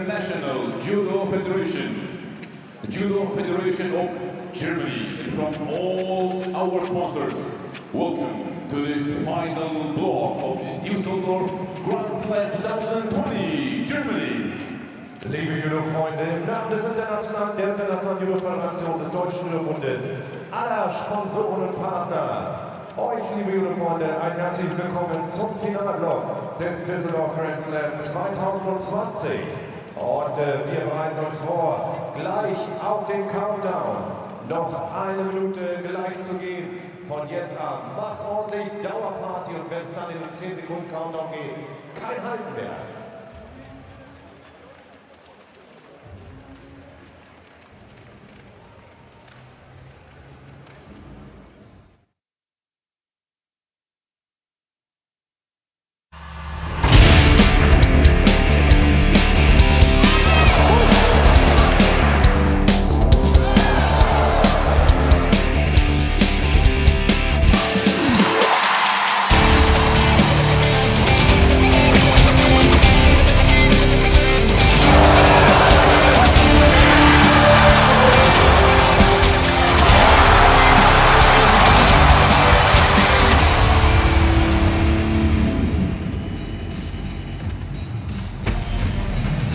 International Judo Federation, the Judo Federation of Germany, and from all our sponsors, welcome to the final block of Düsseldorf Grand Slam 2020, Germany. Liebe Judo-Freunde, im Namen der Internationalen Judo-Föderation des Deutschen Judo-Bundes, aller Sponsoren und Partner, euch, liebe Judo-Freunde, ein herzliches Willkommen zum Finalblock des Düsseldorf Grand Slam 2020. Und wir bereiten uns vor, gleich auf den Countdown. Noch eine Minute gleich zu gehen. Von jetzt an macht ordentlich Dauerparty und wenn es dann in den 10 Sekunden Countdown geht, kein Halten mehr.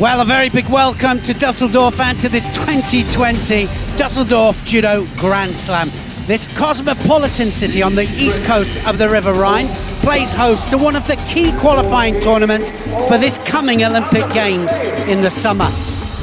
Well, a very big welcome to Düsseldorf and to this 2020 Düsseldorf Judo Grand Slam. This cosmopolitan city on the east coast of the River Rhine plays host to one of the key qualifying tournaments for this coming Olympic Games in the summer.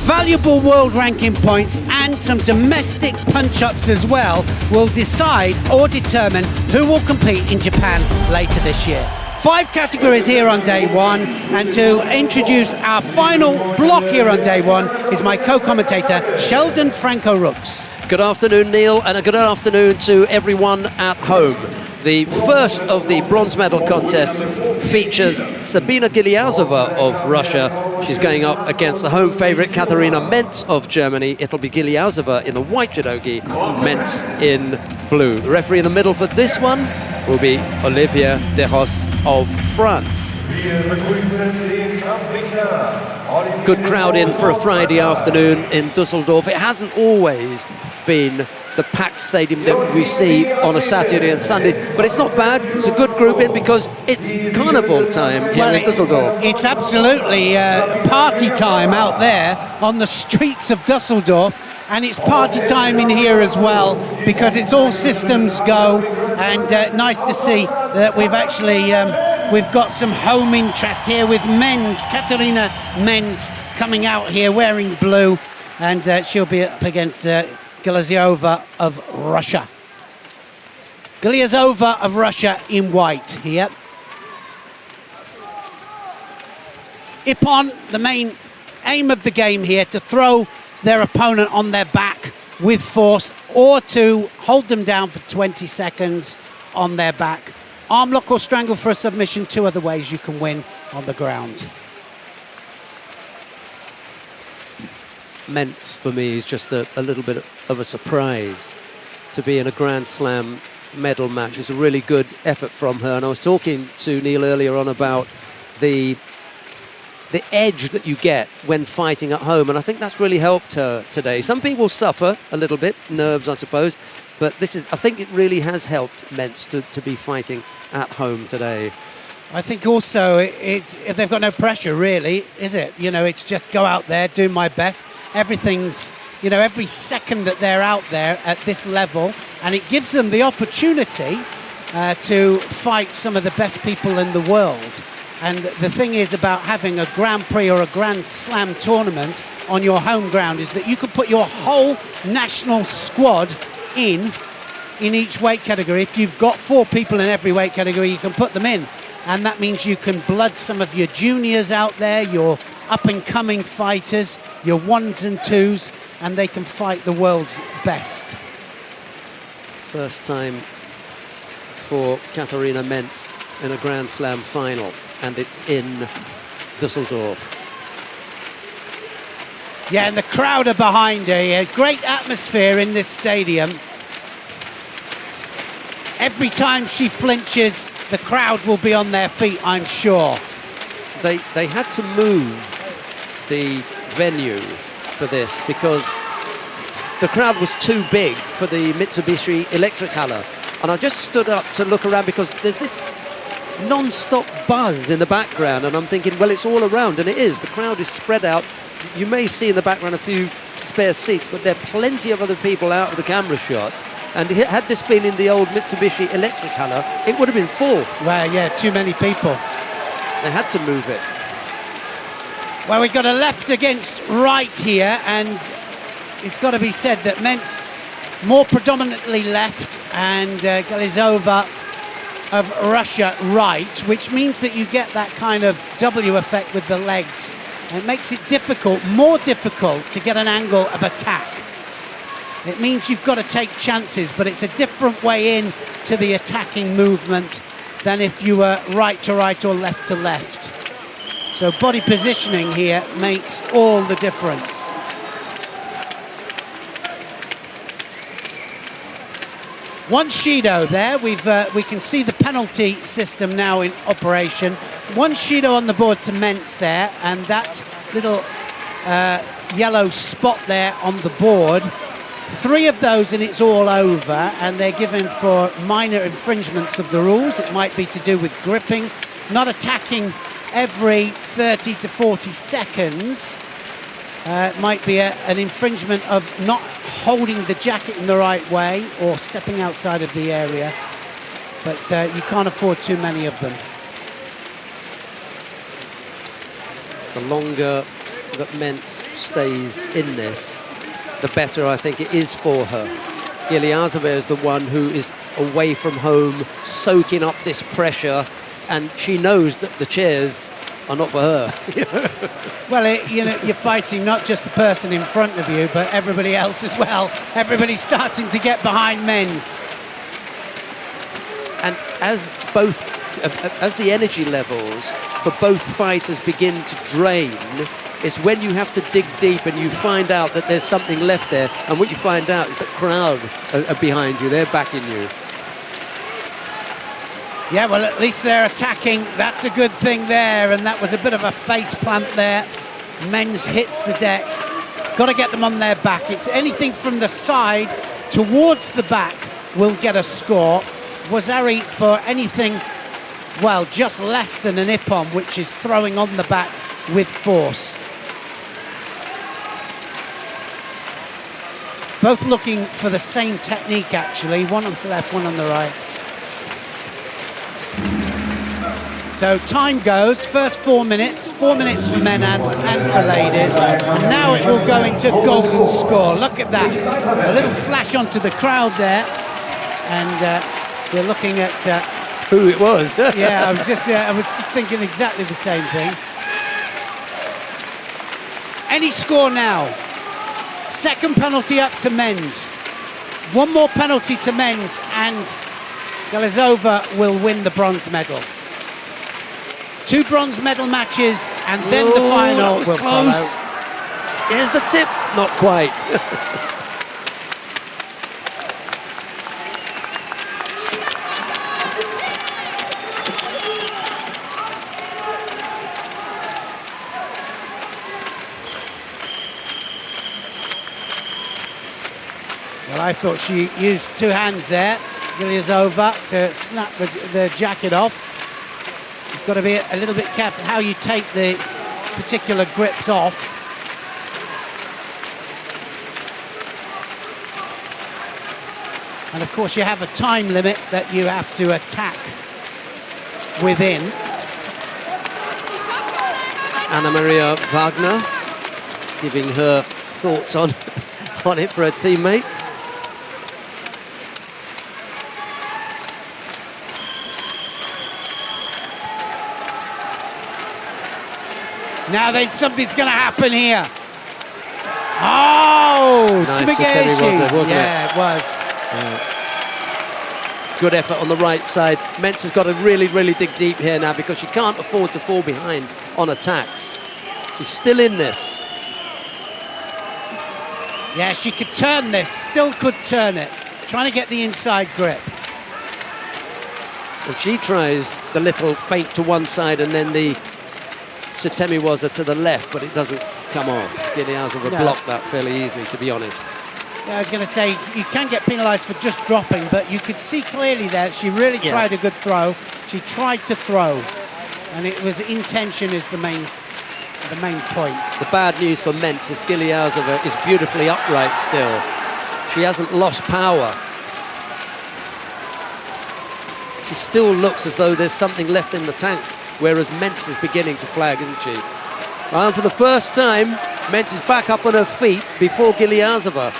Valuable world ranking points and some domestic punch-ups as well will decide or determine who will compete in Japan later this year. 5 categories here on day one, and to introduce our final block here on day one is my co-commentator Sheldon Franco-Rooks. Good afternoon, Neil, and a good afternoon to everyone at home. The first of the bronze medal contests features Sabina Giliazova of Russia. She's going up against the home favourite Katharina Mentz of Germany. It'll be Giliazova in the white judogi, Mentz in blue. The referee in the middle for this one will be Olivier Deros of France. Good crowd in for a Friday afternoon in Düsseldorf. It hasn't always been the packed stadium that we see on a Saturday and Sunday, but it's not bad. It's a good group in because it's carnival time here in Düsseldorf. It's absolutely party time out there on the streets of Düsseldorf, and it's party time in here as well because it's all systems go, and nice to see that we've actually we've got some home interest here with Mentz, Katharina Mentz coming out here wearing blue, and she'll be up against Giliazova of Russia. Giliazova of Russia in white here. Ippon, the main aim of the game here, to throw their opponent on their back with force or to hold them down for 20 seconds on their back. Arm lock or strangle for a submission, 2 other ways you can win on the ground. Mentz, for me, is just a little bit of a surprise to be in a Grand Slam medal match. It's a really good effort from her. And I was talking to Neil earlier on about the edge that you get when fighting at home, and I think that's really helped her today. Some people suffer a little bit, nerves, I suppose, but I think it really has helped Mentz to be fighting at home today. I think also they've got no pressure, really, is it? You know, it's just go out there, do my best. Everything's, you know, every second that they're out there at this level, and it gives them the opportunity to fight some of the best people in the world. And the thing is about having a Grand Prix or a Grand Slam tournament on your home ground is that you can put your whole national squad in each weight category. If you've got 4 people in every weight category, you can put them in. And that means you can blood some of your juniors out there, your up-and-coming fighters, your 1s and 2s, and they can fight the world's best. First time for Katharina Mentz in a Grand Slam final, and it's in Düsseldorf. Yeah, and the crowd are behind her here. Great atmosphere in this stadium. Every time she flinches, the crowd will be on their feet, I'm sure. They had to move the venue for this because the crowd was too big for the Mitsubishi Electric-Halle. And I just stood up to look around because there's this non-stop buzz in the background, and I'm thinking, well, it's all around, and it is. The crowd is spread out. You may see in the background a few spare seats, but there are plenty of other people out of the camera shot. And had this been in the old Mitsubishi Electric-Halle, it would have been full. Well, yeah, too many people. They had to move it. Well, we've got a left against right here, and it's got to be said that Mentz more predominantly left, and Galizova of Russia right, which means that you get that kind of W effect with the legs. It makes it difficult, more difficult to get an angle of attack. It means you've got to take chances, but it's a different way in to the attacking movement than if you were right to right or left to left. So body positioning here makes all the difference. One Shido there. We can see the penalty system now in operation. One Shido on the board to Mentz there, and that little yellow spot there on the board. 3 of those and it's all over, and they're given for minor infringements of the rules. It might be to do with gripping, not attacking every 30 to 40 seconds. It might be an infringement of not holding the jacket in the right way or stepping outside of the area, but you can't afford too many of them. The longer that Mentz stays in this, the better I think it is for her. Giliazova is the one who is away from home, soaking up this pressure, and she knows that the chairs are not for her. Well, you're fighting not just the person in front of you, but everybody else as well. Everybody's starting to get behind Mentz. And as the energy levels for both fighters begin to drain, it's when you have to dig deep and you find out that there's something left there. And what you find out is the crowd are behind you. They're backing you. Yeah, well, at least they're attacking. That's a good thing there. And that was a bit of a face plant there. Mentz hits the deck. Got to get them on their back. It's anything from the side towards the back will get a score. Wazari for anything, well, just less than an ippon, which is throwing on the back with force. Both looking for the same technique, actually. One on the left, one on the right. So time goes, first 4 minutes for men and for ladies. And now it will go into golden score. Look at that. A little flash onto the crowd there. And we're looking at... who it was. Yeah, I was just thinking exactly the same thing. Any score now. Second penalty up to Mentz. One more penalty to Mentz and Galizova will win the bronze medal. 2 bronze medal matches and then the final will close. Follow. Here's the tip. Not quite. Well, I thought she used 2 hands there, Giliazova, to snap the jacket off. You've got to be a little bit careful how you take the particular grips off. And of course you have a time limit that you have to attack within. Anna Maria Wagner giving her thoughts on it for her teammate. Now then, something's going to happen here. Oh, nice Smigeshi. Wasn't yeah, it was. Yeah. Good effort on the right side. Mentz has got to really, really dig deep here now because she can't afford to fall behind on attacks. She's still in this. Yeah, she could turn this, still could turn it. Trying to get the inside grip. And she tries the little feint to one side and then the Satemi Waza to the left, but it doesn't come off. Giliazova No. blocked that fairly easily, to be honest. Yeah, I was going to say, you can get penalised for just dropping, but you could see clearly there she really tried a good throw. She tried to throw, and it was intention is the main point. The bad news for Mentz is Giliazova is beautifully upright still. She hasn't lost power. She still looks as though there's something left in the tank, whereas Mentz is beginning to flag, isn't she? And for the first time, Mentz is back up on her feet before Giliazova.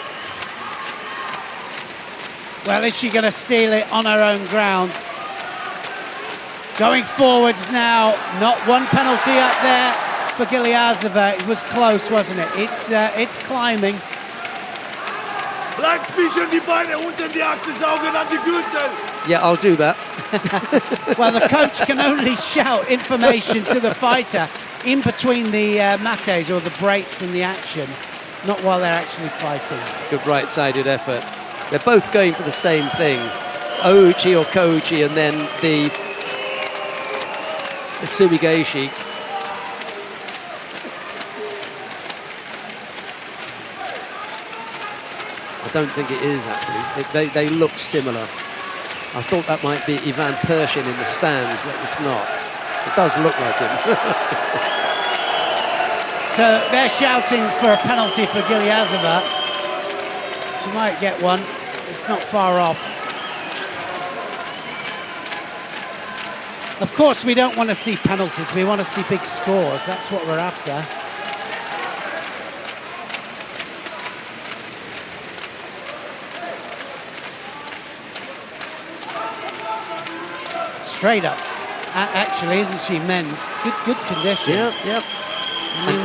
Well, is she going to steal it on her own ground? Going forwards now, not one penalty up there for Giliazova. It was close, wasn't it? It's climbing. Bleibt zwischen die Beine unter die Achse saugen an die Gürtel. Yeah, I'll do that. Well, the coach can only shout information to the fighter in between the mates or the breaks in the action, not while they're actually fighting. Good right-sided effort. They're both going for the same thing. Ouchi or Kouchi, and then the Sumigaishi. I don't think it is, actually. They look similar. I thought that might be Ivan Pershin in the stands, but it's not. It does look like him. So they're shouting for a penalty for Giliazova. She might get one. It's not far off. Of course, we don't want to see penalties. We want to see big scores. That's what we're after. Straight up, actually, isn't she? Men's good condition. Yeah. I mean,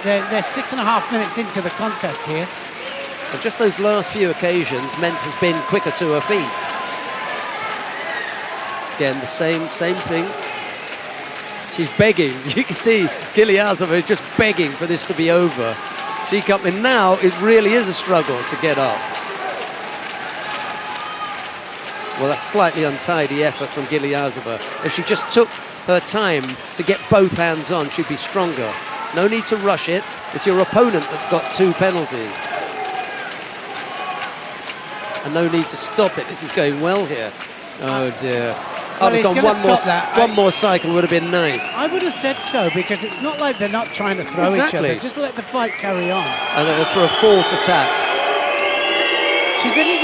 they're 6.5 minutes into the contest here. And just those last few occasions, Mentz has been quicker to her feet. Again, the same thing. She's begging. You can see Giliazova just begging for this to be over. She come in now. It really is a struggle to get up. Well, that's slightly untidy effort from Giliazova. If she just took her time to get both hands on, she'd be stronger. No need to rush it. It's your opponent that's got 2 penalties. And no need to stop it. This is going well here. Oh, dear. Well, One more cycle would have been nice. I would have said so, because it's not like they're not trying to throw each other. Just let the fight carry on. And for a false attack. She didn't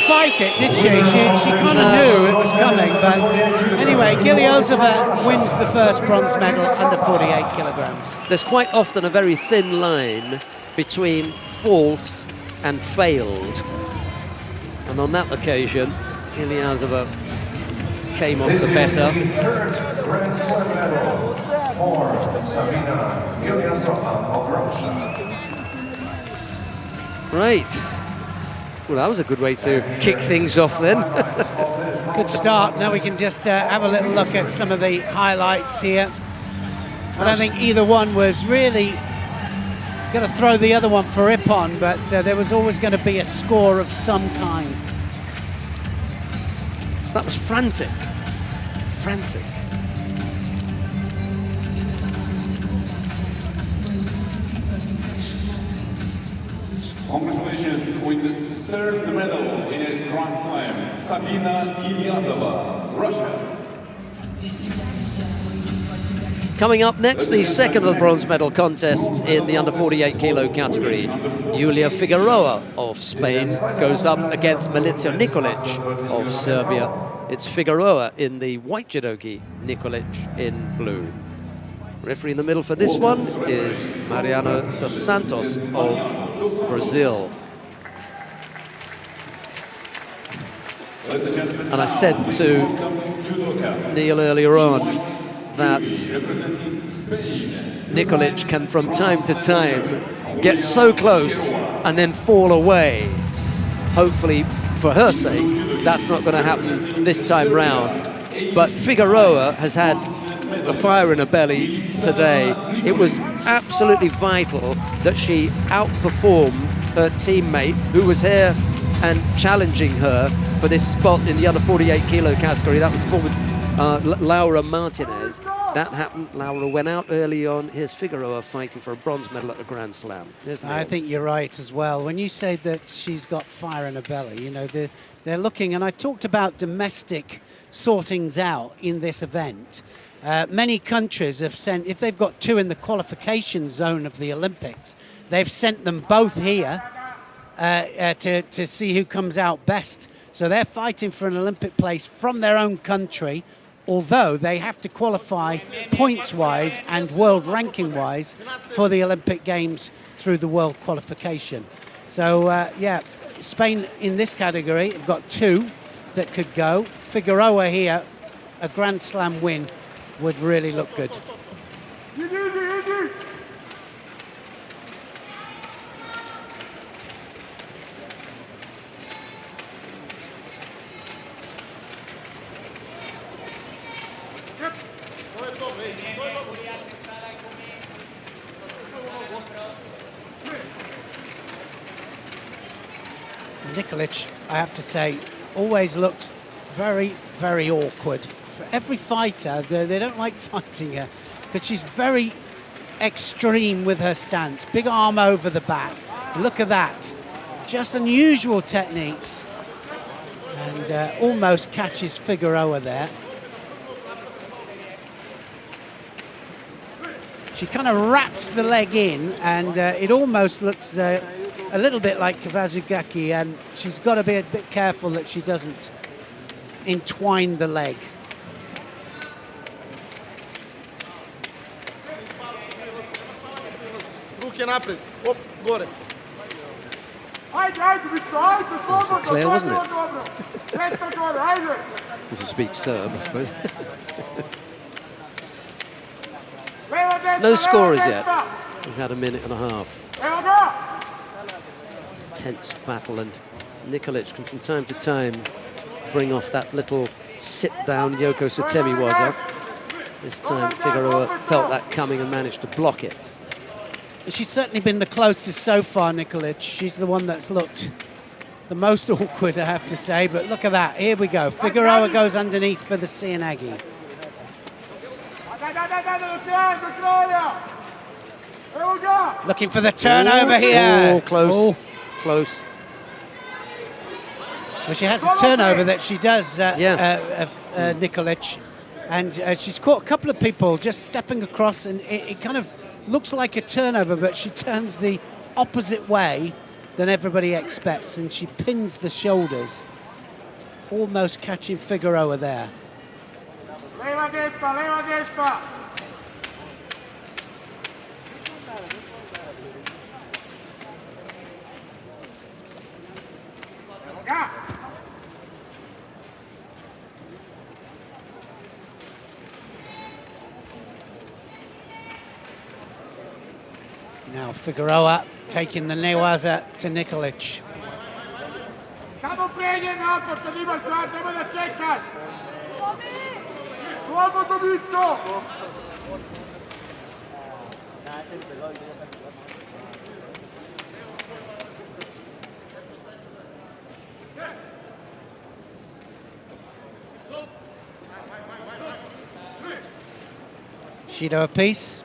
fight it, did she? She kind of knew it was coming, but anyway, Giliazova wins the first bronze medal under 48 kilograms. There's quite often a very thin line between false and failed. And on that occasion, Giliazova came off the better. This is the third Grand Slam medal for Sabina Giliazova of Russia. Right. Well, that was a good way to kick things off then. Good start. Now we can just have a little look at some of the highlights here. I don't think either one was really going to throw the other one for Ippon, but there was always going to be a score of some kind. That was frantic. Frantic. Congratulations with the third medal in a Grand Slam, Sabina Giliazova, Russia. Coming up next, the second of the bronze medal contests in the under 48 kilo category. Julia Figueroa of Spain goes up against Milica Nikolic of Serbia. It's Figueroa in the white judogi, Nikolic in blue. Referee in the middle for this one is Mariano dos Santos of Brazil. And I said to Neil earlier on that Nikolic can from time to time get so close and then fall away. Hopefully, for her sake, that's not going to happen this time round. But Figueroa has had a fire in her belly today. It was absolutely vital that she outperformed her teammate, who was here and challenging her for this spot in the under 48 kilo category. That was the former Laura Martinez. That happened. Laura went out early on. Here's Figueroa fighting for a bronze medal at the Grand Slam. I think you're right as well. When you say that she's got fire in her belly, you know, they're looking, and I talked about domestic sortings out in this event. Many countries have sent, if they've got two in the qualification zone of the Olympics, they've sent them both here to see who comes out best. So they're fighting for an Olympic place from their own country, although they have to qualify points-wise and world ranking-wise for the Olympic Games through the world qualification. So, yeah, Spain in this category have got two that could go. Figueroa here, a Grand Slam win would really look good. Nikolic, I have to say, always looks very, very awkward. For every fighter, they don't like fighting her because she's very extreme with her stance. Big arm over the back. Look at that. Just unusual techniques. And almost catches Figueroa there. She kind of wraps the leg in, and it almost looks a little bit like Kawasaki, and she's got to be a bit careful that she doesn't entwine the leg. It was clear, wasn't it? If you speak Serb, I suppose. No scorers yet. We've had a minute and a half. Tense battle, and Nikolic can from time to time bring off that little sit-down Yoko Sotemi was up. This time Figueroa felt that coming and managed to block it. She's certainly been the closest so far, Nikolic. She's the one that's looked the most awkward, I have to say, but look at that. Here we go. Figueroa goes underneath for the Cianagi. Looking for the turnover here. Oh, close, close. Well, she has a turnover that she does, Nikolic. And she's caught a couple of people just stepping across, and it kind of looks like a turnover, but she turns the opposite way than everybody expects, and she pins the shoulders, almost catching Figueroa there. Now Figueroa taking the Newaza to Nikolic. Shido apiece.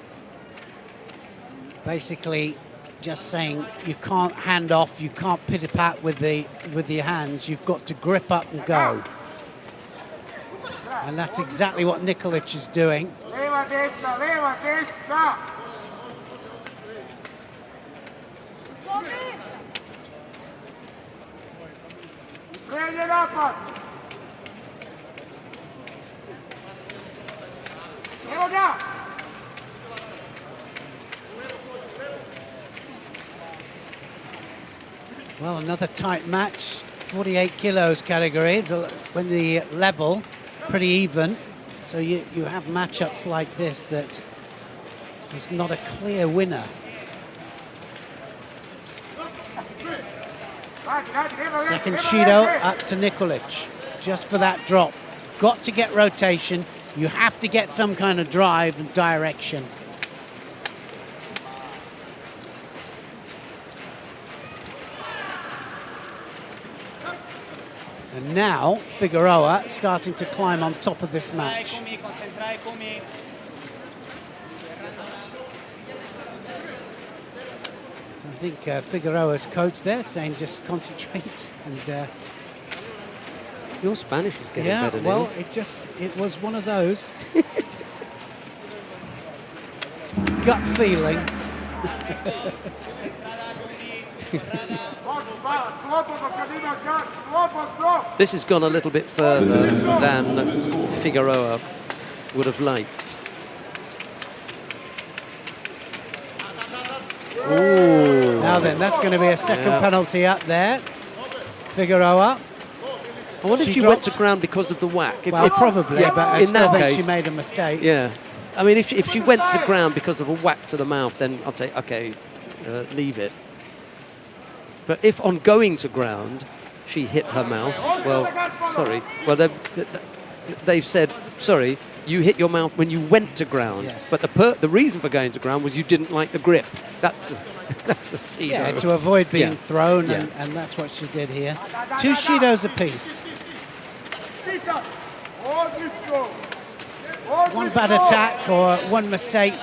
Basically just saying you can't hand off, you can't pit-a-pat with your hands, you've got to grip up and go. And that's exactly what Nikolic is doing. Well, another tight match, 48 kilos category. When the level, pretty even. So you have matchups like this that is not a clear winner. Second Shido up to Nikolic, just for that drop. Got to get rotation. You have to get some kind of drive and direction. And now Figueroa starting to climb on top of this match. I think Figueroa's coach there saying just concentrate and Your Spanish is getting better. well, Neil. it was one of those gut feeling. This has gone a little bit further than Figueroa would have liked. Ooh. Now then, that's going to be a second penalty up there. Figueroa. I wonder if she went to ground because of the whack. Well, probably, but I in still that think case, she made a mistake. Yeah. I mean, if she went to ground because of a whack to the mouth, then I'd say, okay, leave it. But if on going to ground, she hit her mouth, well, sorry. Well, they've said, sorry, you hit your mouth when you went to ground. Yes. But the reason for going to ground was you didn't like the grip. That's a Shido. To avoid being Yeah. thrown, Yeah. and that's what she did here. 2 Shidos apiece. One bad attack or one mistake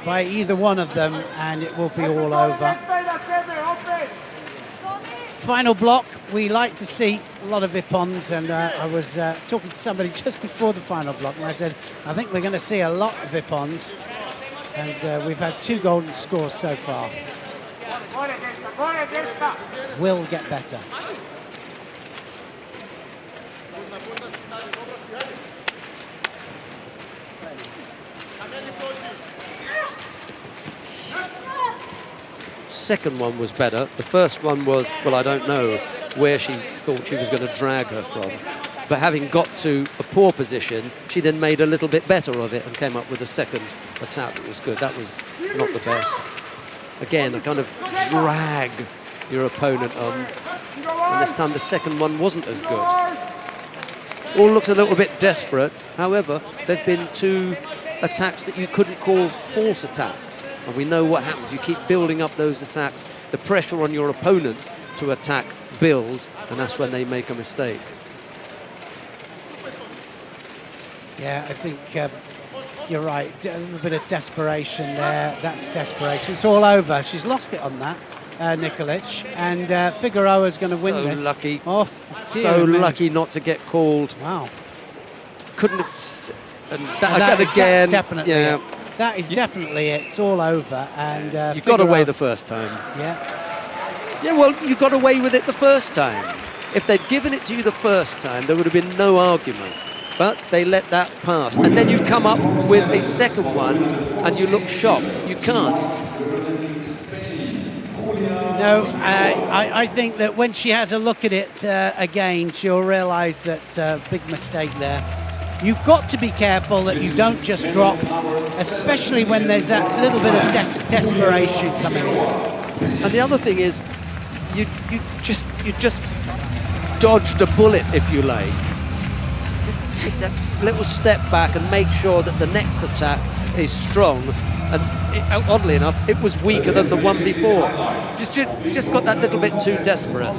by either one of them, and it will be all over. Final block, we like to see a lot of Ippons, and I was talking to somebody just before the final block, and I said, I think we're going to see a lot of Ippons, and we've had 2 golden scores so far. Will get better. Second one was better. The first one was, well, I don't know where she thought she was going to drag her from. But having got to a poor position, she then made a little bit better of it and came up with a second attack that was good. That was not the best. Again, a kind of drag your opponent on. And this time the second one wasn't as good. All looks a little bit desperate. However, there've been 2 attacks that you couldn't call false attacks. And we know what happens. You keep building up those attacks. The pressure on your opponent to attack builds, and that's when they make a mistake. Yeah, I think you're right. A little bit of desperation there. That's desperation. It's all over. She's lost it on that, Nikolic. And Figueroa's going to win this. Lucky. Oh, So dear me. lucky not to get called. Wow. Couldn't have... And That's again, definitely yeah. it. That is definitely it. It's all over. And You got away Figueroa- the first time. Yeah. Yeah, well, you got away with it the first time. If they'd given it to you the first time, there would have been no argument. But they let that pass. And then you come up with a second one and you look shocked. You can't. No, I think that when she has a look at it again, she'll realise that big mistake there. You've got to be careful that you don't just drop, especially when there's that little bit of desperation coming in. And the other thing is, you just dodged a bullet, if you like. Just take that little step back and make sure that the next attack is strong. And oddly enough, it was weaker than the one before. Just got that little bit too desperate.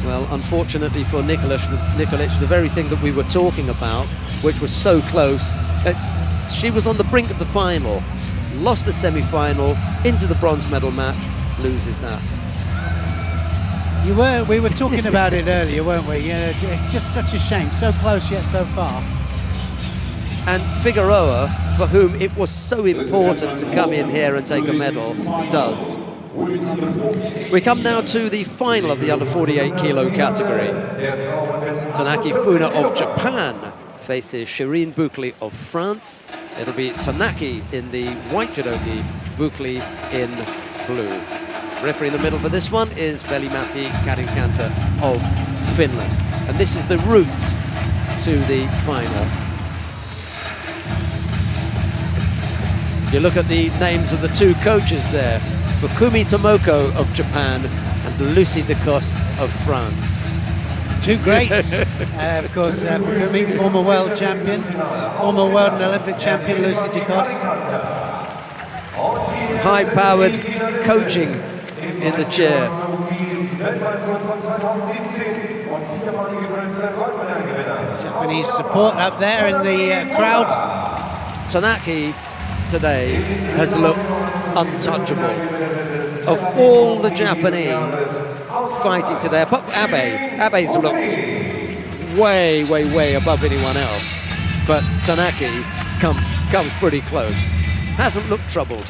Well, unfortunately for Nikolic, the very thing that we were talking about, which was so close, she was on the brink of the final, lost the semi-final, into the bronze medal match, loses that. We were talking about it earlier, weren't we? Yeah, it's just such a shame. So close yet so far. And Figueroa, for whom it was so important to come in here and take a medal, does. We come now to the final of the under 48 kilo category. Tanaki Funa of Japan faces Shireen Boukley of France. It'll be Tanaki in the white judogi, Boukley in blue. Referee in the middle for this one is Veli-Matti Karinkanta of Finland. And this is the route to the final. You look at the names of the 2 coaches there. Fukumi Tomoko of Japan and Lucy Decos of France. Two greats, of course, former world champion, former world and Olympic champion Lucy DeCos. High-powered coaching in the chair. Japanese support up there in the crowd. Tanaki today has looked untouchable. Of all the Japanese fighting today, apart from Abe's looked way above anyone else. But Tanaki comes pretty close. Hasn't looked troubled.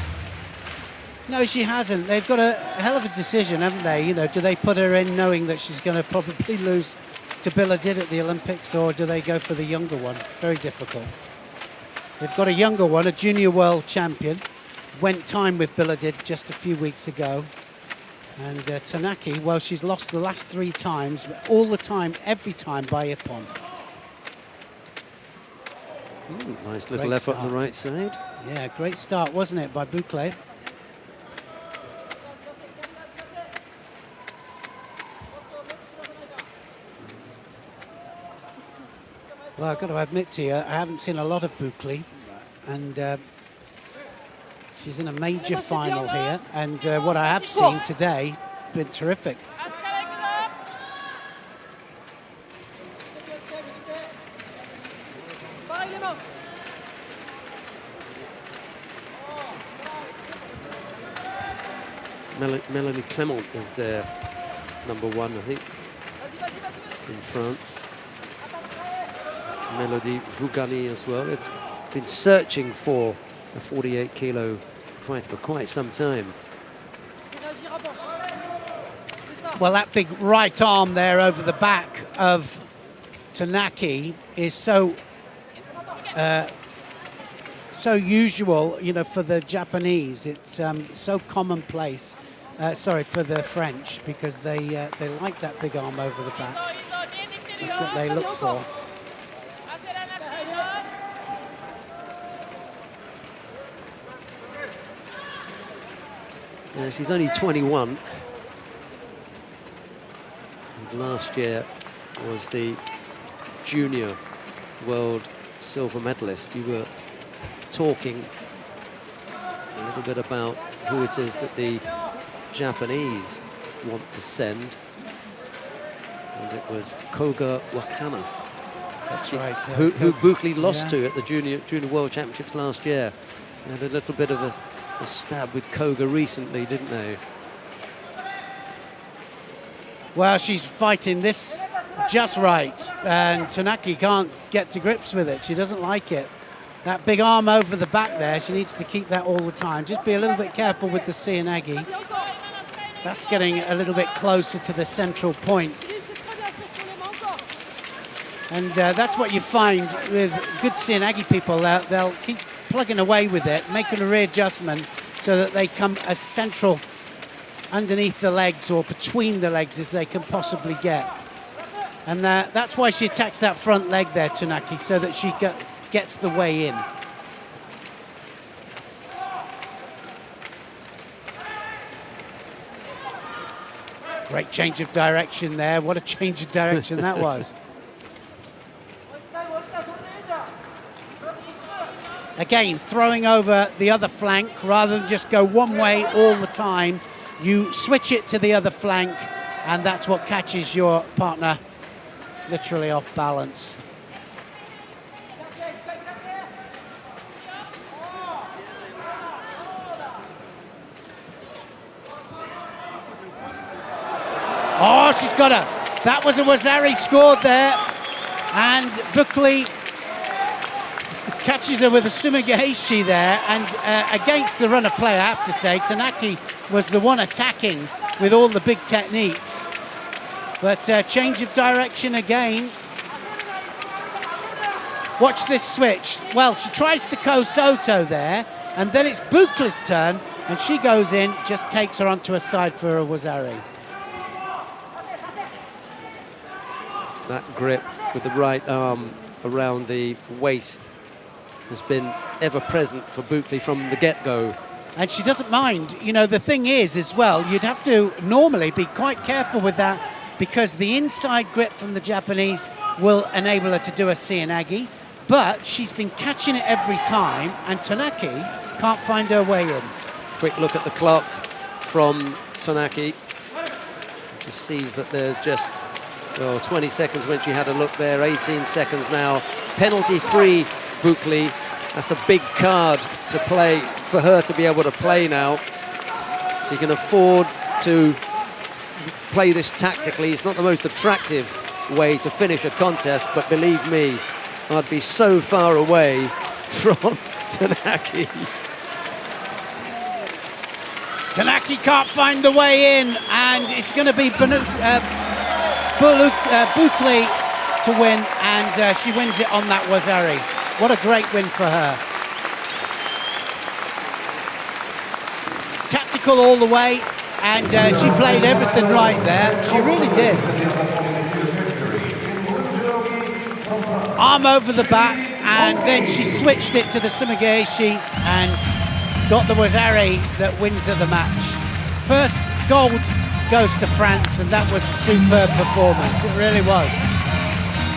No, she hasn't. They've got a hell of a decision, haven't they? You know, do they put her in knowing that she's going to probably lose to Billedid at the Olympics, or do they go for the younger one? Very difficult. They've got a younger one, a junior world champion. Went time with Billedid just a few weeks ago. And Tanaki, well, she's lost the last 3 times, all the time, every time by Ippon. Nice little effort on the right side. Yeah, great start, wasn't it, by Bouclé? Well, I've got to admit to you, I haven't seen a lot of Bouclé, and she's in a major final here, and what I have seen today, been terrific. Melanie Clement is their #1, I think, in France. Melody Vougani as well. They've been searching for a 48-kilo fight for quite some time. Well, that big right arm there over the back of Tanaki is so usual, you know, for the Japanese. It's so commonplace. Sorry, for the French, because they like that big arm over the back. That's what they look for. Yeah, she's only 21. And last year was the junior world silver medalist. You were talking a little bit about who it is that the Japanese want to send. And it was Koga Wakana. That's right. Who Bouclé lost to at the junior world championships last year. They had a little bit of a stab with Koga recently, didn't they? Well, she's fighting this just right, and Tanaki can't get to grips with it. She doesn't like it. That big arm over the back there, she needs to keep that all the time. Just be a little bit careful with the Seoinage. That's getting a little bit closer to the central point. And that's what you find with good Seoinage people. They'll keep plugging away with it, making a readjustment so that they come as central underneath the legs or between the legs as they can possibly get. And that's why she attacks that front leg there, Tanaki, so that she gets the way in. Great change of direction there. What a change of direction that was. Again, throwing over the other flank rather than just go one way all the time. You switch it to the other flank, and that's what catches your partner literally off balance. Oh, she's got her. That was a Wazari scored there, and Bouclé catches her with a sumigeishi there, and against the runner play, I have to say, Tanaki was the one attacking with all the big techniques. But change of direction again. Watch this switch. Well, she tries the Kosoto there, and then it's Bouclé's turn, and she goes in, just takes her onto her side for a Wazari. That grip with the right arm around the waist has been ever present for Bouclé from the get-go. And she doesn't mind. You know, the thing is as well, you'd have to normally be quite careful with that because the inside grip from the Japanese will enable her to do a Seoinage, but she's been catching it every time, and Tanaki can't find her way in. Quick look at the clock from Tanaki. She sees that there's just 20 seconds when she had a look there, 18 seconds now. Penalty-free, Buckley. That's a big card to play, for her to be able to play now. She can afford to play this tactically. It's not the most attractive way to finish a contest, but believe me, I'd be so far away from Tanaki. Tanaki can't find the way in, and it's going to be Buckley to win, and she wins it on that Wazari. What a great win for her. Tactical all the way, and she played everything right there. She really did. Arm over the back, and then she switched it to the Sumigaeshi and got the Wazari that wins her the match. First gold goes to France, and that was a superb performance. It really was.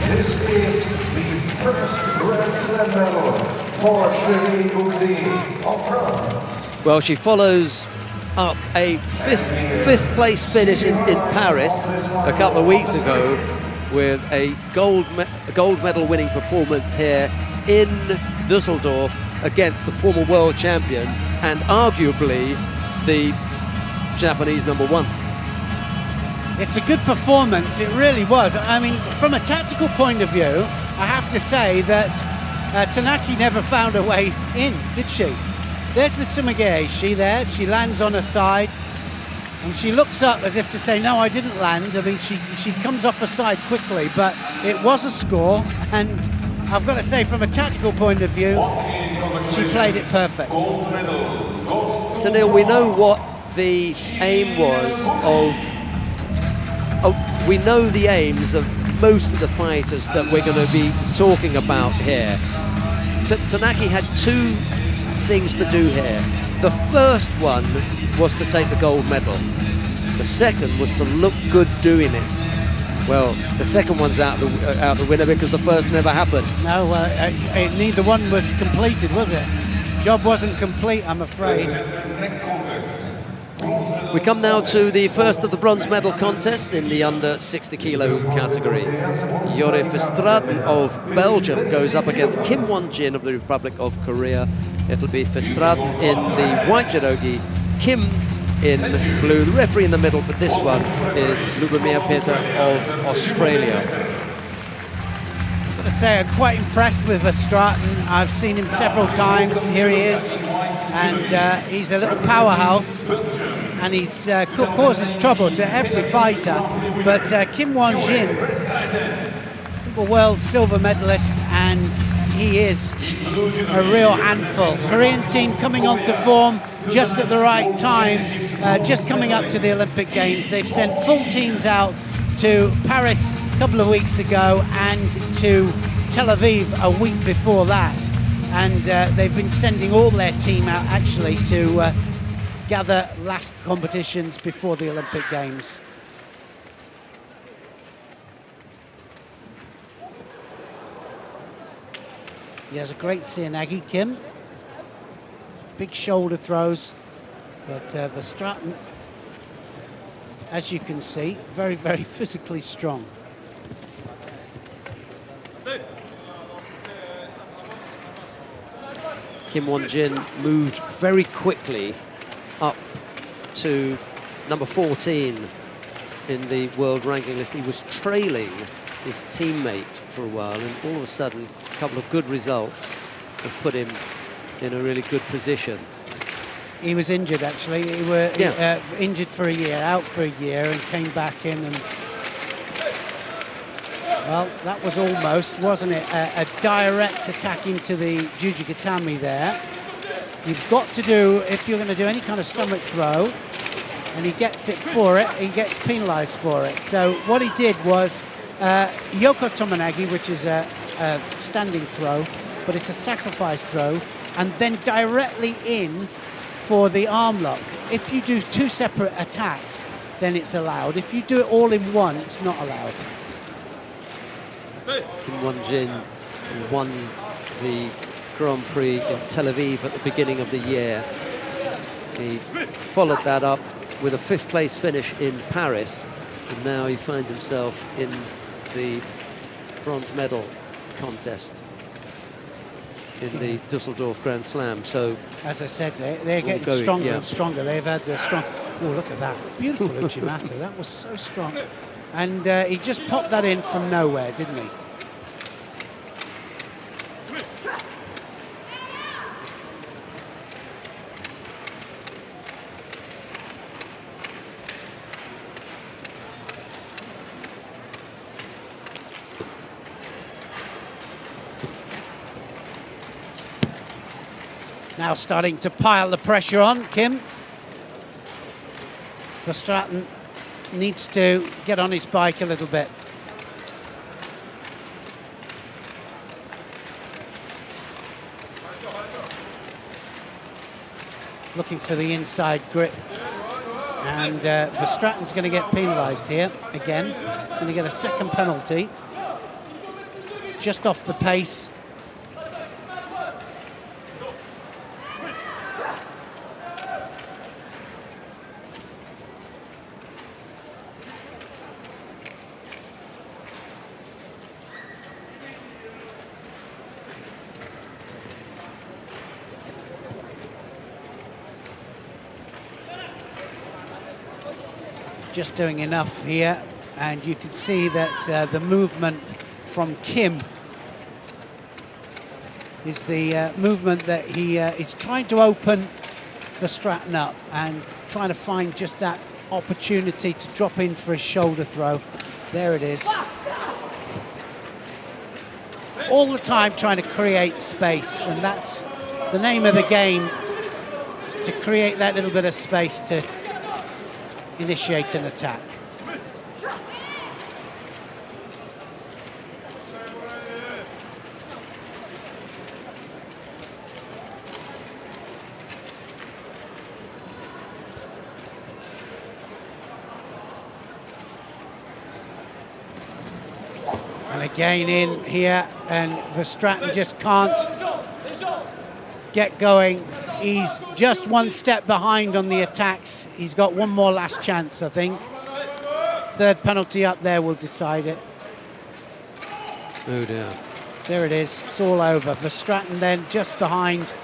This is the first Grand Slam medal for Chérie Buckley of France. Well, she follows up a fifth place finish in Paris a couple of weeks ago with a gold medal winning performance here in Düsseldorf against the former world champion and arguably the Japanese #1. It's a good performance, it really was. I mean, from a tactical point of view, I have to say that Tanaki never found her way in, did she? There's the Sumigaeshi there, she lands on her side, and she looks up as if to say, no, I didn't land. I mean, she comes off her side quickly, but it was a score, and I've got to say, from a tactical point of view, she played it perfect. So Neil, we know what the aim was of... we know the aims of most of the fighters that we're going to be talking about here. Tanaki had two things to do here. The first one was to take the gold medal. The second was to look good doing it. Well, the second one's out the winner because the first never happened. No, neither one was completed, was it? Job wasn't complete, I'm afraid. Next contest. We come now to the first of the bronze medal contest in the under 60 kilo category. Jore Verstraeten of Belgium goes up against Kim Won-jin of the Republic of Korea. It'll be Verstraeten in the white judogi, Kim in blue. The referee in the middle for this one is Lubomir Peter of Australia. I've got to say, I'm quite impressed with Verstraeten. I've seen him several times. Here he is, and he's a little powerhouse, and he's causes trouble to every fighter. But Kim Won-jin, a world silver medalist, and he is a real handful. Korean team coming onto form just at the right time, just coming up to the Olympic Games. They've sent full teams out to Paris a couple of weeks ago and to Tel Aviv a week before that. And they've been sending all their team out actually to gather last competitions before the Olympic Games. He has a great Seoinage, Kim. Big shoulder throws, but Verstraeten, as you can see, very, very physically strong. Kim Won-jin moved very quickly up to number 14 in the world ranking list. He was trailing his teammate for a while, and all of a sudden, a couple of good results have put him in a really good position. He was injured, actually. He was injured for a year, out for a year, and came back in. And well, that was almost, wasn't it, a direct attack into the Jujigatami there. You've got to do, if you're going to do any kind of stomach throw, and he gets it for it, he gets penalised for it. So what he did was Yoko Tomonagi, which is a standing throw, but it's a sacrifice throw, and then directly in for the arm lock. If you do two separate attacks, then it's allowed. If you do it all in one, it's not allowed. Kim Won-jin won the Grand Prix in Tel Aviv at the beginning of the year. He followed that up with a 5th place finish in Paris, and now he finds himself in the bronze medal contest in the Düsseldorf Grand Slam. So, as I said, they're getting stronger and stronger. They've had the strong. Oh, look at that! Beautiful Uchimata. That was so strong, and he just popped that in from nowhere, didn't he? Now starting to pile the pressure on Kim. Verstraeten needs to get on his bike a little bit. Looking for the inside grip. And Verstraeten's going to get penalised here again. Going to get a second penalty. Just off the pace. Just doing enough here, and you can see that the movement from Kim is the movement that he is trying to open Verstraeten up and trying to find just that opportunity to drop in for a shoulder throw. There it is. All the time trying to create space, and that's the name of the game, to create that little bit of space to initiate an attack. And again in here, and Verstraeten just can't get going. He's just one step behind on the attacks. He's got one more last chance, I think. Third penalty up there will decide it. Oh dear. There it is. It's all over. Verstraeten then just behind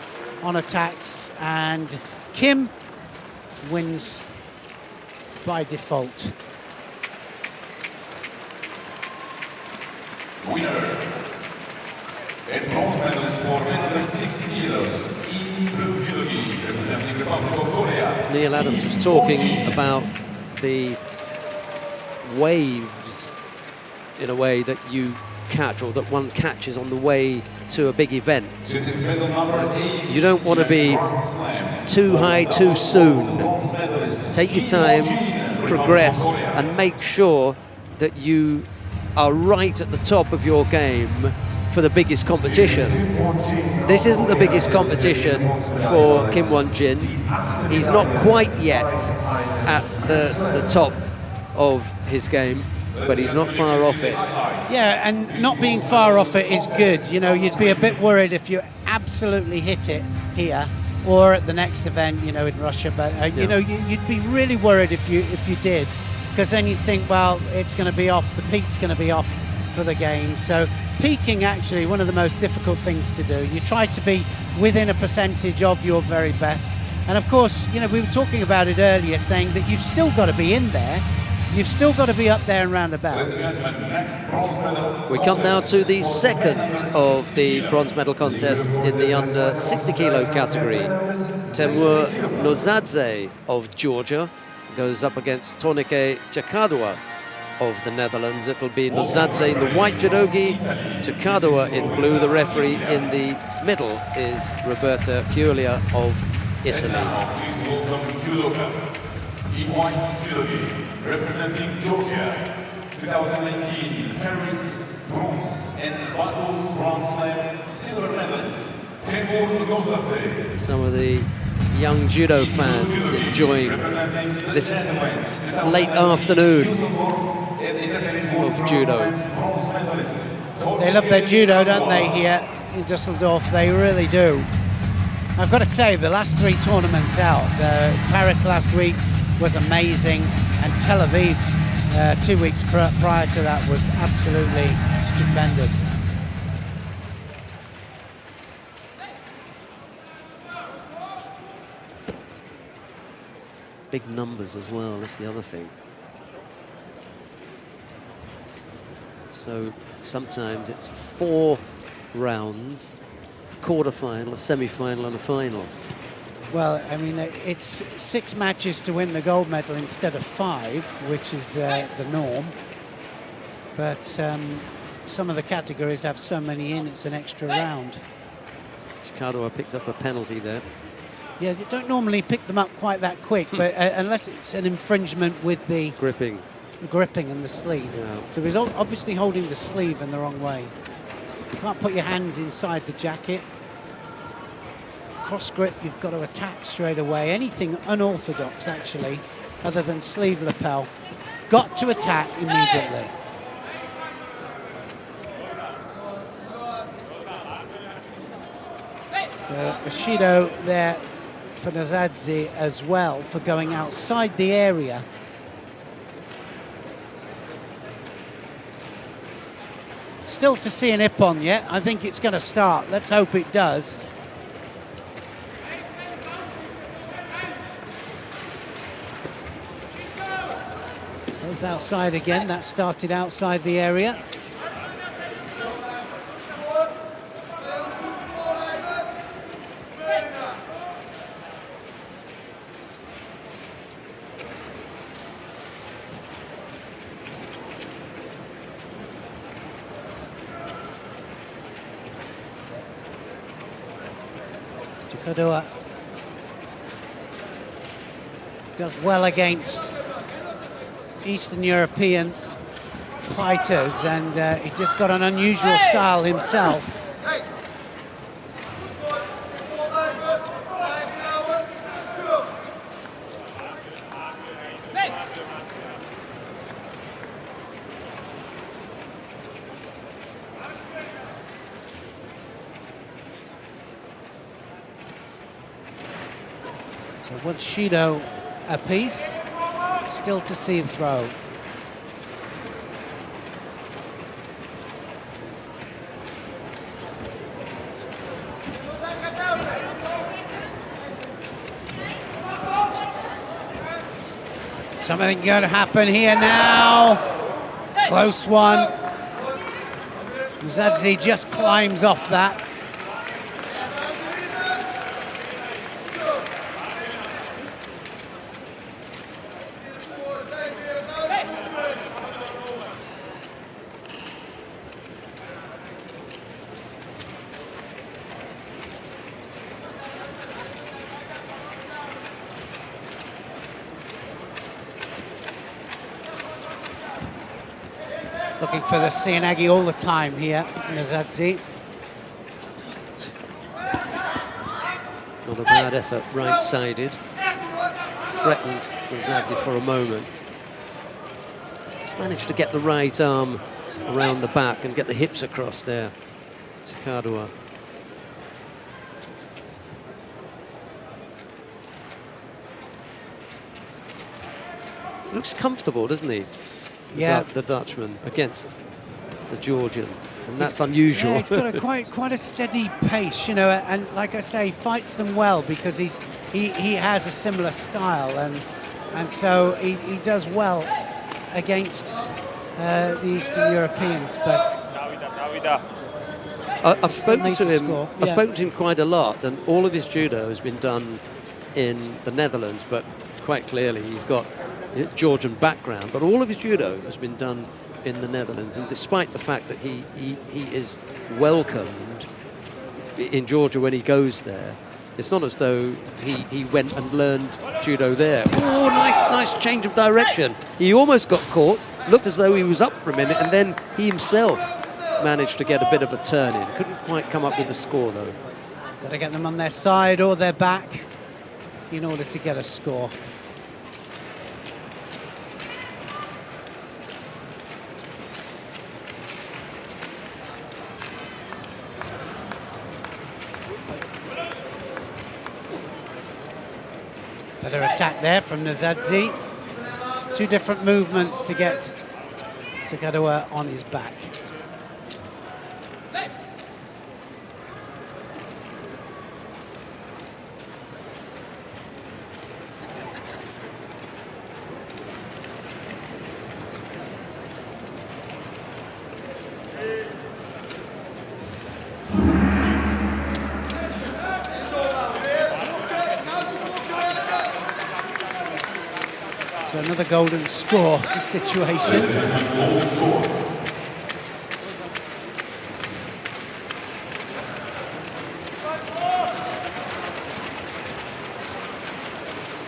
on attacks, and Kim wins by default. Winner and bronze medalist for men under 60 kilos in blue judogi, representing Republic of Korea. Neil Adams was talking about the waves, in a way, that you catch, or that one catches on the way to a big event. This is medal number 8. You don't want to be too high too soon. Take your time, progress, and make sure that you are right at the top of your game for the biggest competition. This isn't the biggest competition for Kim Won-jin. He's not quite yet at the top of his game, but he's not far off it. Yeah, and not being far off it is good. You know, you'd be a bit worried if you absolutely hit it here or at the next event, you know, in Russia. But you know, you'd be really worried if you did, because then you'd think, well, it's going to be off. The peak's going to be off for the game. So peaking, actually, one of the most difficult things to do. You try to be within a percentage of your very best. And of course, you know, we were talking about it earlier, saying that you've still got to be in there. You've still got to be up there and round about. We come now to the second of the bronze medal contests in the under 60 kilo category. Temur Nozadze of Georgia goes up against Tornike Chakadua of the Netherlands. It'll be Nozadze in the white judogi, Chakadua in blue. The referee in the middle is Roberta Chiulia of Italy. Please welcome judoka in white judogi, representing Georgia, 2019 Paris bronze and Baku Grand Slam silver medalist, Temur Nozadze. Some of the young judo fans enjoying this late afternoon of judo. They love their judo, don't they, here in Düsseldorf? They really do. I've got to say, the last 3 tournaments out, Paris last week was amazing, and Tel Aviv 2 weeks prior to that was absolutely stupendous. Big numbers as well, that's the other thing. So sometimes it's 4 rounds, quarter-final, a semi-final and a final. Well, I mean, it's 6 matches to win the gold medal instead of 5, which is the norm. But some of the categories have so many in, it's an extra round. Chikadwa picked up a penalty there. Yeah, they don't normally pick them up quite that quick, but unless it's an infringement with the gripping and the sleeve. Yeah. So he's obviously holding the sleeve in the wrong way. You can't put your hands inside the jacket. Cross grip, you've got to attack straight away. Anything unorthodox, actually, other than sleeve lapel, got to attack immediately. So Bushido there for Nazadze as well for going outside the area. Still to see an ippon yet. I think it's going to start. Let's hope it does. Both outside again. That started outside the area. Chikadwa does well against Eastern European fighters, and he just got an unusual style himself. So one Shido apiece, still to see the throw. Something going to happen here now. Close one. Zadzi just climbs off that. Looking for the Sianagi all the time here, Nazadze. Not a bad effort, right-sided. Threatened Nazadze for a moment. Just managed to get the right arm around the back and get the hips across there. Chikadwa. Looks comfortable, doesn't he? Yeah, the Dutchman against the Georgian, and that's unusual. Yeah, he's got a quite a steady pace, you know, and like I say, fights them well because he has a similar style, and so he does well against the Eastern Europeans. But I've spoken to him. Yeah. I've spoken to him quite a lot, and all of his judo has been done in the Netherlands, but quite clearly he's got Georgian background, but all of his judo has been done in the Netherlands, and despite the fact that he is welcomed in Georgia when he goes there, it's not as though he went and learned judo there. Oh, nice change of direction. He almost got caught, looked as though he was up for a minute, and then he himself managed to get a bit of a turn in. Couldn't quite come up with the score though. Got to get them on their side or their back. in order to get a score. Better attack there from Nazadzi. Two different movements to get Jakadoa on his back. So another golden score situation. Golden score.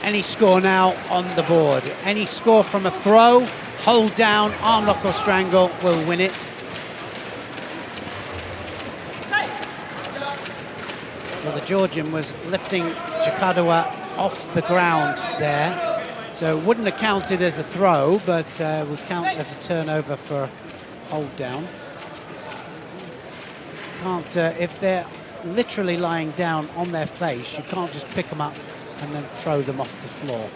Any score now on the board. Any score from a throw, hold down, arm lock or strangle will win it. Well, the Georgian was lifting Jakadoa off the ground there. So it wouldn't have counted as a throw, but would count as a turnover for hold down. Can't, if they're literally lying down on their face, you can't just pick them up and then throw them off the floor.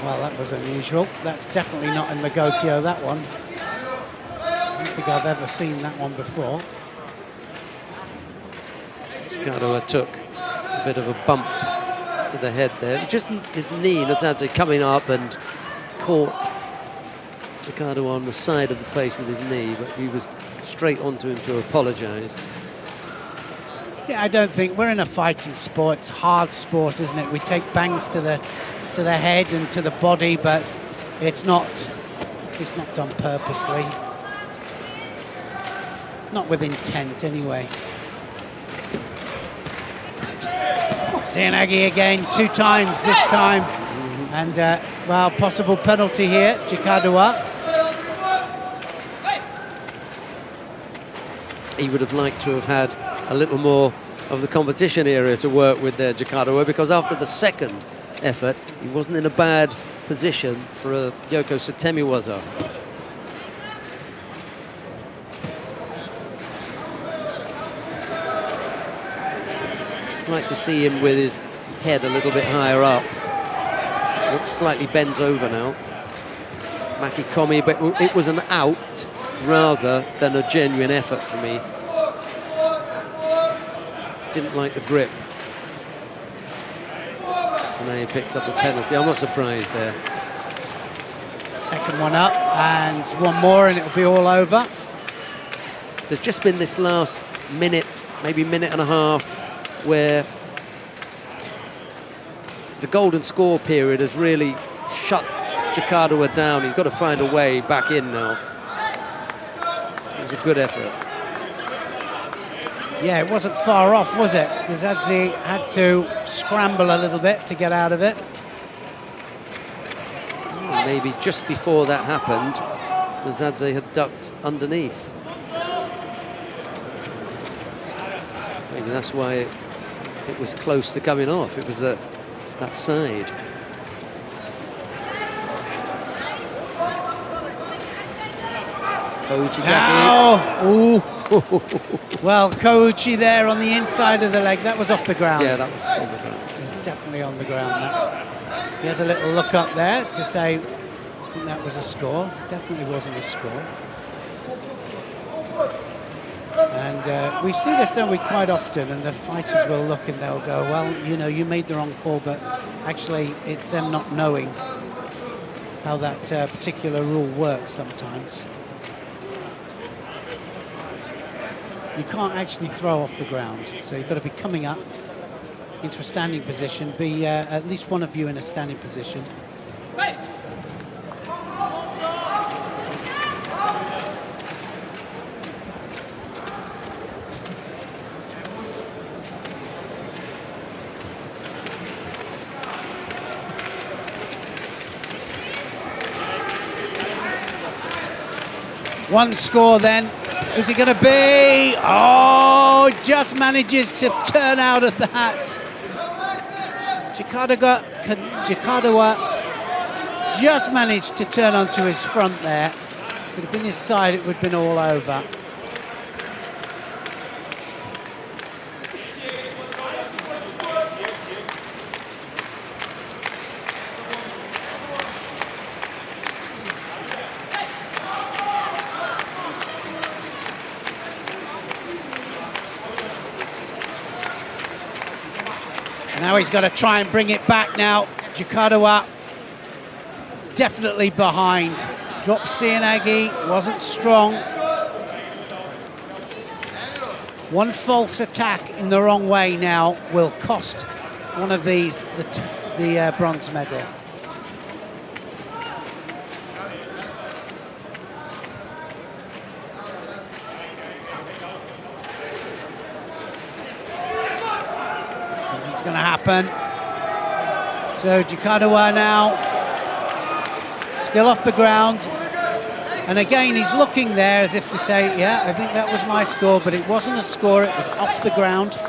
Well, that was unusual. That's definitely not in the Gokyo, that one. I don't think I've ever seen that one before. Jakadoa took a bit of a bump to the head there. Just his knee, Natadze coming up and caught Jakadoa on the side of the face with his knee, but he was straight onto him to apologise. Yeah, I don't think we're in a fighting sport. It's hard sport, isn't it? We take bangs to the head and to the body, but it's not done purposely. Not with intent, anyway. Sianagi again, 2 times this time. And, well, possible penalty here, Jakadoa. He would have liked to have had a little more of the competition area to work with there, Jakadoa, because after the second effort, he wasn't in a bad position for a Yoko Satemiwaza. Just like to see him with his head a little bit higher up. Looks slightly bent over now. Makikomi, but it was an out rather than a genuine effort for me. Didn't like the grip. And now he picks up the penalty. I'm not surprised there. Second one up, and one more, and it'll be all over. There's just been this last minute, maybe minute and a half, where the golden score period has really shut Jakadoa down. He's got to find a way back in now. It was a good effort. Yeah, it wasn't far off, was it? Nazadze had to scramble a little bit to get out of it. Maybe just before that happened, Nazadze had ducked underneath. Maybe that's why it was close to coming off. It was that side. Kouchi Now, ooh. Well, Kouchi there on the inside of the leg. That was off the ground. Yeah, that was on the ground. Definitely on the ground. That. He has a little look up there to say, I think that was a score. Definitely wasn't a score. And we see this, don't we, quite often, and the fighters will look and they'll go, well, you know, you made the wrong call, but actually it's them not knowing how that particular rule works sometimes. You can't actually throw off the ground, so you've got to be coming up into a standing position, be at least one of you in a standing position. One score then. Who's it going to be? Oh, just manages to turn out of that. Jikadawa just managed to turn onto his front there. If it had been his side, it would have been all over. Now he's got to try and bring it back now. Jikadawa definitely behind. Dropped Cianagi, wasn't strong. One false attack in the wrong way now will cost one of these the bronze medal. Something's going to happen. So Jikadawa now still off the ground, and again he's looking there as if to say, yeah, I think that was my score, but it wasn't a score, it was off the ground.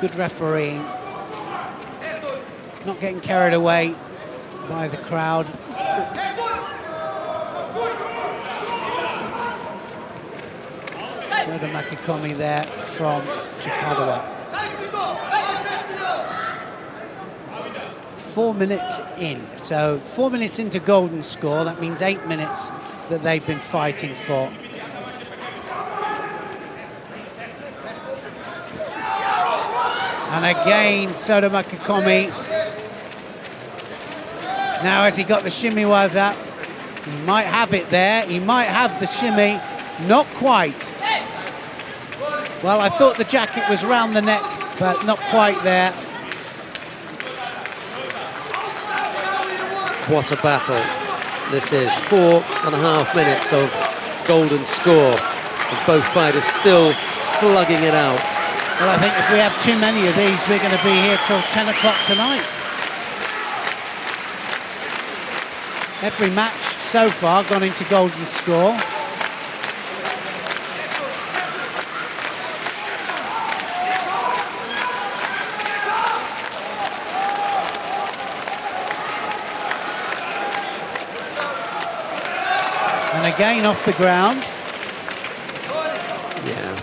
Good refereeing, not getting carried away by the crowd. Soda Makikomi there from Jikadawa. 4 minutes in, so 4 minutes into golden score, that means 8 minutes that they've been fighting for. And again, Soda Makikomi. Now has he got the shimmy waza? He might have it there, he might have the shimmy, not quite. Well, I thought the jacket was round the neck, but not quite there. What a battle this is. 4.5 minutes of golden score. And both fighters still slugging it out. Well, I think if we have too many of these, we're going to be here till 10 o'clock tonight. Every match so far gone into golden score. And again off the ground. Yeah.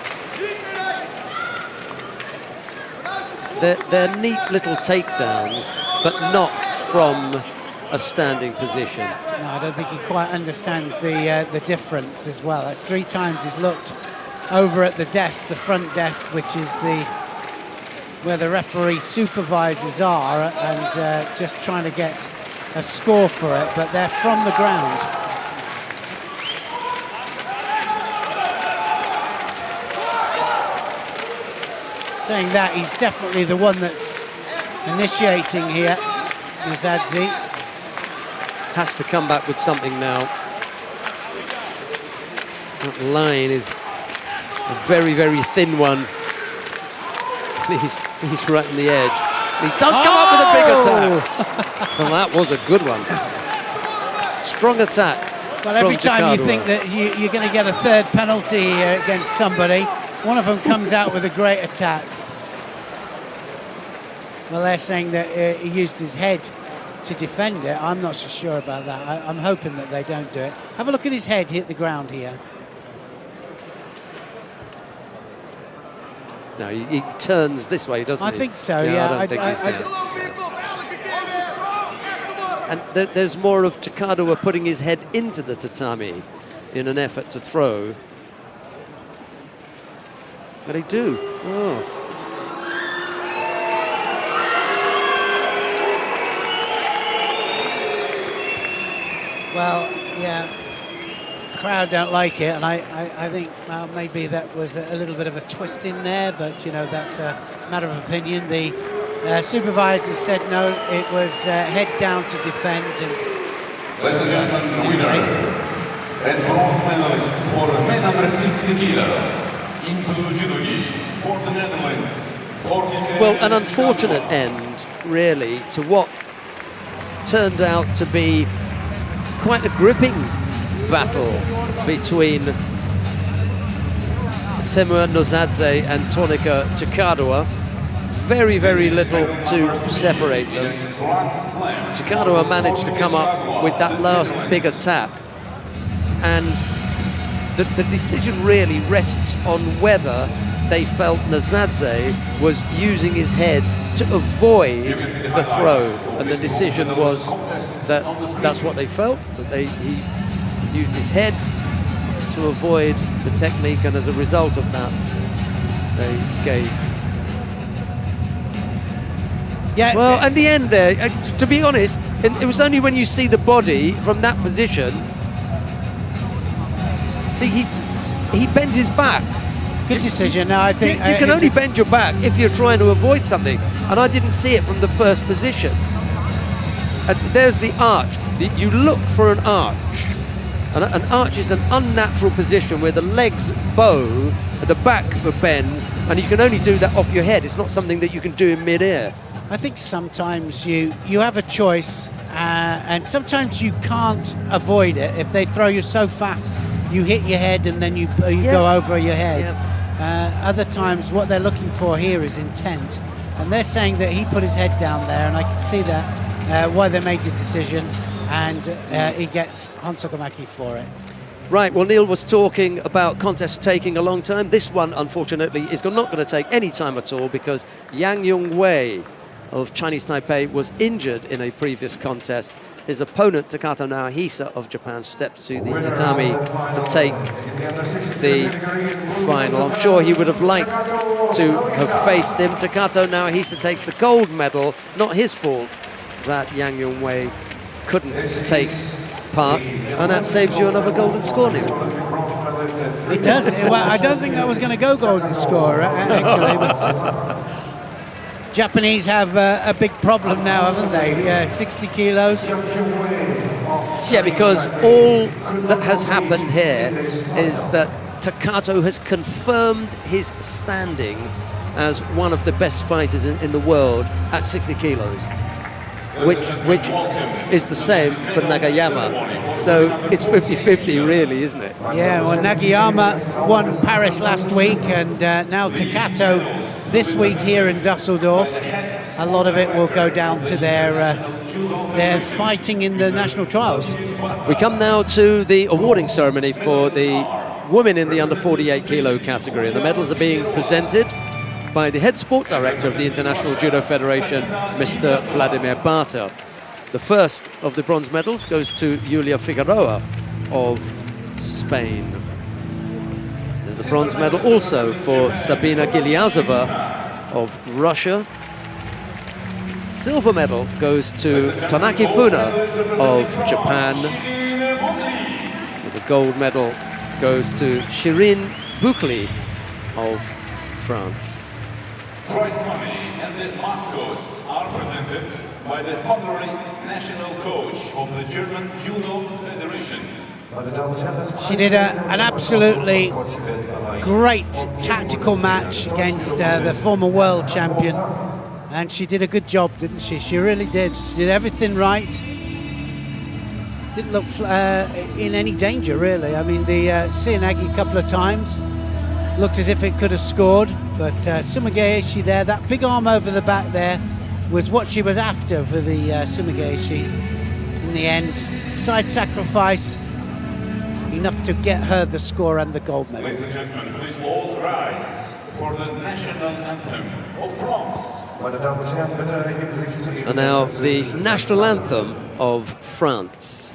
They're neat little takedowns, but not from a standing position. No, I don't think he quite understands the difference as well. That's 3 times he's looked over at the desk, the front desk, which is where the referee supervisors are, and just trying to get a score for it, but they're from the ground. Saying that, he's definitely the one that's initiating here, Mizadzi. Has to come back with something now. That line is a very, very thin one. He's right on the edge. He does come up with a big attack. Well, that was a good one. Strong attack. Well, every time you think that you're going to get a third penalty here against somebody, one of them comes out with a great attack. Well, they're saying that he used his head to defend it. I'm not so sure about that. I'm hoping that they don't do it. Have a look at his head hit the ground here. No, he turns this way, doesn't he? I think so, yeah. I don't think he's And there's more of Jikadawa putting his head into the tatami in an effort to throw. But he do. Oh. Well, yeah, the crowd don't like it, and I think maybe that was a little bit of a twist in there, but, you know, that's a matter of opinion. The supervisor said no, it was head down to defend. And ladies and gentlemen, the winner and bronze medalist for men under 60 kilo in blue judo for the Netherlands, Well, an unfortunate end, really, to what turned out to be quite a gripping battle between Temur Nozadze and Tonika Chikadua. Very, very little to separate them. Chikadua managed to come up with that last big attack, and the decision really rests on whether they felt Nozadze was using his head to avoid the throw, and the decision was that that's what they felt, that he used his head to avoid the technique, and as a result of that, they gave. Yeah. Well, at the end there, to be honest, it was only when you see the body from that position. See, he bends his back. Good decision. No, I think You can only bend your back if you're trying to avoid something, and I didn't see it from the first position. And there's the arch. You look for an arch. An arch is an unnatural position where the legs bow, the back bends, and you can only do that off your head. It's not something that you can do in mid-air. I think sometimes you have a choice, and sometimes you can't avoid it. If they throw you so fast, you hit your head and then you go over your head. Yeah. Other times, what they're looking for here is intent, and they're saying that he put his head down there, and I can see that why they made the decision, and he gets Hansokamaki for it. Right, well, Neil was talking about contests taking a long time. This one, unfortunately, is not going to take any time at all because Yang Yung-wei of Chinese Taipei was injured in a previous contest. His opponent, Takato Naohisa of Japan, stepped to the tatami to take the final. I'm sure he would have liked to have faced him. Takato Naohisa takes the gold medal. Not his fault that Yang Yung-wei couldn't take part, and that saves you another golden score, Neil. It does. Well, I don't think that was going to go golden score, actually. But Japanese have a big problem now, haven't they? 60 kilos. Yeah, because all that has happened here is that Takato has confirmed his standing as one of the best fighters in the world at 60 kilos. Which is the same for Nagayama. So it's 50-50 really, isn't it? Yeah, well, Nagayama won Paris last week, and now Takato this week here in Düsseldorf. A lot of it will go down to their fighting in the national trials. We come now to the awarding ceremony for the women in the under 48 kilo category. The medals are being presented by the head sport director of the International Judo Federation, Mr. Vladimir Barta. The first of the bronze medals goes to Julia Figueroa of Spain. There's a bronze medal also for Sabina Giliazova of Russia. Silver medal goes to Tanaki Funa of Japan. The gold medal goes to Shirin Bukli of France. Prize money and the mascots are presented by the honorary national coach of the German Judo Federation. She did an absolutely great tactical match against the former world champion, and she did a good job, didn't she? She really did. She did everything right. Didn't look in any danger, really. I mean, the Seoinage a couple of times looked as if it could have scored, but Sumigaeshi there, that big arm over the back there, was what she was after for the Sumigaeshi. In the end, side sacrifice, enough to get her the score and the gold medal. Ladies and gentlemen, please all rise for the national anthem of France. And now the national anthem of France.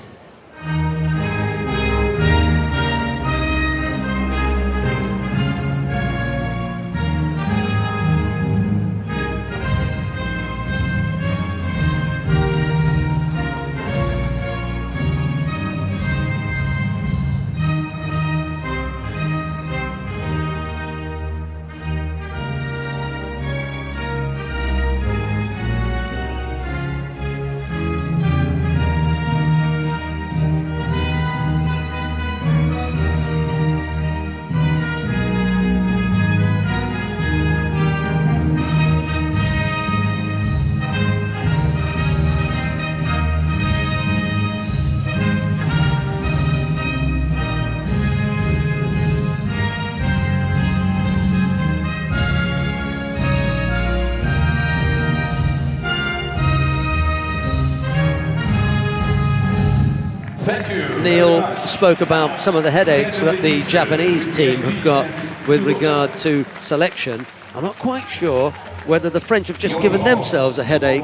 Thank you. Neil spoke about some of the headaches that the Japanese team have got with regard to selection. I'm not quite sure whether the French have just given themselves a headache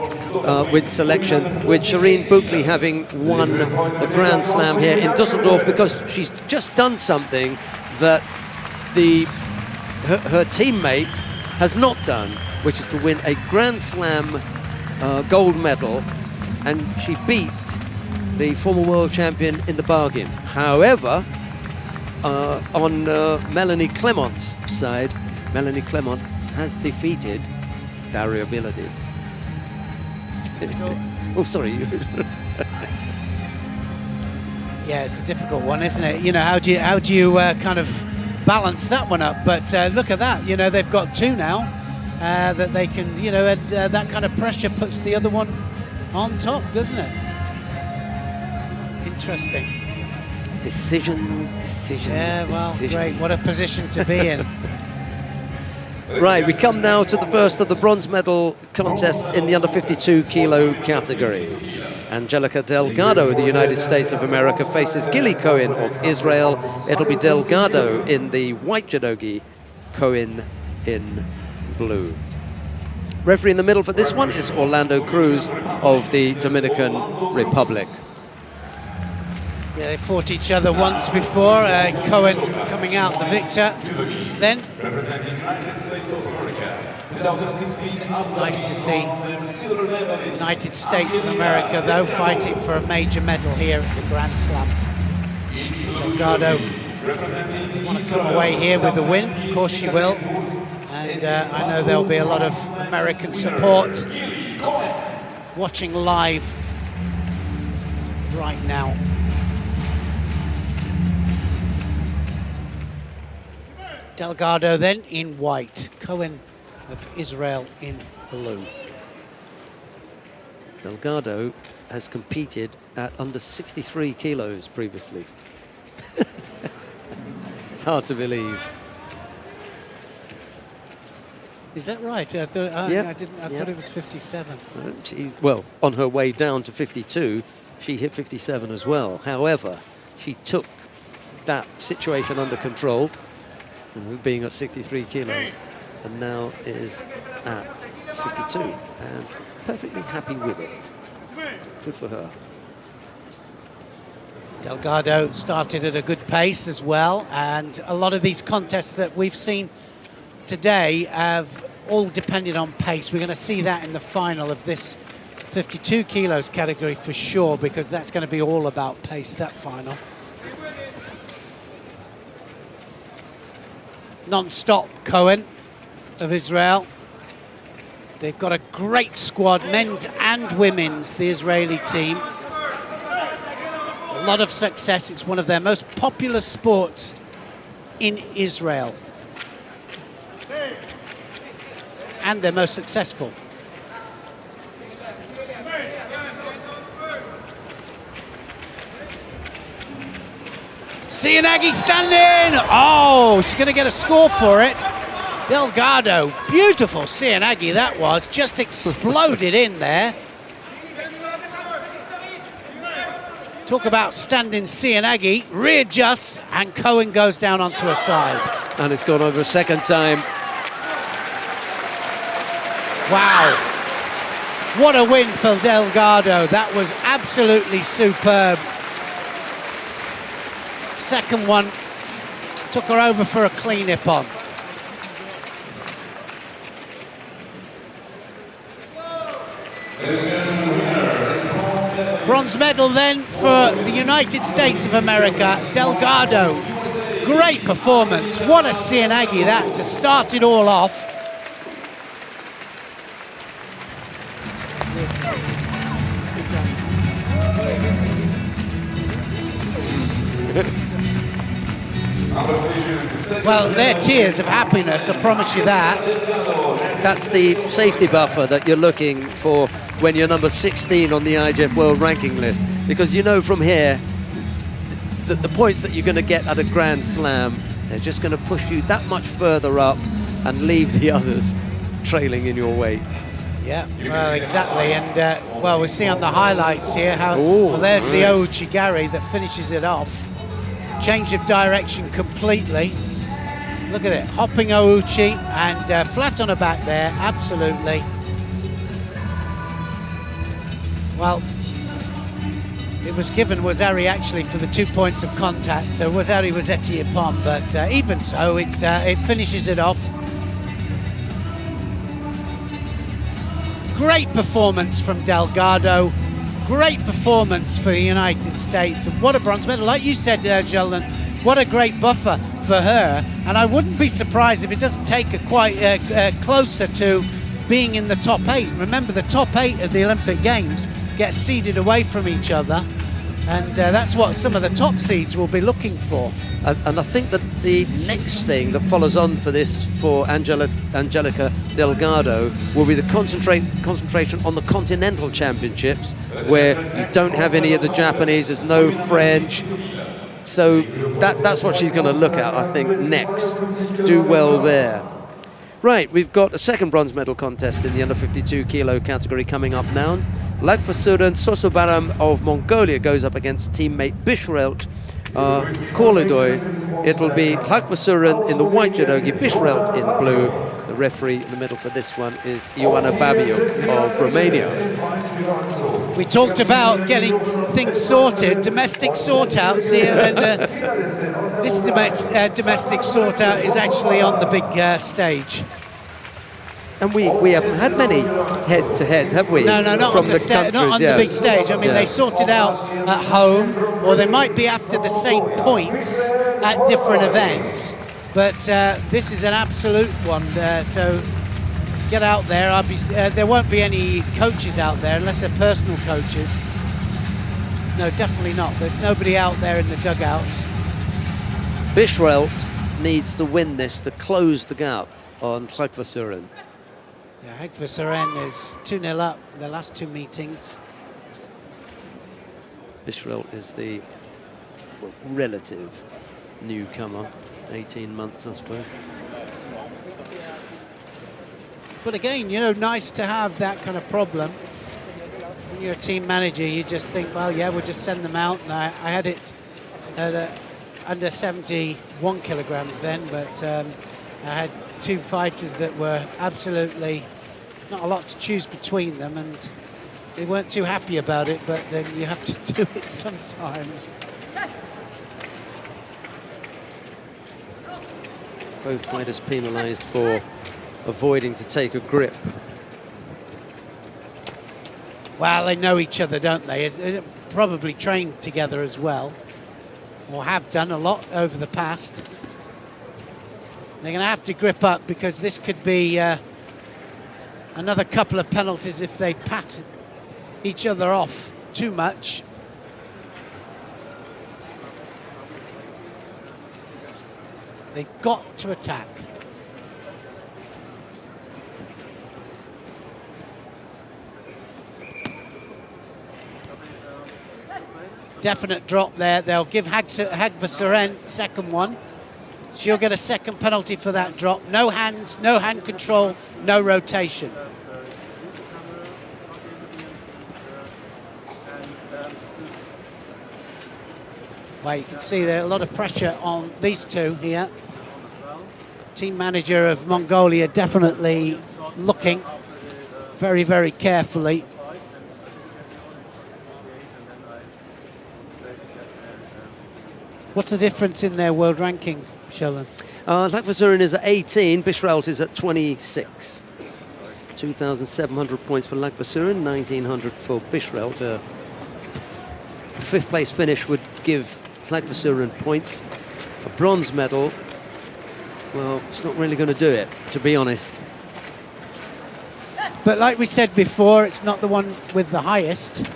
with selection, with Shireen Boukley having won the Grand Slam here in Düsseldorf, because she's just done something that her teammate has not done, which is to win a Grand Slam gold medal, and she beat the former world champion in the bargain. However, on Melanie Clement's side, Melanie Clement has defeated Daria Biladid. Oh, sorry. Yeah, it's a difficult one, isn't it? You know, how do you kind of balance that one up? But look at that. You know, they've got two now that they can. You know, and that kind of pressure puts the other one on top, doesn't it? Interesting. Decisions. Yeah, well, great. What a position to be in. Right, we come now to the first of the bronze medal contests in the under 52 kilo category. Angelica Delgado of the United States of America faces Gilly Cohen of Israel. It'll be Delgado in the white judogi, Cohen in blue. Referee in the middle for this one is Orlando Cruz of the Dominican Republic. Yeah, they fought each other once before. Cohen coming out the victor. Then, nice to see United States of America, though, fighting for a major medal here at the Grand Slam. Delgado want to come away here with a win. Of course she will. And I know there'll be a lot of American support watching live right now. Delgado then in white, Cohen of Israel in blue. Delgado has competed at under 63 kilos previously. It's hard to believe. Is that right? I thought, Yeah. I thought it was 57. She's, well, on her way down to 52, she hit 57 as well. However, she took that situation under control, being at 63 kilos, and now is at 52 and perfectly happy with it. Good for her. Delgado started at a good pace as well, and a lot of these contests that we've seen today have all depended on pace. We're going to see that in the final of this 52 kilos category for sure, because that's going to be all about pace, that final. Non-stop Cohen of Israel. They've got a great squad, men's and women's, the Israeli team. A lot of success. It's one of their most popular sports in Israel. And they're most successful. Cianagi standing. Oh, she's going to get a score for it. Delgado, beautiful Cianagi that was. Just exploded in there. Talk about standing Cianagi. Readjusts, and Cohen goes down onto her side. And it's gone over a second time. Wow. What a win for Delgado. That was absolutely superb. Second one took her over for a clean Ippon. Bronze medal then for the United States of America, Delgado. Great performance. What a Cianagi that to start it all off. Well, they're tears of happiness, I promise you that. That's the safety buffer that you're looking for when you're number 16 on the IJF World Ranking list. Because you know from here, the points that you're going to get at a Grand Slam, they're just going to push you that much further up and leave the others trailing in your wake. Yeah, well, exactly. And, well, we see on the highlights here how... well, there's the Ouchigari that finishes it off. Change of direction completely. Look at it, hopping Ouchi and flat on her back there, absolutely. Well, it was given Wazari actually for the 2 points of contact, so Wazari was Etiepon, but even so, it finishes it off. Great performance from Delgado. Great performance for the United States. And what a bronze medal. Like you said, Sheldon, what a great buffer for her. And I wouldn't be surprised if it doesn't take her quite closer to being in the top 8. Remember, the top 8 of the Olympic Games get seeded away from each other. And that's what some of the top seeds will be looking for. And I think that the next thing that follows on for this for Angelica Delgado will be the concentration on the Continental Championships, where you don't have any of the Japanese, there's no French. So that's what she's going to look at, I think, next. Do well there. Right, we've got a second bronze medal contest in the under 52 kilo category coming up now. Lagfasuren Sosobaram of Mongolia goes up against teammate Bishrelt Korledoy. It'll be Lagfasuren in the white judogi, Bishrelt in blue. The referee in the middle for this one is Ioana Babiuk of Romania. We talked about getting things sorted, domestic sort-outs here, and this domestic sort-out is actually on the big stage. And we haven't had many head-to-heads, have we? No, not from on the big stage. I mean, they sort it out at home, or they might be after the same points at different events. But this is an absolute one. So get out there. There won't be any coaches out there unless they're personal coaches. No, definitely not. There's nobody out there in the dugouts. Bishrelt needs to win this to close the gap on Lagfasuren. Yeah, Lagfasuren is 2-0 up in the last 2 meetings. Bishrelt is the relative newcomer, 18 months, I suppose. But again, you know, nice to have that kind of problem. When you're a team manager, you just think, well, yeah, we'll just send them out. And I had it at under 71 kilograms then, but I had 2 fighters that were absolutely not a lot to choose between them, and they weren't too happy about it, but then you have to do it sometimes. Both fighters penalised for avoiding to take a grip. Well, they know each other, don't they? They've probably trained together as well, or have done a lot over the past. They're going to have to grip up, because this could be another couple of penalties if they pat each other off too much. They've got to attack. Definite drop there. They'll give Hagvasuren second one. She'll get a second penalty for that drop. No hands, no hand control, no rotation. Well, you can see there a lot of pressure on these two here. Team manager of Mongolia definitely looking very, very carefully. What's the difference in their world ranking, Sheldon? Lagfasuren is at 18, Bishrelt is at 26. 2,700 points for Lagfasuren, 1,900 for Bishrelt. A 5th place finish would give Lagfasuren points. A bronze medal, well, it's not really going to do it, to be honest. But like we said before, it's not the one with the highest.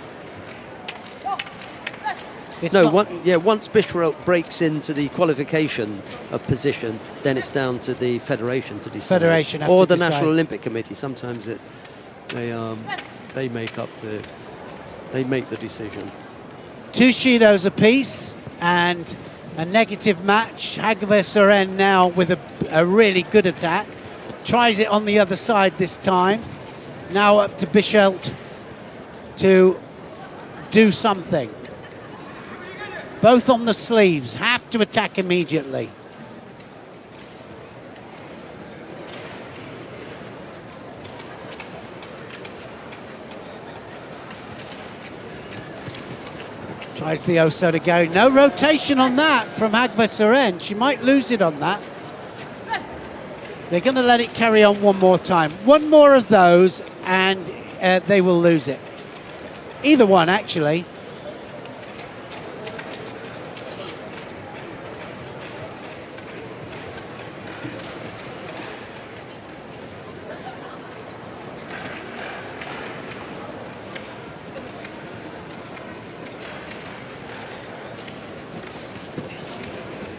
Once Bishrelt breaks into the qualification position, then it's down to the federation to decide. Or the National Olympic Committee. Sometimes they make the decision. 2 Shidos apiece and a negative match. Hagvasuren now with a really good attack. Tries it on the other side this time. Now up to Bischelt to do something. Both on the sleeves, have to attack immediately. Tries the Oso to go. No rotation on that from Agva Seren. She might lose it on that. They're going to let it carry on one more time. One more of those and they will lose it. Either one, actually.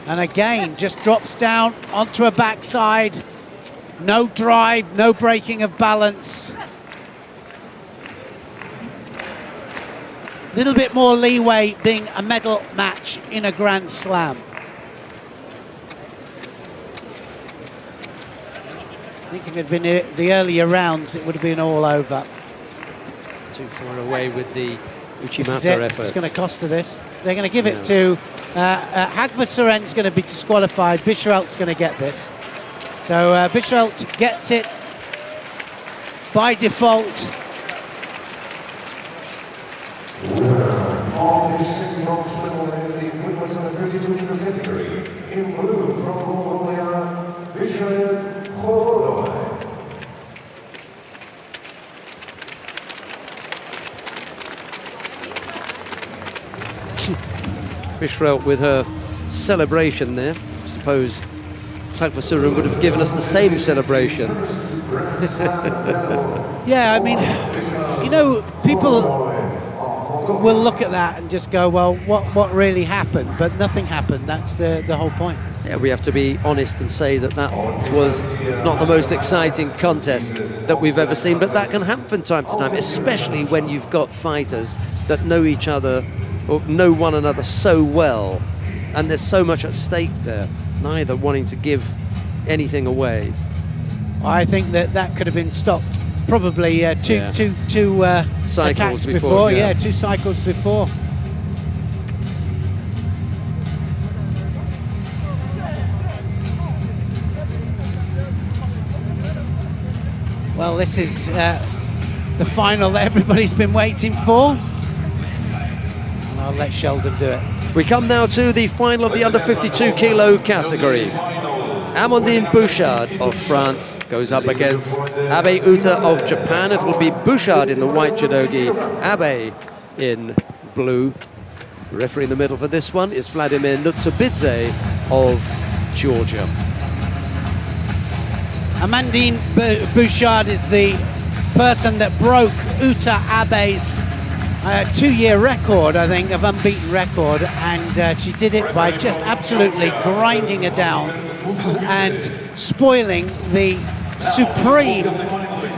And again, just drops down onto a backside. No drive, no breaking of balance. Little bit more leeway being a medal match in a Grand Slam. I think if it had been the earlier rounds, it would have been all over. Too far away with the Uchimata effort. It's going to cost her this. They're going to give it to Agva Seren's going to be disqualified. Bischelt's going to get this. So Bischelt gets it by default. On the sitting on the winners of the 52 kilo category. In blue from Mongolia, Bischelt Holodoi. Bischelt with her celebration there. I suppose Agva Seren would have given us the same celebration. Yeah, I mean, you know, people will look at that and just go, well, what really happened? But nothing happened. That's the whole point. Yeah, we have to be honest and say that that was not the most exciting contest that we've ever seen, but that can happen from time to time, especially when you've got fighters that know each other or know one another so well, and there's so much at stake there, neither wanting to give anything away. I think that could have been stopped probably two Cycles attacks before, yeah, 2 cycles before. Well, this is the final that everybody's been waiting for. And I'll let Sheldon do it. We come now to the final of the under 52 kilo category. Amandine Bouchard of France goes up against Abe Uta of Japan. It will be Bouchard in the white judogi, Abe in blue. The referee in the middle for this one is Vladimir Nutsubidze of Georgia. Amandine Bouchard is the person that broke Uta Abe's 2-year record, I think, of unbeaten record, and she did it by just absolutely grinding her down and spoiling the supreme,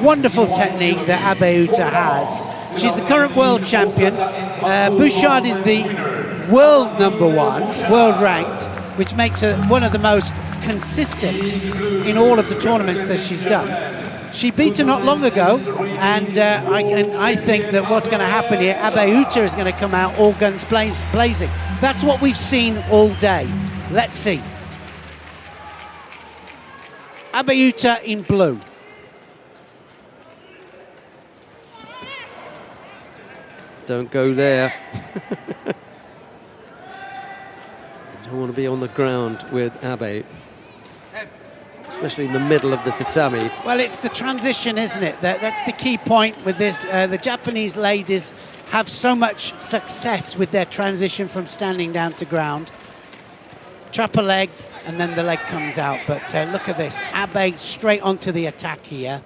wonderful technique that Abe Uta has. She's the current world champion. Bouchard is the world #1, world ranked, which makes her one of the most consistent in all of the tournaments that she's done. She beat her not long ago, and I think that what's going to happen here, Abe Uta is going to come out all guns blazing. That's what we've seen all day. Let's see. Abe Uta in blue. Don't go there. Don't want to be on the ground with Abe, especially in the middle of the tatami. Well, it's the transition, isn't it? That's the key point with this. The Japanese ladies have so much success with their transition from standing down to ground. Trap a leg, and then the leg comes out. But look at this. Abe straight onto the attack here.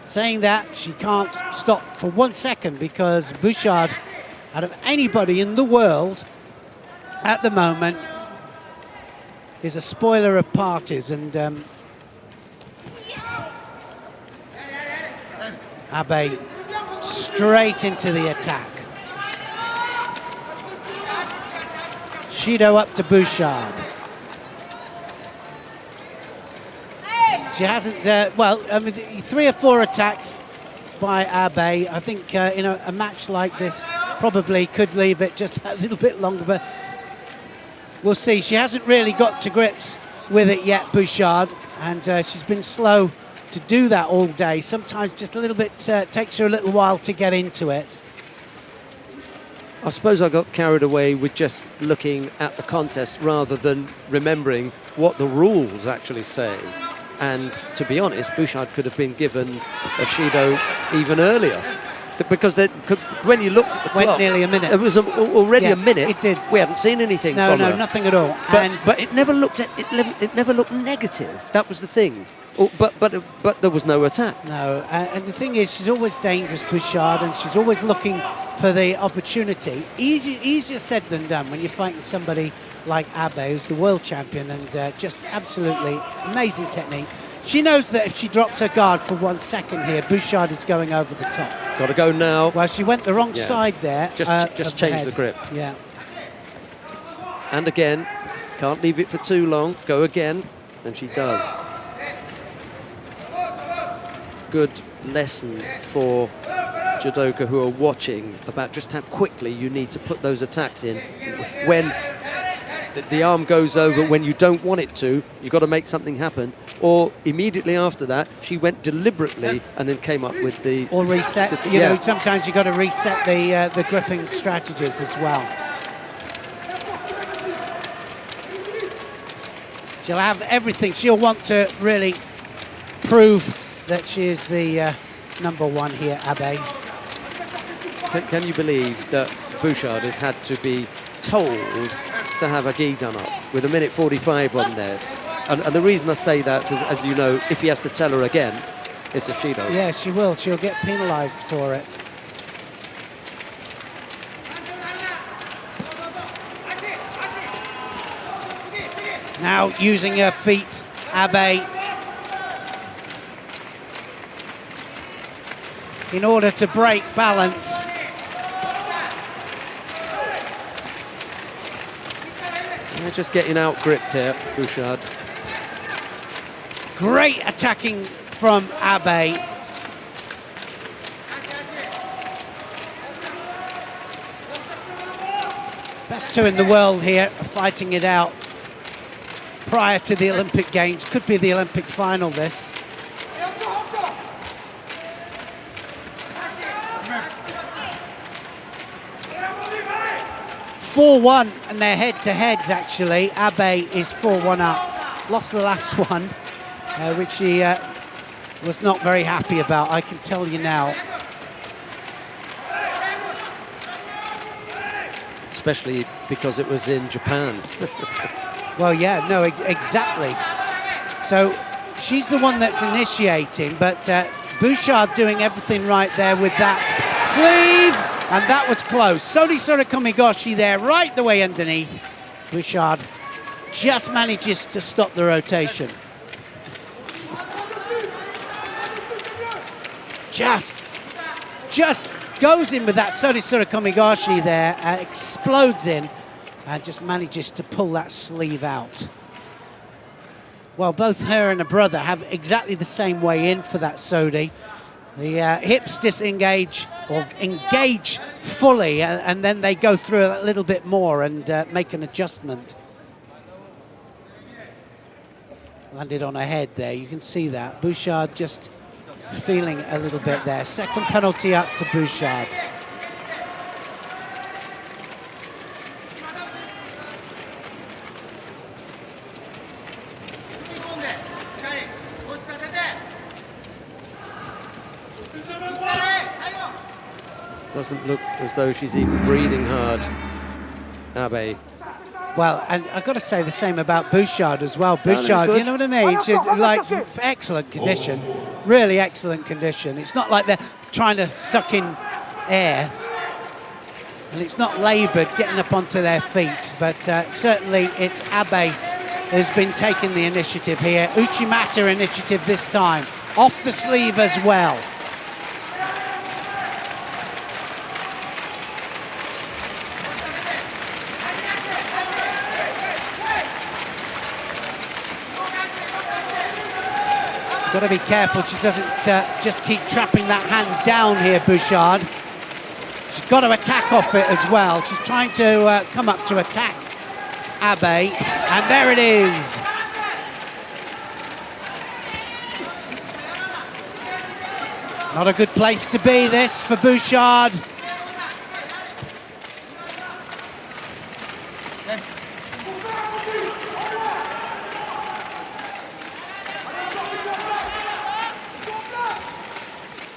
Saying that, she can't stop for 1 second because Bouchard, out of anybody in the world at the moment, is a spoiler of parties, and Abe straight into the attack. Shido up to Bouchard. She hasn't, well, I mean, 3 or 4 attacks by Abe. I think in a match like this probably could leave it just a little bit longer, but we'll see. She hasn't really got to grips with it yet, Bouchard, and she's been slow to do that all day. Sometimes just a little bit, takes her a little while to get into it. I suppose I got carried away with just looking at the contest rather than remembering what the rules actually say. And to be honest, Bouchard could have been given a Shido even earlier. Because when you looked at the clock... Went nearly a minute. It was already a minute. It did. We haven't seen anything no, from her. No, nothing at all. But it never looked it never looked negative. That was the thing. But there was no attack. No, and the thing is, she's always dangerous, Bouchard, and she's always looking for the opportunity. Easier said than done when you're fighting somebody like Abe, who's the world champion, and just absolutely amazing technique. She knows that if she drops her guard for 1 second here, Bouchard is going over the top. Got to go now. Well, she went the wrong side there. Just change the grip. Yeah. And again, can't leave it for too long. Go again, and she does. It's a good lesson for judoka who are watching about just how quickly you need to put those attacks in. When the arm goes over, when you don't want it to, you've got to make something happen. Or immediately after that, she went deliberately and then came up with the... Or reset. You know, sometimes you've got to reset the gripping strategies as well. She'll have everything. She'll want to really prove that she is the number one here, Abe. Can you believe that Bouchard has had to be told to have a gi done up with 1:45 on there? And the reason I say that, because as you know, if he has to tell her again, it's a Shido. Yeah, she will. She'll get penalised for it. Now using her feet, Abe, in order to break balance. They're just getting out gripped here, Bouchard. Great attacking from Abe. Best two in the world here, fighting it out prior to the Olympic Games. Could be the Olympic final, this. (4-1) and they're head-to-heads, actually. Abe is 4-1 up. Lost the last one, which he was not very happy about, I can tell you now. Especially because it was in Japan. Well, yeah, no, exactly. So she's the one that's initiating, but Bouchard doing everything right there with that sleeve. And that was close. Sori Sorikomigoshi there, right the way underneath. Bouchard just manages to stop the rotation. Just goes in with that Sori Sorikomigoshi there, explodes in, and just manages to pull that sleeve out. Well, both her and her brother have exactly the same way in for that Sodi. The hips disengage or engage fully, and then they go through a little bit more and make an adjustment. Landed on her head there, you can see that. Bouchard just feeling a little bit there. Second penalty up to Bouchard. Doesn't look as though she's even breathing hard, Abe. Well, and I've got to say the same about Bouchard as well. Bouchard, you know what I mean? She's like excellent condition, really excellent condition. It's not like they're trying to suck in air, and it's not laboured getting up onto their feet. But certainly it's Abe who's been taking the initiative here. Uchimata initiative this time, off the sleeve as well. Got to be careful she doesn't just keep trapping that hand down here, Bouchard. She's got to attack off it as well. She's trying to come up to attack Abe, and there it is. Not a good place to be, this, for Bouchard.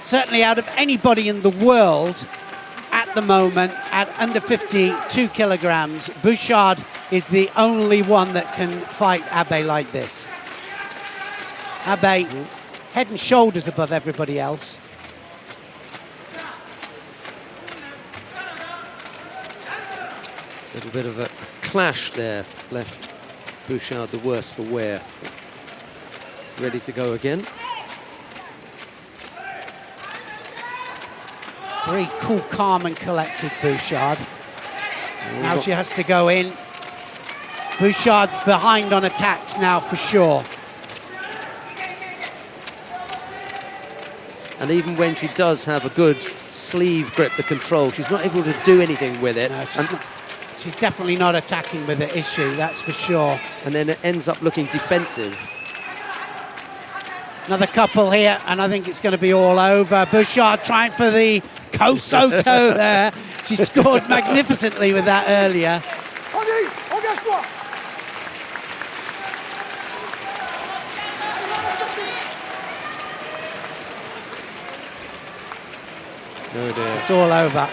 Certainly out of anybody in the world at the moment at under 52 kilograms, Bouchard is the only one that can fight Abe like this. Abe, head and shoulders above everybody else. A little bit of a clash there, left Bouchard the worse for wear. Ready to go again. Very cool, calm and collected, Bouchard. Now she has to go in. Bouchard behind on attacks now for sure. And even when she does have a good sleeve grip, the control, she's not able to do anything with it. No, she's definitely not attacking with it, is she? That's for sure. And then it ends up looking defensive. Another couple here, and I think it's going to be all over. Bouchard trying for the Kosoto there. She scored magnificently with that earlier. Oh dear. It's all over.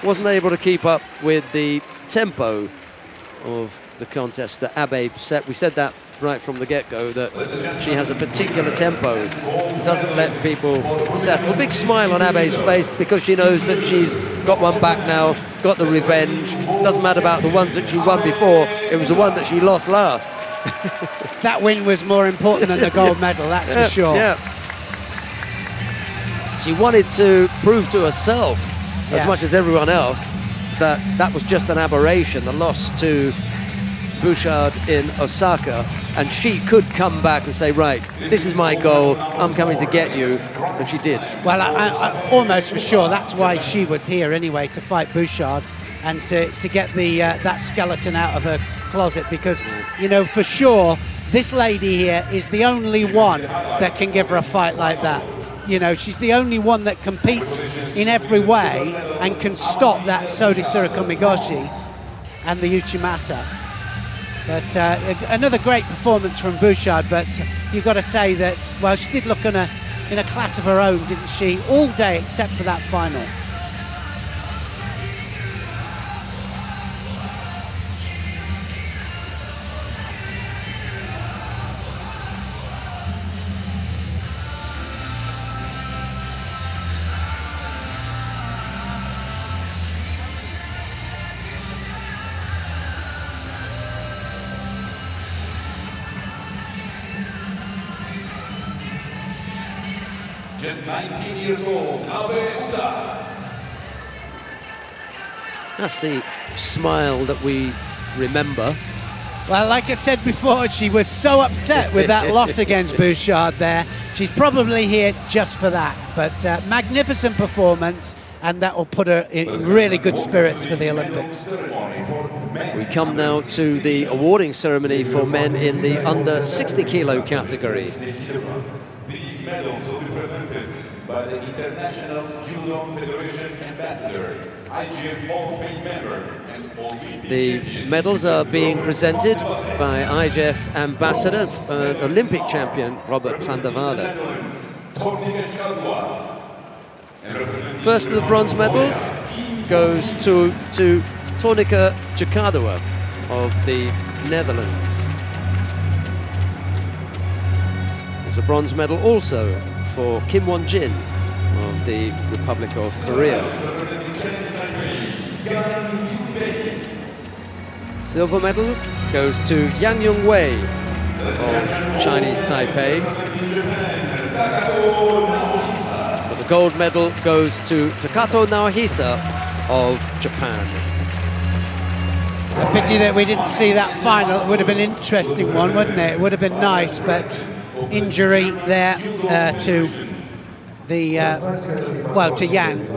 Wasn't able to keep up with the tempo of the contest that Abe set. We said that right from the get-go, that she has a particular tempo, doesn't let people settle. A big smile on Abe's face because she knows that she's got one back now, got the revenge. Doesn't matter about the ones that she won before, it was the one that she lost last. That win was more important than the gold medal, that's for sure. Yeah. She wanted to prove to herself, as much as everyone else, that that was just an aberration, the loss to Bouchard in Osaka, and she could come back and say, right, this is my goal, I'm coming to get you, and she did. Well, I almost for sure that's why she was here anyway, to fight Bouchard and to get the that skeleton out of her closet, because, you know, for sure, this lady here is the only one that can give her a fight like that. You know, she's the only one that competes in every way and can stop that Sodi Surikomigoshi and the Uchimata. But another great performance from Bouchard, but you've got to say that, well, she did look in a class of her own, didn't she, all day except for that final. Just 19 years old, Abe Uta. That's the smile that we remember. Well, like I said before, she was so upset with that loss against Bouchard there. She's probably here just for that. But magnificent performance, and that will put her in really good spirits for the Olympics. We come now to the awarding ceremony for men in the under 60 kilo category. The medals will be presented by the International Judo Federation Ambassador, IGF Hall of Fame member, and Olympic The champion. medals are being presented by IGF Ambassador, Olympic champion Robert van der Waarde. First of the bronze medals goes to Tonica Chikadua of the Netherlands. There's a bronze medal also for Kim Won-jin of the Republic of Korea. Silver medal goes to Yang Yung-wei of Chinese Taipei. But the gold medal goes to Takato Naohisa of Japan. A pity that we didn't see that final. It would have been an interesting one, wouldn't it? It would have been nice, but injury there to the to Yang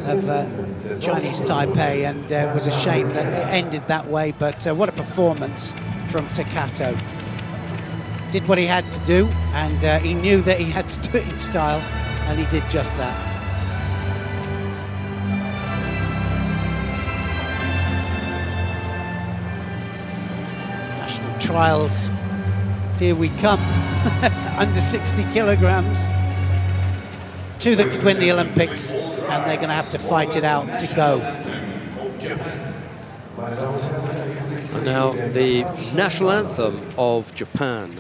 of Chinese Taipei, and it was a shame that it ended that way. But what a performance from Takato! Did what he had to do, and he knew that he had to do it in style, and he did just that. National trials, here we come. Under 60 kilograms. Two that could win the Olympics, and they're going to have to fight it out to go. Now, the national anthem of Japan.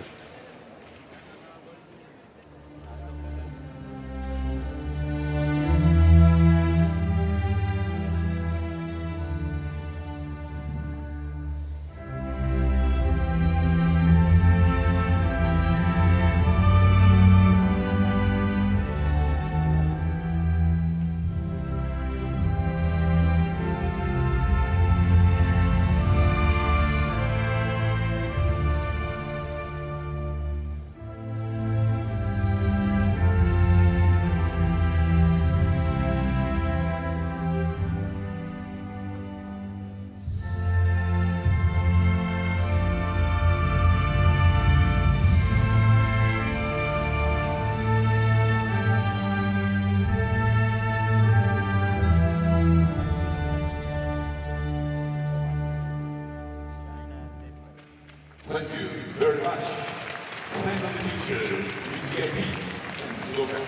Thank you very much. Final picture with VIPs and judoka.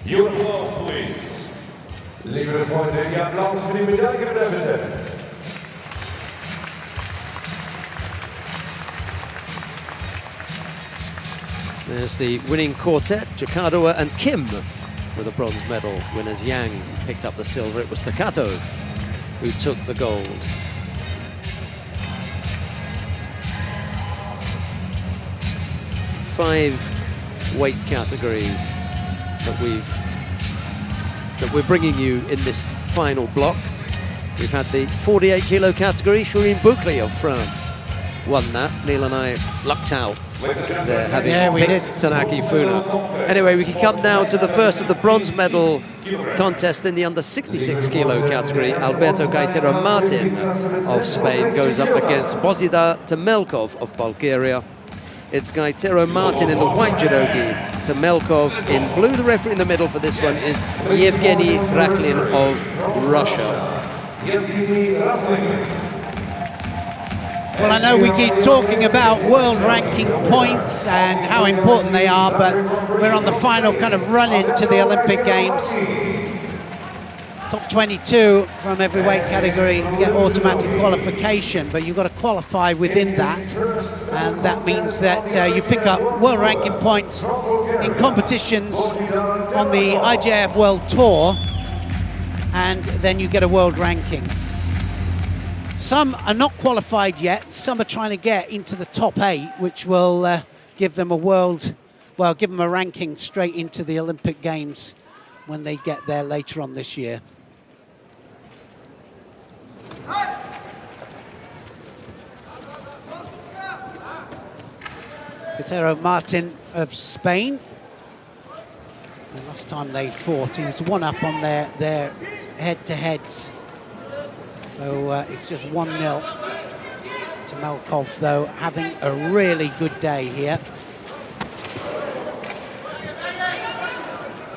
Your applause, please. Liebe Freunde, Ihr Applaus für die Medaillengewinner bitte. There's the winning quartet, Jakadoa and Kim, with a bronze medal. Winners Yang picked up the silver. It was Takato who took the gold. Five weight categories that we're bringing you in this final block. We've had the 48 kilo category. Shireen Bouclé of France won that. Neil and I lucked out there, having picked Tanaki Funa. Anyway, we can come now to the first of the bronze medal contest in the under 66 kilo category. Alberto Gaitero Martin of Spain goes up against Bozidar Temelkov of Bulgaria. It's Gaitero Martin in the white judogi, Temelkov in blue. The referee in the middle for this one is Yevgeny Raklin of Russia. Well, I know we keep talking about world ranking points and how important they are, but we're on the final kind of run into the Olympic Games. Top 22 from every weight category get automatic qualification, but you've got to qualify within that, and that means that you pick up world ranking points in competitions on the IJF World Tour, and then you get a world ranking. Some are not qualified yet. Some are trying to get into the top 8, which will give them give them a ranking straight into the Olympic Games when they get there later on this year. Gaitero Martin of Spain. The last time they fought, he was one up on their head-to-heads. So it's just 1-0. Temelkov, though, having a really good day here.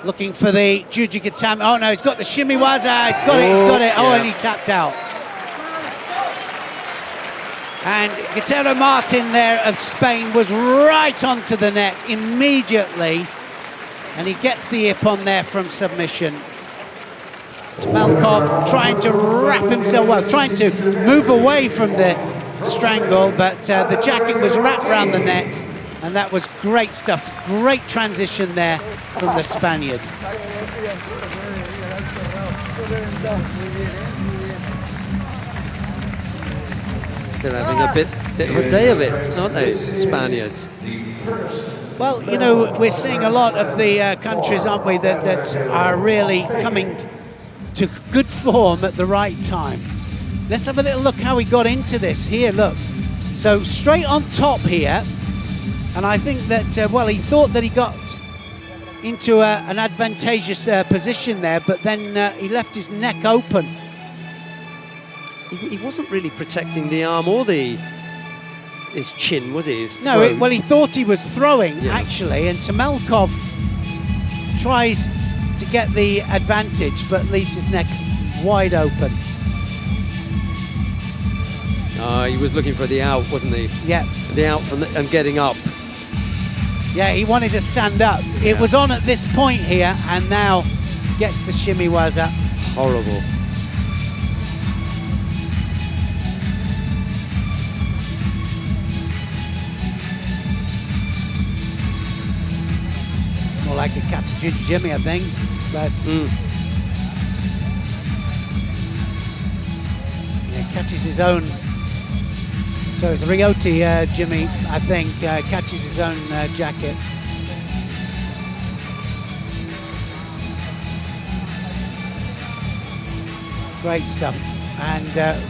Looking for the Jujigatame. Oh, no, he's got the Shimiwaza. He's got it. Oh, and he tapped out. And Gaitero Martin there of Spain was right onto the net immediately. And he gets the hip on there from submission. Temelkov trying to wrap himself, trying to move away from the strangle, but the jacket was wrapped around the neck, and that was great stuff. Great transition there from the Spaniard. They're having a bit of a day of it, aren't they, Spaniards? Well, you know, we're seeing a lot of the countries, aren't we, that are really coming to good form at the right time. Let's have a little look how he got into this. Here, look. So straight on top here. And I think that, well, he thought that he got into an advantageous position there, but then he left his neck open. He wasn't really protecting the arm or his chin, was he? His No, throat. well, he thought he was throwing, actually, and Tamelkov tries to get the advantage, but leaves his neck wide open. He was looking for the out, wasn't he? Yeah. The out from and getting up. Yeah, he wanted to stand up. It was on at this point here, and now gets the shimmy waza. Horrible. More like a Katsuji Jimmy, I think. But yeah, catches his own. So it's Ryoti Jimmy, I think, catches his own jacket. Great stuff, and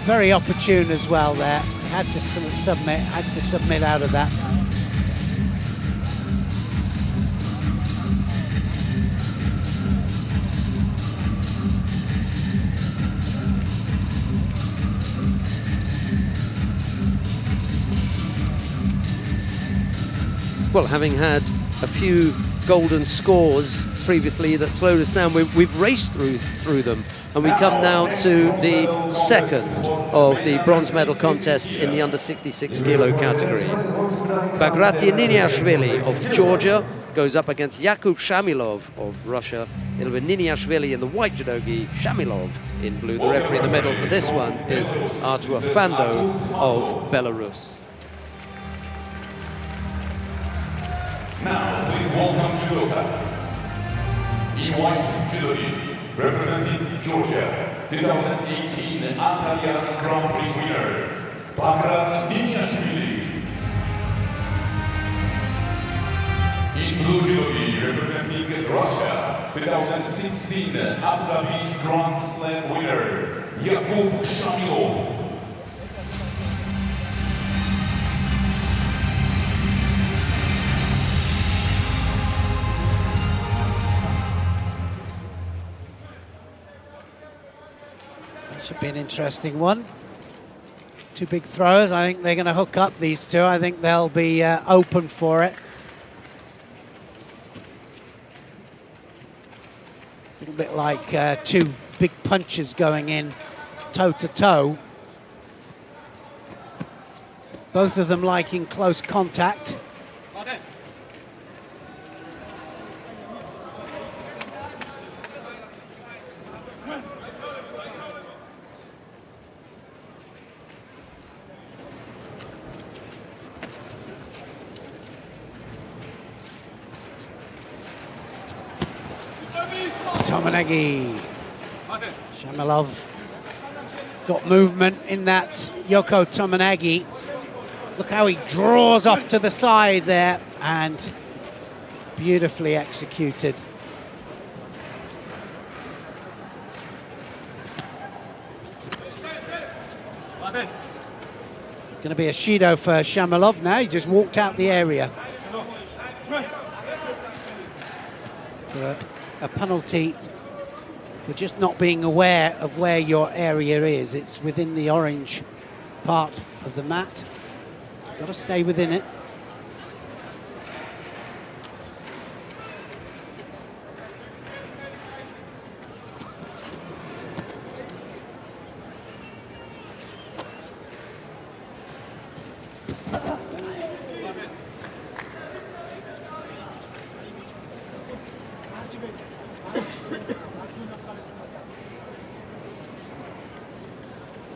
very opportune as well there. Had to submit out of that. Well, having had a few golden scores previously that slowed us down, we've raced through them, and we come now to the second of the bronze medal contest in the under 66 kilo category. Bagration Niniashvili of Georgia goes up against Yakub Shamilov of Russia. It'll be Niniashvili in the white judogi, Shamilov in blue. The referee in the medal for this one is Artur Fando of Belarus. Now, please welcome judoka. In white judogi, representing Georgia, 2018 Antalya Grand Prix winner, Bagrat Niniashvili. In blue judogi, representing Russia, 2016 Abu Dhabi Grand Slam winner, Yakub Shamilov. Should be an interesting one. Two big throwers. I think they're going to hook up, these two. I think they'll be open for it. A little bit like two big punches going in toe to toe. Both of them liking close contact. Tomanagi. Shamilov got movement in that Yoko Tomanagi. Look how he draws off to the side there, and beautifully executed. Going to be a Shido for Shamilov now. He just walked out the area. So a penalty for just not being aware of where your area is. It's within the orange part of the mat. Got to stay within it.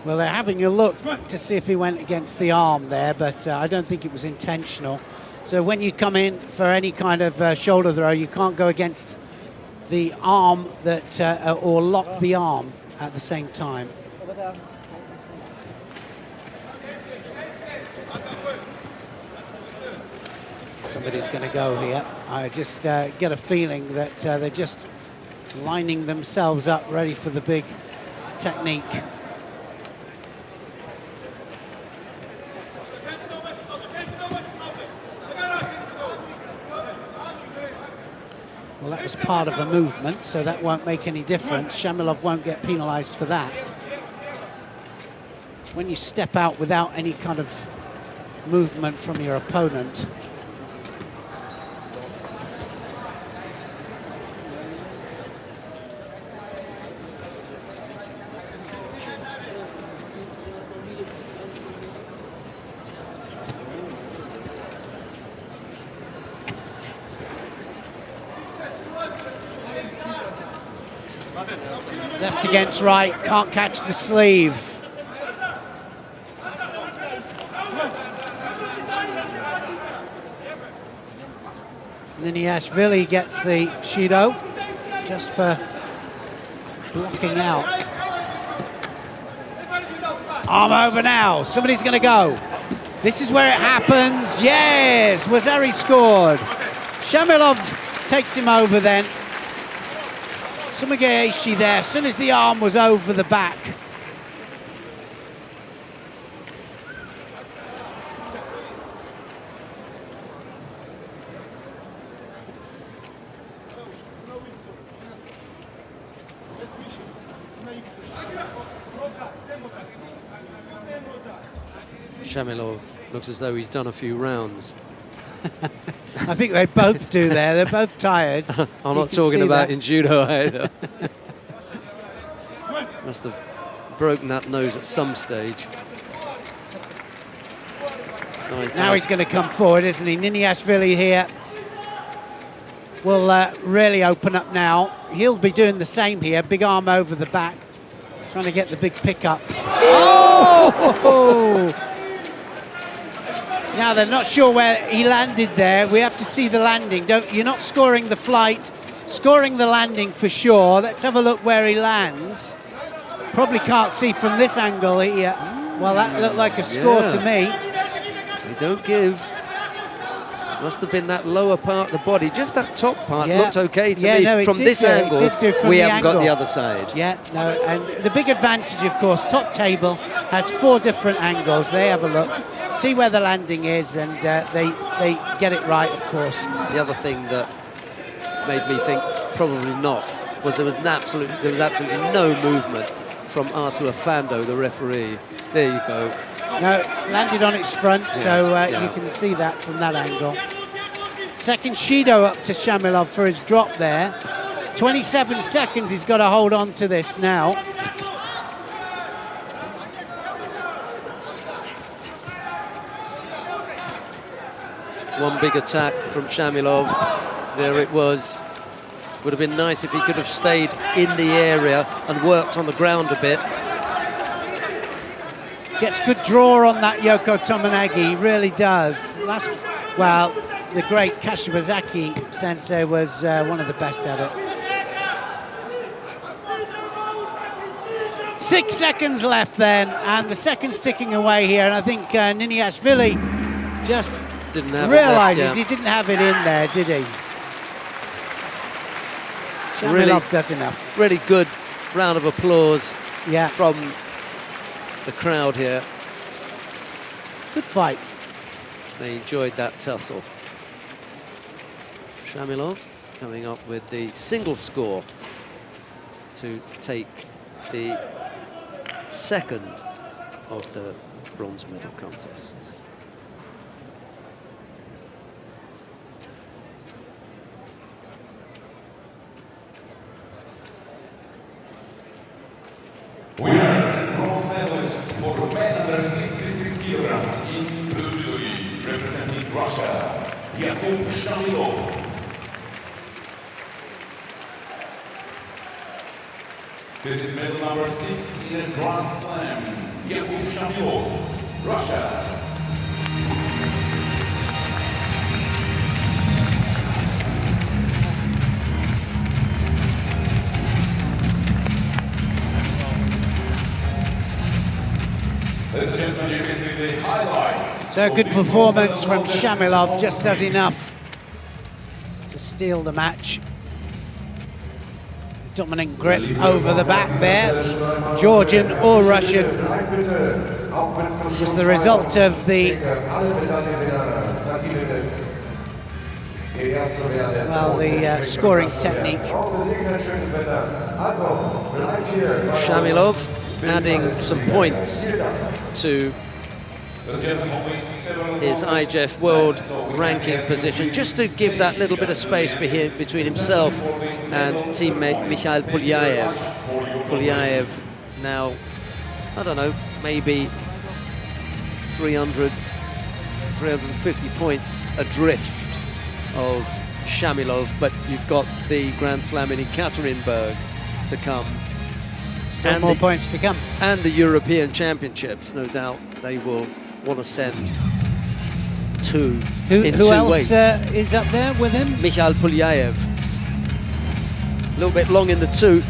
Well, they're having a look to see if he went against the arm there, but I don't think it was intentional. So when you come in for any kind of shoulder throw, you can't go against the arm that or lock the arm at the same time. Somebody's going to go here. I just get a feeling that they're just lining themselves up, ready for the big technique. Well, that was part of a movement, so that won't make any difference. Shamilov won't get penalized for that. When you step out without any kind of movement from your opponent, left against right, can't catch the sleeve. Niniashvili gets the Shido just for blocking out. Arm over now, somebody's going to go. This is where it happens. Yes, Wazari scored. Shamilov takes him over then. Sumigaeshi there, as soon as the arm was over the back. Shamilov looks as though he's done a few rounds. I think they both do there. They're both tired. I'm not talking about in judo either. Must have broken that nose at some stage. Now he's going to come forward, isn't he? Niniashvili here will really open up now. He'll be doing the same here. Big arm over the back, trying to get the big pickup. Oh! Now they're not sure where he landed there. We have to see the landing. You're not scoring the flight, scoring the landing for sure. Let's have a look where he lands. Probably can't see from this angle here. Well, that looked like a score to me. They don't give. Must have been that lower part of the body. Just that top part looked okay to me. No, from this angle, we haven't got the other side. Yeah, no, and the big advantage, of course, top table has 4 different angles. They have a look, see where the landing is, and they get it right, of course. The other thing that made me think probably not was there was absolutely no movement from Artur Afando, the referee. There you go. No, landed on its front, so you can see that from that angle. Second Shido up to Shamilov for his drop there. 27 seconds he's got to hold on to this now. One big attack from Shamilov. There it was. Would have been nice if he could have stayed in the area and worked on the ground a bit. Gets good draw on that Yoko Tomonagi, he really does. Well, the great Kashiwazaki sensei was one of the best at it. 6 seconds left then, and the second's ticking away here, and I think Niniashvili just realizes he didn't have it in there, did he? Shamilov does enough. Really good round of applause from the crowd here. Good fight. They enjoyed that tussle. Shamilov coming up with the single score to take the second of the bronze medal contests. Winner and bronze medalist for men under 66 kilograms in judo, representing Russia, Yakub Shamilov. This is medal number 6 in a Grand Slam, Yakub Shamilov, Russia. Ladies and gentlemen, you can see the highlights. So good performance from Shamilov, just does enough to steal the match. dominant grip over the back there. Georgian or Russian. Was the result of the scoring technique. Shamilov adding some points to his IJF world ranking position, just to give that little bit of space between himself and teammate Mikhail Pulyaev. Pulyaev now, I don't know, maybe 300, 350 points adrift of Shamilov, but you've got the Grand Slam in Ekaterinburg to come. Still more points to come. And the European Championships, no doubt they will want to send two in who two else weights. Is up there with him? Mikhail Pulyaev. A little bit long in the tooth.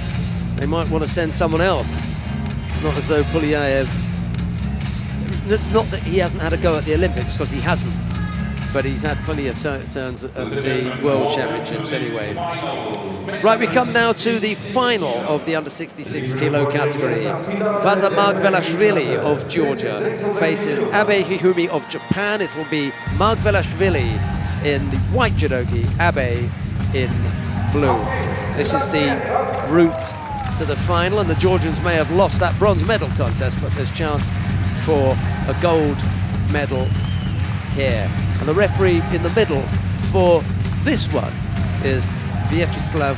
They might want to send someone else. It's not as though Pulyaev... It's not that he hasn't had a go at the Olympics, because he hasn't. But he's had plenty of turns at the World Championships anyway. Right, we come now to the final of the under 66 kilo category. Vaza Margvelashvili of Georgia faces Abe Hihumi of Japan. It will be Margvelashvili in the white judogi, Abe in blue. This is the route to the final, and the Georgians may have lost that bronze medal contest, but there's chance for a gold medal here. And the referee in the middle for this one is Vyacheslav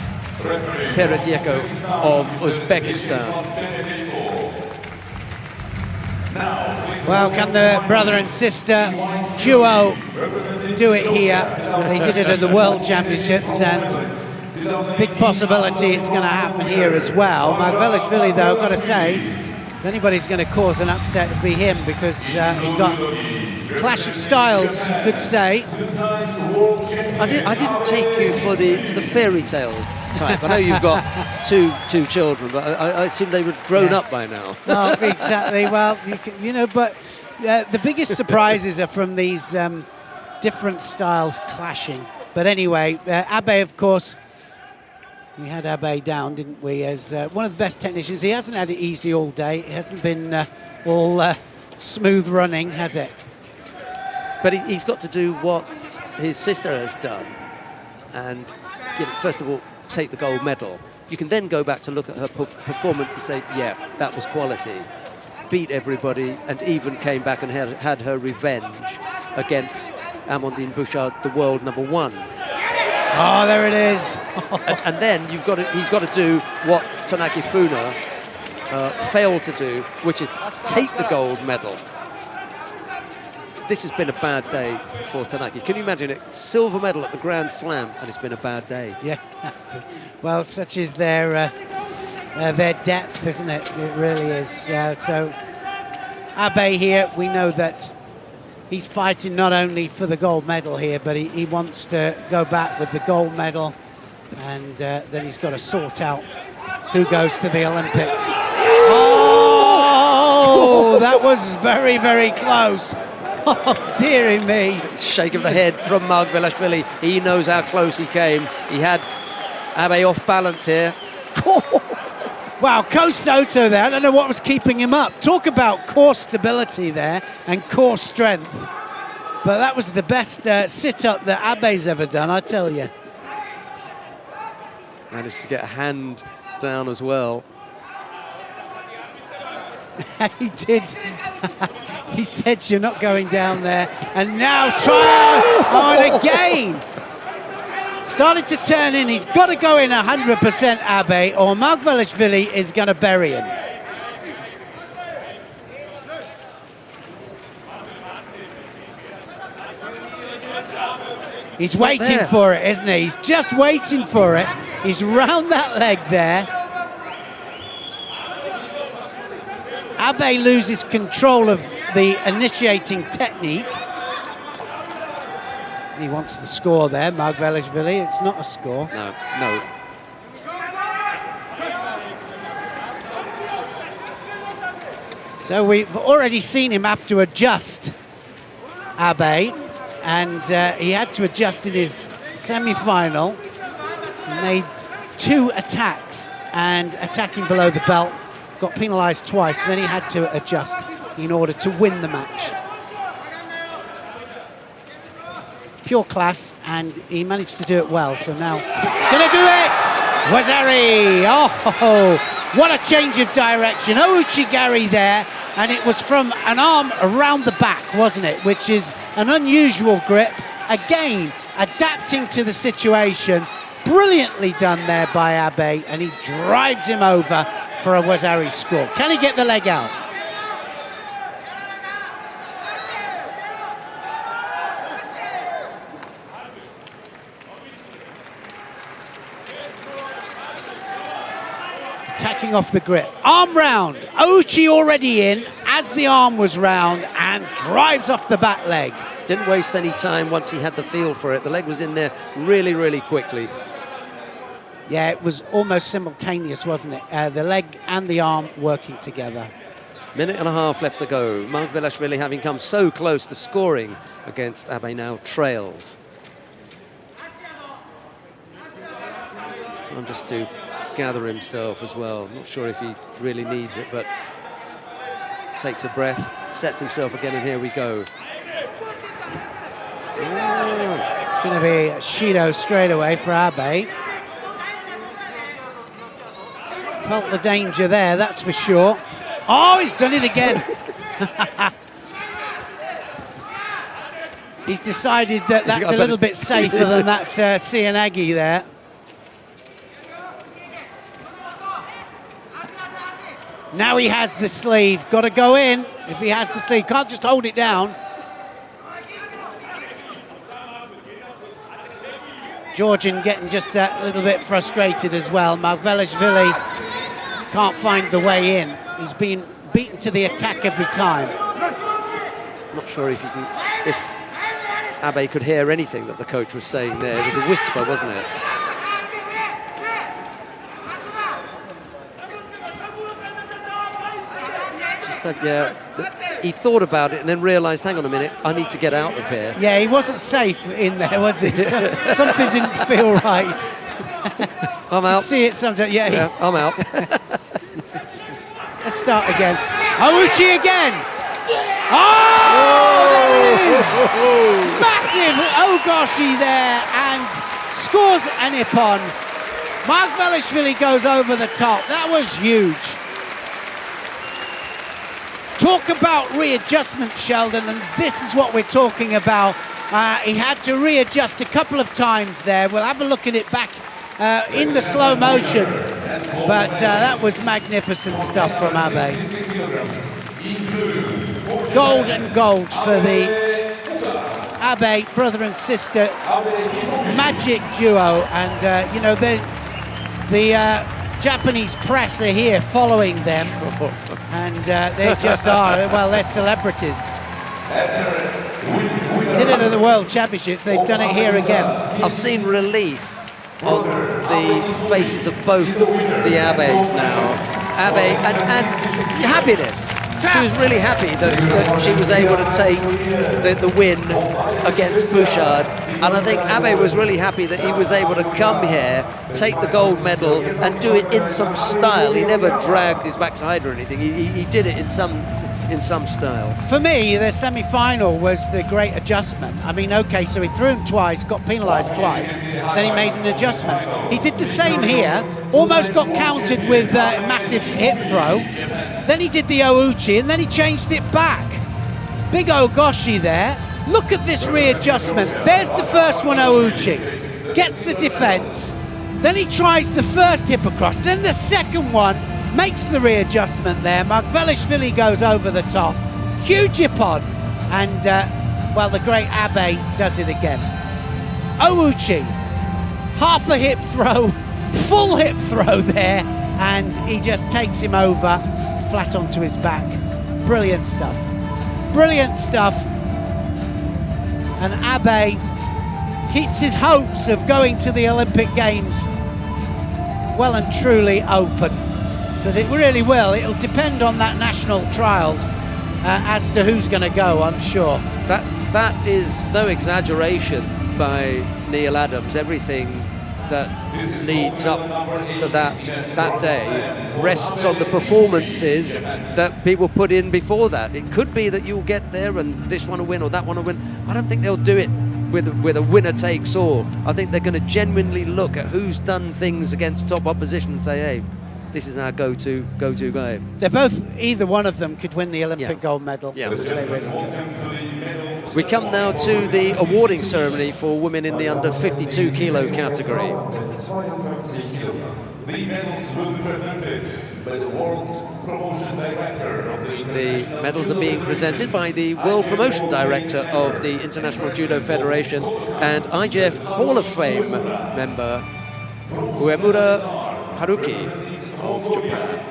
Peretyeko of Uzbekistan. Well, can the brother and sister duo do it here? They did it at the World Championships, and big possibility it's going to happen here as well. Margvelashvili, though, I've got to say, if anybody's going to cause an upset, it'll be him, because he's got clash of styles, you could say. I didn't take you for the fairy tale type. I know you've got two children, but I assume they were grown up by now. Well, exactly. Well, but the biggest surprises are from these different styles clashing. But anyway, Abe, of course, we had Abe down, didn't we, as one of the best technicians. He hasn't had it easy all day. It hasn't been all smooth running, has it? But he's got to do what his sister has done, and first of all, take the gold medal. You can then go back to look at her performance and say, yeah, that was quality. Beat everybody, and even came back and had her revenge against Amandine Bouchard, the world #1. Oh, there it is. and then he's got to do what Tanaki Funa failed to do, which is take the gold medal. This has been a bad day for Tanaki. Can you imagine it? Silver medal at the Grand Slam, and it's been a bad day. Yeah. Well, such is their depth, isn't it? It really is. So Abe here, we know that he's fighting not only for the gold medal here, but he wants to go back with the gold medal, and then he's got to sort out who goes to the Olympics. Oh, that was very, very close. Oh, dearie me. Shake of the head from Margvelashvili. He knows how close he came. He had Abe off balance here. Wow, Ko Soto there. I don't know what was keeping him up. Talk about core stability there and core strength. But that was the best sit-up that Abe's ever done, I tell you. Managed to get a hand down as well. He did. He said, you're not going down there. And now try. Oh, and again. Started to turn in. He's got to go in 100% Abe, or Margvelashvili is going to bury him. He's waiting for it, isn't he? He's just waiting for it. He's round that leg there. Abe loses control of the initiating technique. He wants the score there, Margvelashvili. It's not a score. No. So we've already seen him have to adjust, Abe, and he had to adjust in his semi-final. Made 2 attacks and attacking below the belt, got penalised twice, then he had to adjust in order to win the match. Pure class, and he managed to do it well, so now he's going to do it! Wazari! Oh, what a change of direction. Ouchi-gari there, and it was from an arm around the back, wasn't it? Which is an unusual grip. Again, adapting to the situation. Brilliantly done there by Abe, and he drives him over for a Wazari score. Can he get the leg out? Attacking off the grip. Arm round. Ouchi already in as the arm was round and drives off the back leg. Didn't waste any time once he had the feel for it. The leg was in there really, really quickly. Yeah, it was almost simultaneous, wasn't it? The leg and the arm working together. Minute and a half left to go. Margvelashvili, having come so close to scoring against Abe, now trails. Time just to gather himself as well. Not sure if he really needs it, but takes a breath, sets himself again, and here we go. It's going to be Shido straight away for Abe. Felt the danger there, that's for sure. Oh, he's done it again. He's decided that that's a little bit safer than that Cianagi there. Now he has the sleeve, got to go in. If he has the sleeve, can't just hold it down. Georgian getting just a little bit frustrated as well. Margvelashvili can't find the way in. He's been beaten to the attack every time. Not sure if Abe could hear anything that the coach was saying there. It was a whisper, wasn't it? Yeah, he thought about it and then realised, hang on a minute, I need to get out of here. Yeah, he wasn't safe in there, was he? Something didn't feel right. I'm out. See it sometimes. Yeah, I'm out. Let's start again. Ouchi again. Oh, there it is. Massive Ogoshi there and scores an Ippon. Margvelashvili goes over the top. That was huge. Talk about readjustment, Sheldon, and this is what we're talking about. He had to readjust a couple of times there. We'll have a look at it back in the slow motion, but that was magnificent stuff from Abe. Gold and gold for the Abe brother and sister magic duo, and you know the Japanese press are here following them. And they just are, well, they're celebrities. Did it at the World Championships, they've done it here again. I've seen relief on the faces of both the Abes now. Abe and happiness. She was really happy that she was able to take the win against Bouchard. And I think Abe was really happy that he was able to come here, take the gold medal, and do it in some style. He never dragged his backside or anything. He did it in some style. For me, the semi-final was the great adjustment. I mean, okay, so he threw him twice, got penalised twice, then he made an adjustment. He did the same here, almost got countered with a massive hip throw. Then he did the Ouchi, and then he changed it back. Big Ogoshi there. Look at this readjustment. There's the first one, Ouchi. Gets the defence. Then he tries the first hip across. Then the second one makes the readjustment there. Margvelashvili goes over the top. Huge Ippon. And, well, the great Abe does it again. Ouchi. Half a hip throw. Full hip throw there. And he just takes him over flat onto his back. Brilliant stuff. Brilliant stuff. And Abe keeps his hopes of going to the Olympic Games well and truly open, because it really will. It'll depend on that national trials as to who's going to go, I'm sure. That is no exaggeration by Neil Adams. Everything that leads up to that day rests on the performances that people put in before that. It could be that you'll get there and this one will win or that one will win. I don't think they'll do it with a winner takes all. I think they're going to genuinely look at who's done things against top opposition and say, hey, this is our go-to guy. They're both, either one of them could win the Olympic gold medal. Yeah. They really could. We come now to the awarding ceremony for women in the under 52 kilo category. The medals will be presented by the World Promotion Director of the International The medals are being presented by the World Promotion Director of the International Judo Federation and IJF Hall of Fame member Uemura Haruki of Japan.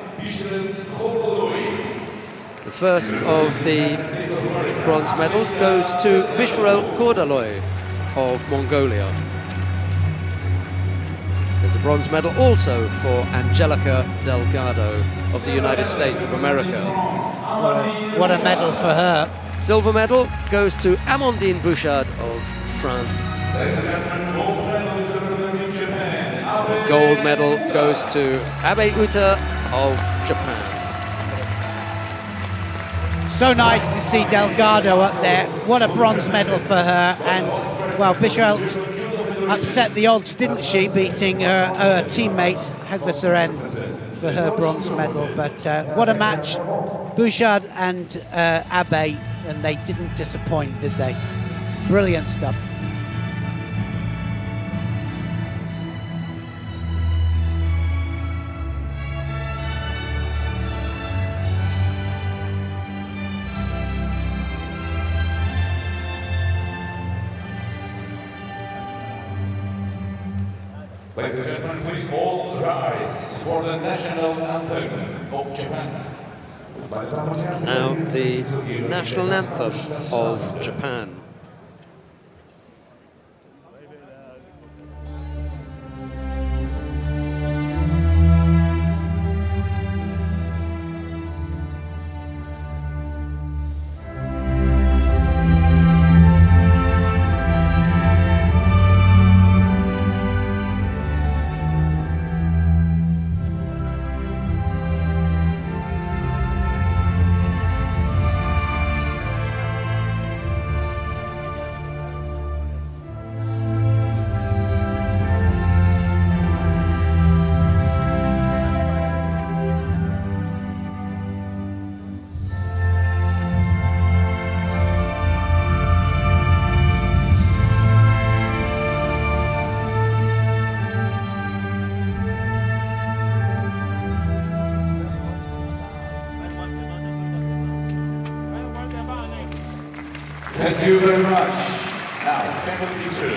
The first of the bronze medals goes to Bishrel Kordaloy of Mongolia. There's a bronze medal also for Angelica Delgado of the United States of America. What a medal for her. Silver medal goes to Amandine Bouchard of France. The gold medal goes to Abe Uta of Japan. So nice to see Delgado up there. What a bronze medal for her. And, well, Bichelt upset the odds, didn't she, beating her teammate, Hagva Seren, for her bronze medal. But what a match. Bouchard and Abe, and they didn't disappoint, did they? Brilliant stuff. Ladies and gentlemen, please all rise for the national anthem of Japan. Now the national anthem of Japan. Thank you very much. Now, family picture.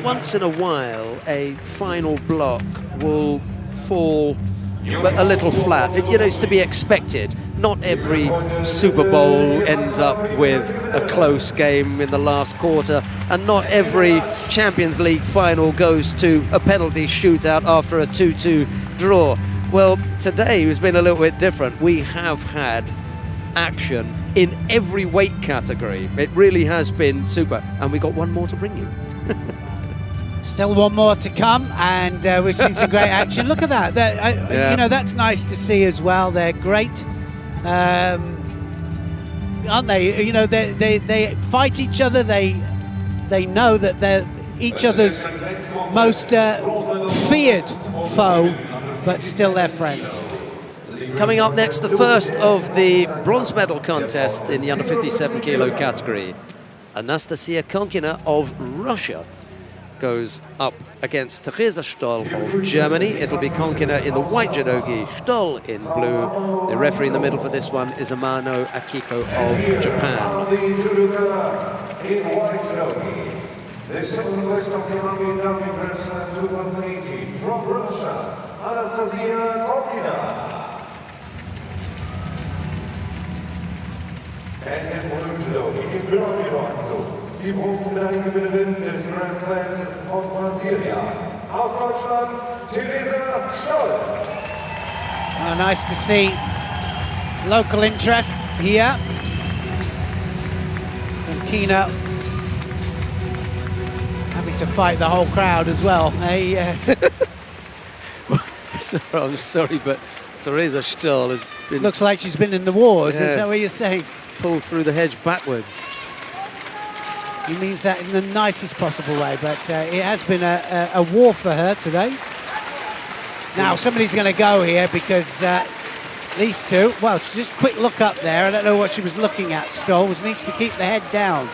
Once in a while, a final block will fall a little flat. You know, it's to be expected. Not every Super Bowl ends up with a close game in the last quarter, and not every Champions League final goes to a penalty shootout after a 2-2 draw. Well, today has been a little bit different. We have had action in every weight category. It really has been super, and we got one more to bring you. Still one more to come, and we've seen some great action. Look at that. You know, that's nice to see as well. They're great, aren't they? You know, they fight each other. They know that they're each other's most feared foe, but still they're friends. Coming up next, the first of the bronze medal contest in the under 57 kilo category. Anastasia Konkina of Russia goes up against Teresa Stoll of Germany. It'll be Konkina in the white judogi, Stoll in blue. The referee in the middle for this one is Amano Akiko of Japan. The second place of the Army Grand Slam 2018 from Russia, Anastasia Konkina. And in blue judogi, in blauen Judo-Anzug, die Bronzemedaillengewinnerin des Grand Slams von Brasilia. Aus Deutschland, Teresa Stoll. Nice to see local interest here. And Kina having to fight the whole crowd as well. Hey, yes. I'm sorry, but Theresa Stoll has been Looks like she's been in the wars. Yeah. Is that what you're saying? pulled through the hedge backwards. He means that in the nicest possible way, but it has been a war for her today. Now somebody's going to go here because these two, well, just quick look up there. I don't know what she was looking at, Stoll. Needs to keep the head down.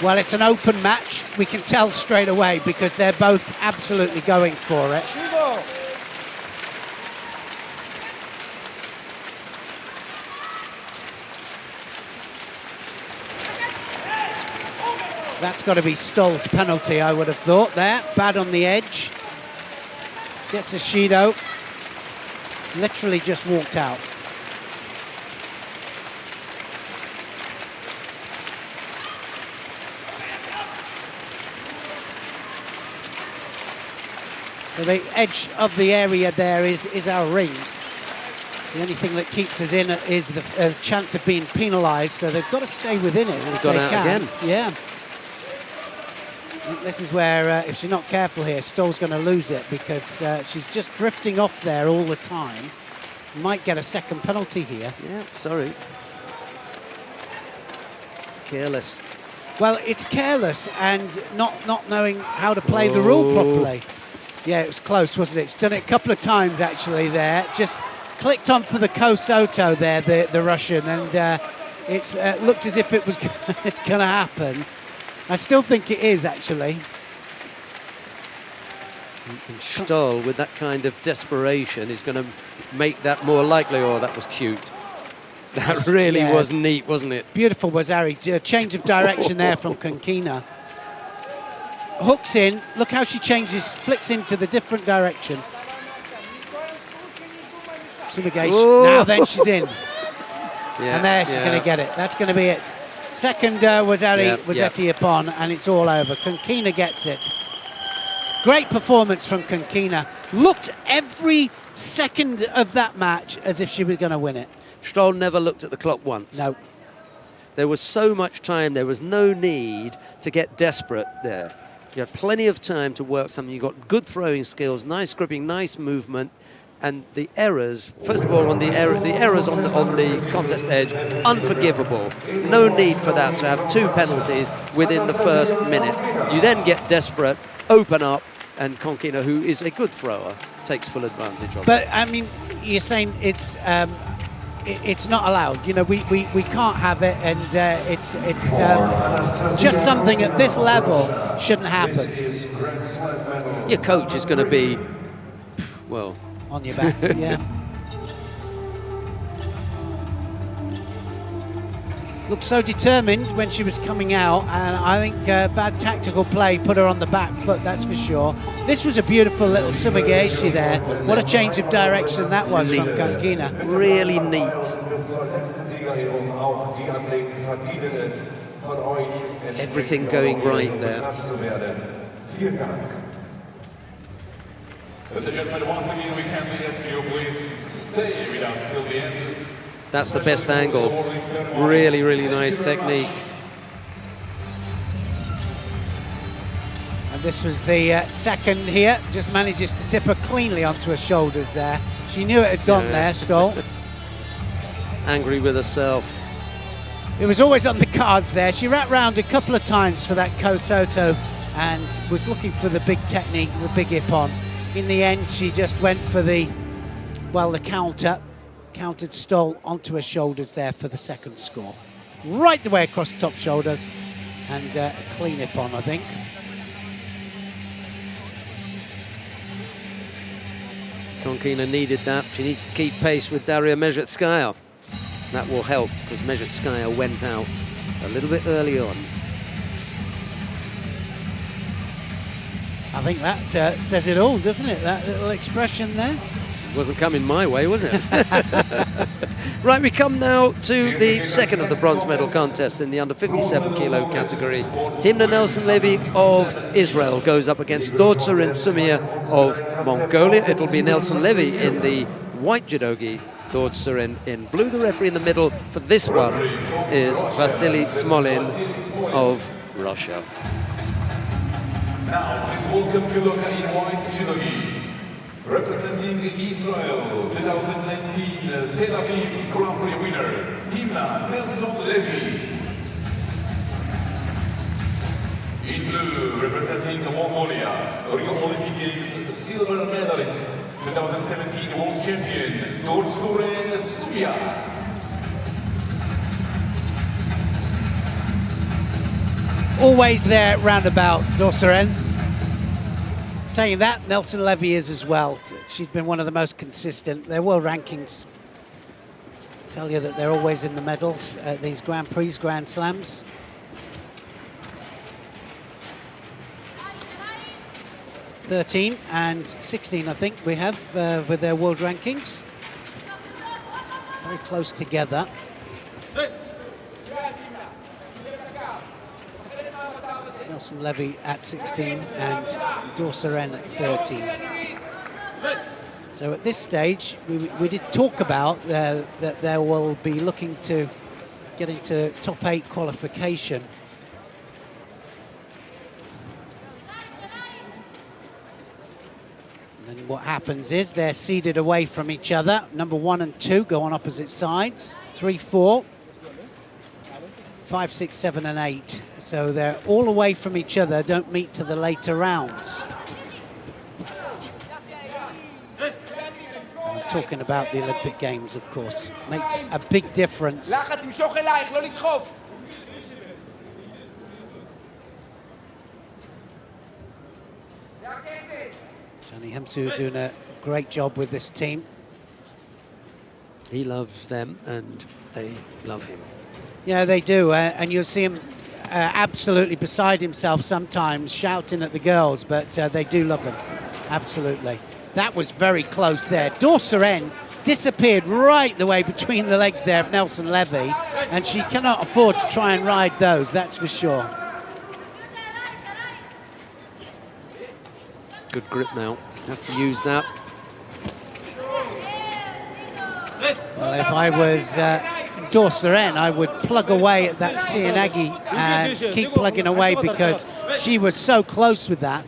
Well, it's an open match. We can tell straight away because they're both absolutely going for it. That's got to be Stoll's penalty, I would have thought there. Bad on the edge. Gets a Shido. Literally just walked out. So the edge of the area there is our ring. The only thing that keeps us in is the chance of being penalised, so they've got to stay within it. They've gone out again. Yeah. I think this is where, if she's not careful here, Stoll's going to lose it because she's just drifting off there all the time. Might get a second penalty here. Yeah, sorry. Careless. Well, it's careless and not knowing how to play the rule properly. Yeah, it was close, wasn't it? It's done it a couple of times, actually, there. Just clicked on for the Kosoto there, the Russian, and it's looked as if it was it's going to happen. I still think it is, actually. And Stoll, with that kind of desperation, is going to make that more likely. Oh, that was cute. That really was neat, wasn't it? Beautiful was Ari. Change of direction there from Konkina. Hooks in. Look how she changes, flicks into the different direction. Sumigate. Now then she's in. Yeah, and there she's going to get it. That's going to be it. Second was Eti upon, and it's all over. Konkina gets it. Great performance from Konkina. Looked every second of that match as if she was going to win it. Stoll never looked at the clock once. No. There was so much time. There was no need to get desperate there. You had plenty of time to work something. You got good throwing skills, nice gripping, nice movement, and the errors. First of all, on the errors on the contest edge, unforgivable. No need for that to have two penalties within the first minute. You then get desperate, open up, and Konkina, who is a good thrower, takes full advantage of it. But I mean, you're saying it's not allowed. You know, we can't have it, and it's just something at this level shouldn't happen. Your coach is going to be, well, on your back. Yeah. Looked so determined when she was coming out, and I think bad tactical play put her on the back foot, that's for sure. This was a beautiful little Sumigeishi there. What a change of direction that was from Konkina. Really neat. Everything going right there. Ladies and gentlemen, once again, we kindly ask you, please stay with us till the end. That's the best angle. Really, really nice technique. And this was the second here. Just manages to tip her cleanly onto her shoulders there. She knew it had gone there, Stoll. Angry with herself. It was always on the cards there. She wrapped round a couple of times for that Kosoto and was looking for the big technique, the big ippon. In the end, she just went for the counter. Countered Stoll onto her shoulders there for the second score. Right the way across the top shoulders, and a clean ippon, I think. Konkina needed that. She needs to keep pace with Daria Mezhetskaya. That will help, because Mezhetskaya went out a little bit early on. I think that says it all, doesn't it? That little expression there. Wasn't coming my way, was it? Right, we come now to the second of the bronze medal contests in the under 57 kilo category. Timna Nelson-Levy of Israel goes up against Dortsurin Sumia of Mongolia. It'll be Nelson-Levy in the white judogi, Dortsurin in blue. The referee in the middle for this one is Vasily Smolin of Russia. Now, please welcome judoka in white judogi. Representing Israel, 2019 Tel Aviv Grand Prix winner, Timna Nelson-Levy. In blue, representing Mongolia, Rio Olympic Games silver medalist, 2017 world champion, Dortsurin Sumia. Always there roundabout, Dortsurin. Saying that, Nelson-Levy is as well. She's been one of the most consistent. Their world rankings tell you that they're always in the medals at these Grand Prix, Grand Slams. '13 and 16, I think we have with their world rankings. Very close together. Nelson-Levy at 16 and Dortsurin at 13. So at this stage, we did talk about that they will be looking to get into top 8 qualification. And then what happens is they're seeded away from each other. Number 1 and 2 go on opposite sides. 3, 4. 5, 6, 7 and 8. So they're all away from each other, don't meet to the later rounds. I'm talking about the Olympic Games, of course. Makes a big difference. Johnny Hemsu doing a great job with this team. He loves them and they love him. Yeah, they do, and you'll see him absolutely beside himself sometimes, shouting at the girls, but they do love him, absolutely. That was very close there. Dortsurin disappeared right the way between the legs there of Nelson-Levy, and she cannot afford to try and ride those, that's for sure. Good grip now, have to use that. Well, if I was Dortsurin, I would plug away at that Sienagi and keep plugging away because she was so close with that.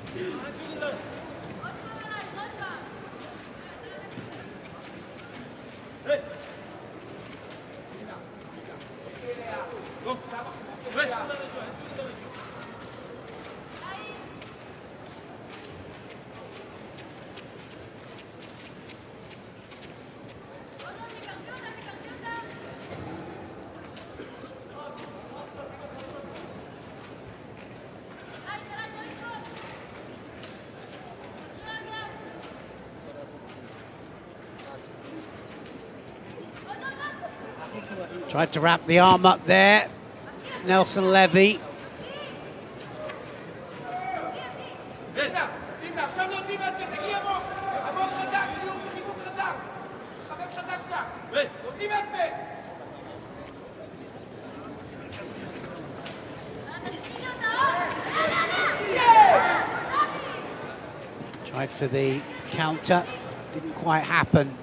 Tried to wrap the arm up there, Nelson-Levy. Tried for the counter, didn't quite happen.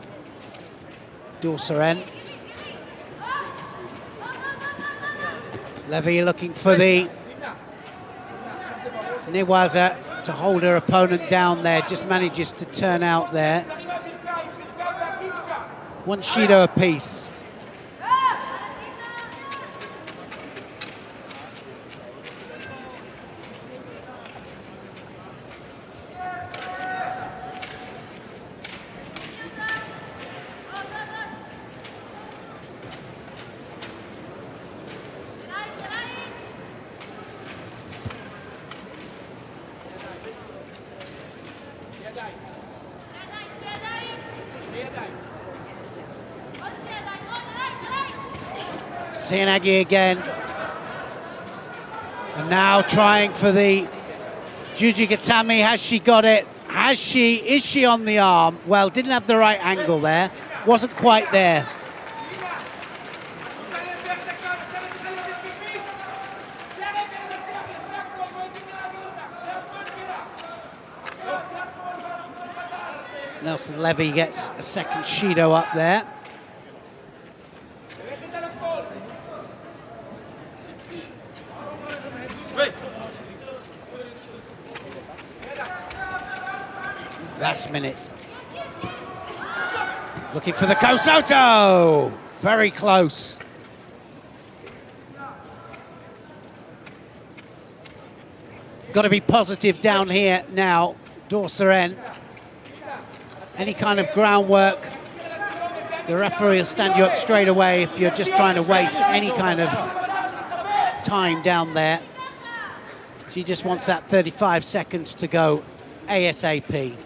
Dortsurin. Levy looking for the Niwaza to hold her opponent down there, just manages to turn out there. One Shido apiece. Sienagi again. And now trying for the Jujigatami. Has she got it? Has Is she on the arm? Well, didn't have the right angle there. Wasn't quite there. Nelson Levy gets a second Shido up there. Last minute. Looking for the Kosoto. Very close. Got to be positive down here now, Dorseren. Any kind of groundwork, the referee will stand you up straight away if you're just trying to waste any kind of time down there. She just wants that 35 seconds to go ASAP.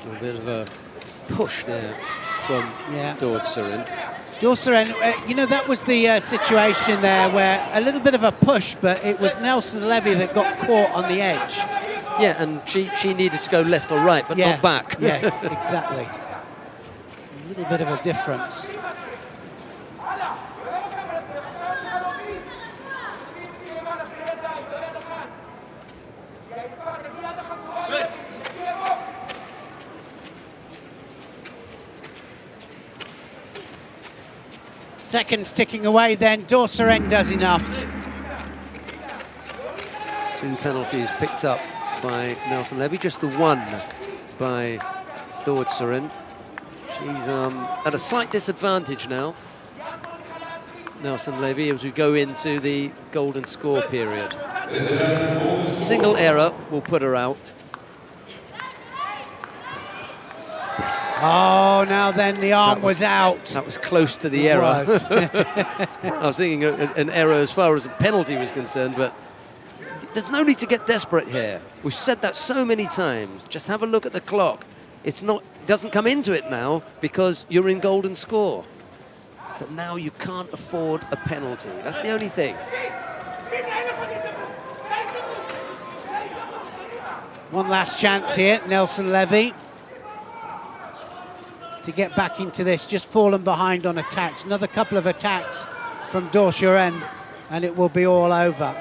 A bit of a push there from Dorseren. Dorseren, you know, that was the situation there where a little bit of a push, but it was Nelson Levy that got caught on the edge. Yeah, and she needed to go left or right, but not back. Yes, exactly. A little bit of a difference. Seconds ticking away then. Dorseren does enough. 2 penalties picked up by Nelson Levy, just the one by Dorseren. She's at a slight disadvantage now, Nelson Levy, as we go into the golden score period. Single error will put her out. Oh, now then the arm was out. That was close to the error. I was thinking an error as far as a penalty was concerned, but there's no need to get desperate here. We've said that so many times. Just have a look at the clock. It's not, doesn't come into it now because you're in golden score. So now you can't afford a penalty. That's the only thing. One last chance here, Nelson Levy, to get back into this. Just fallen behind on attacks. Another couple of attacks from Dorseren, and it will be all over.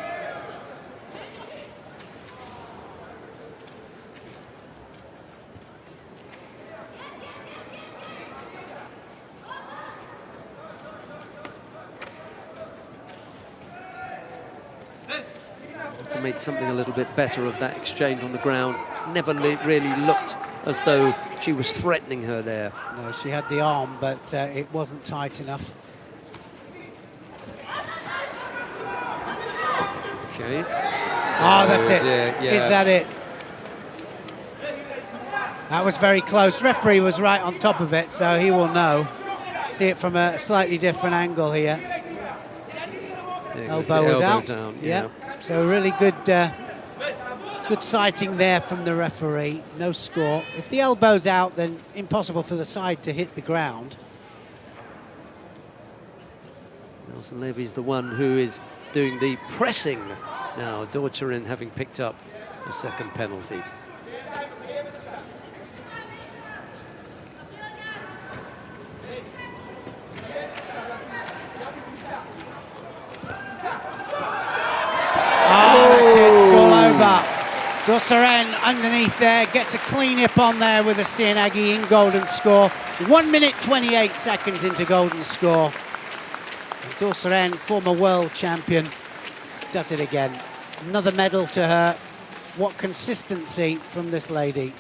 To make something a little bit better of that exchange on the ground. Never really looked as though she was threatening her there. No, she had the arm, but it wasn't tight enough. Okay. Oh, that's it. Yeah. Is that it? That was very close. Referee was right on top of it, so he will know. See it from a slightly different angle here. Elbow was out. Down, yeah. So really good good sighting there from the referee. No score. If the elbow's out, then impossible for the side to hit the ground. Nelson Levy's the one who is doing the pressing now. Dorseren having picked up the second penalty. It's all over. Dorseren underneath there, gets a clean hip on there with a Cianagi in golden score. 1 minute 28 seconds into golden score. Dorseren, former world champion, does it again. Another medal to her. What consistency from this lady.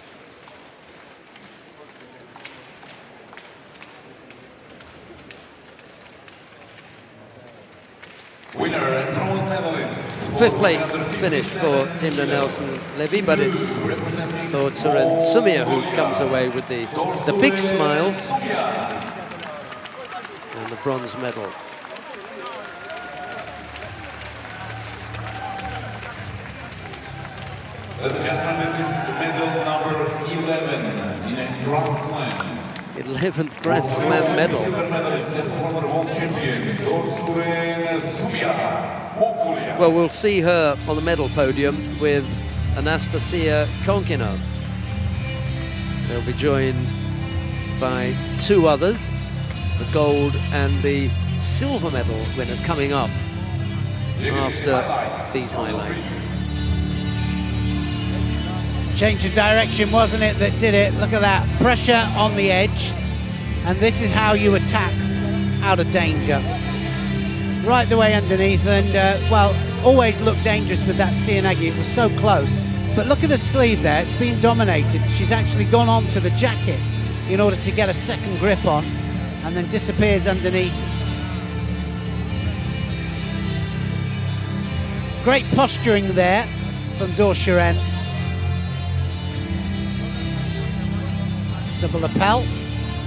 Winner and bronze medalist. Fifth place finish for Timna Nelson Levy, but it's Dorseren Sumia who comes away with the big smile and the bronze medal. Ladies and gentlemen, this is medal number 11 in a Grand Slam. 11th Grand Slam medal. Silver medalist and former world champion, Mongolia. Well, we'll see her on the medal podium with Anastasia Konkina. They'll be joined by two others, the gold and the silver medal winners coming up after these highlights. Change of direction, wasn't it, that did it? Look at that, pressure on the edge, and this is how you attack out of danger. Right the way underneath, and well, always looked dangerous with that Cianagi. It was so close, but look at her sleeve there, it's been dominated. She's actually gone on to the jacket in order to get a second grip on, and then disappears underneath. Great posturing there from Dorsheren. Double lapel.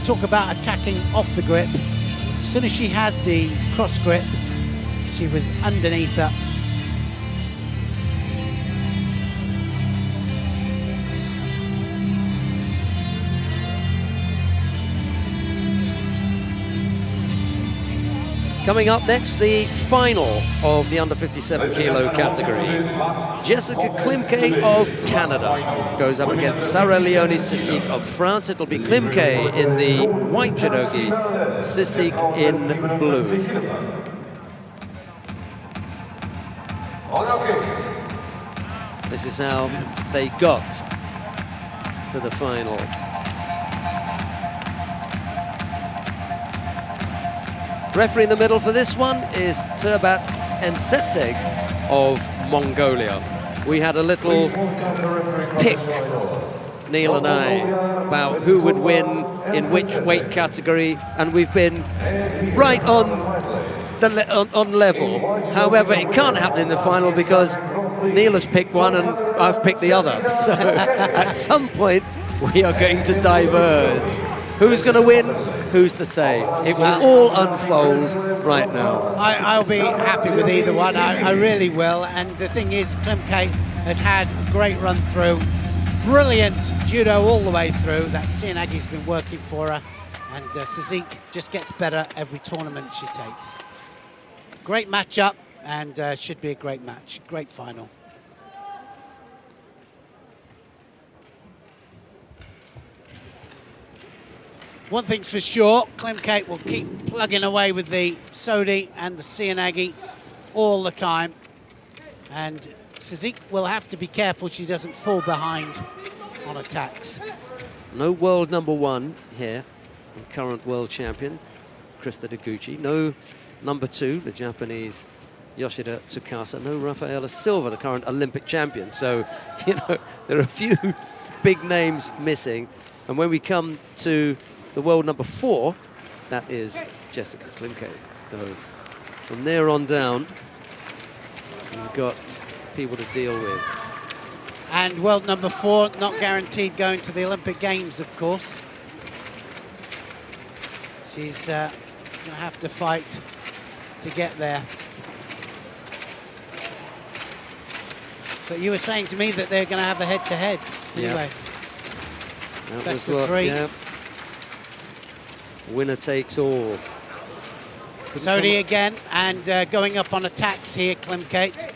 Talk about attacking off the grip. As soon as she had the cross grip, she was underneath her. Coming up next, the final of the under 57 kilo category. Jessica Klimke of Canada goes up against Sarah Leonie Sissik of France. It'll be Klimke in the white judogi, Sissik in blue. This is how they got to the final. Referee in the middle for this one is Turbat Ensetseg of Mongolia. We had a little pick, Neil and I, about who would win in which weight category, and we've been right on level. However, it can't happen in the final because Neil has picked one and I've picked the other. So at some point we are going to diverge. Who's going to win? Who's to say? It will all unfold right now. I'll be happy with either one. I really will. And the thing is, Klimke has had a great run through. Brilliant judo all the way through. That Cianagi's been working for her. And Sissik just gets better every tournament she takes. Great matchup, and should be a great match. Great final. One thing's for sure, Klimke will keep plugging away with the Sodi and the Cianagi all the time. And Sissik will have to be careful she doesn't fall behind on attacks. No world number one here, and current world champion, Krista Deguchi. No number two, the Japanese Yoshida Tsukasa. No Rafaela Silva, the current Olympic champion. So, you know, there are a few big names missing. And when we come to the world number 4, that is Jessica Klimke. So from there on down, we've got people to deal with. And world number 4, not guaranteed going to the Olympic Games, of course. She's going to have to fight to get there. But you were saying to me that they're going to have a head-to-head. Anyway, best of 3. Yeah. Winner takes all. Sodi again, and going up on attacks here, Klimke.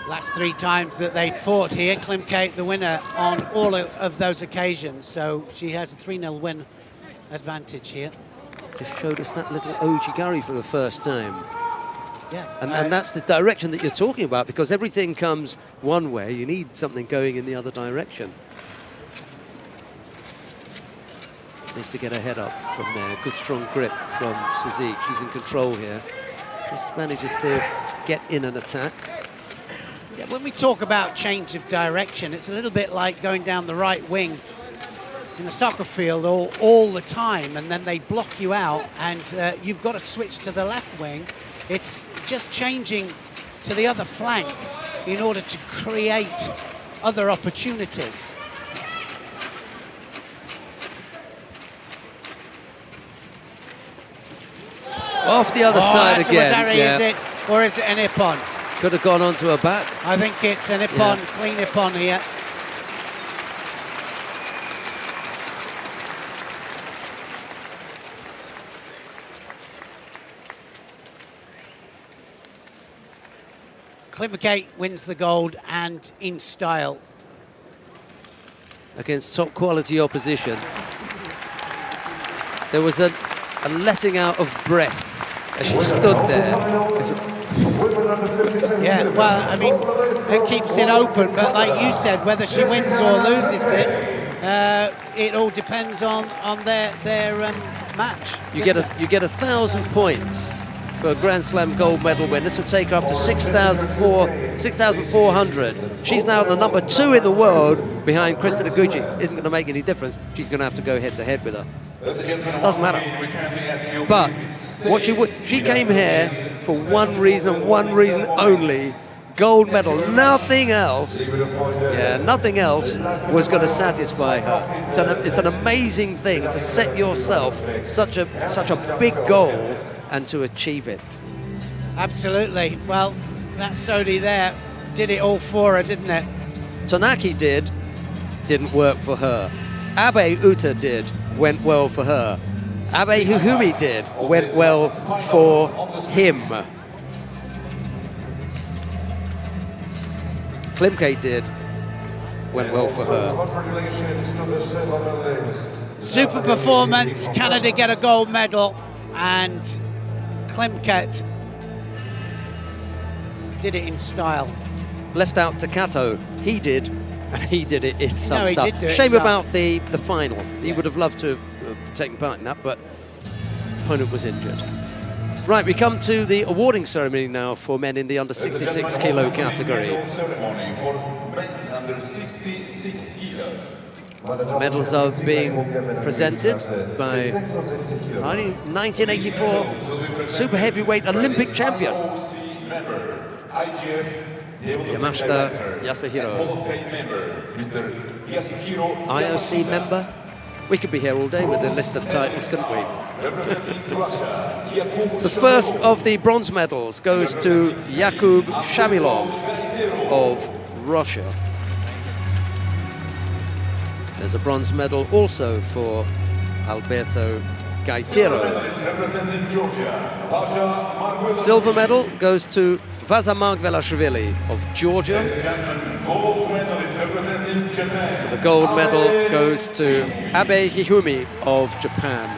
Last 3 times that they fought here, Klimke the winner on all of those occasions, so she has a 3-0 win advantage here. Just showed us that little ojigari for the first time. Yeah, and that's the direction that you're talking about, because everything comes one way, you need something going in the other direction. Needs to get her head up from there. Good strong grip from Sissik. She's in control here. Just manages to get in an attack. Yeah, when we talk about change of direction, it's a little bit like going down the right wing in the soccer field all the time, and then they block you out, and you've got to switch to the left wing. It's just changing to the other flank in order to create other opportunities. Off the other side that's a again. Wazari, Yeah. is it? Or is it an Ippon? Could have gone onto her back. I think it's an Ippon, Yeah. clean Ippon here. Klimke wins the gold and in style. Against top quality opposition. There was a letting out of breath as she stood there. Yeah, well, I mean, it keeps it open, but like you said, whether she wins or loses this, it all depends on their match. You get 1,000 points for a Grand Slam gold medal win. This will take her up to 6,400. She's now the number 2 in the world behind Krista Noguchi. Isn't going to make any difference. She's going to have to go head to head with her. Doesn't matter. But what she came here for one reason only: gold medal. Nothing else. Yeah, nothing else was going to satisfy her. It's an amazing thing to set yourself such a big goal and to achieve it. Absolutely. Well, that Sodi there did it all for her, didn't it? Tanaki didn't work for her. Abe Uta went well for her. Abe Hihumi went well for him. Klimke went well for her. Super performance. Canada get a gold medal, and Klimke did it in style. Left out to Kato. He did, and he did it in some No, he stuff. did do it Shame some. about the final. He would have loved to have taken part in that, but opponent was injured. Right, we come to the awarding ceremony now for men in the under 66 kilo category. Ceremony for men under 66 kilo. Medals are being presented by 1984 super heavyweight Olympic champion Yamashita Yasuhiro. IOC member. We could be here all day with a list of titles, couldn't we? The first of the bronze medals goes to Yakub Shamilov of Russia. There's a bronze medal also for Alberto Gaitiro. Silver medal goes to Vaza Margvelashvili of Georgia. The gold medal goes to Abe Hihumi of Japan.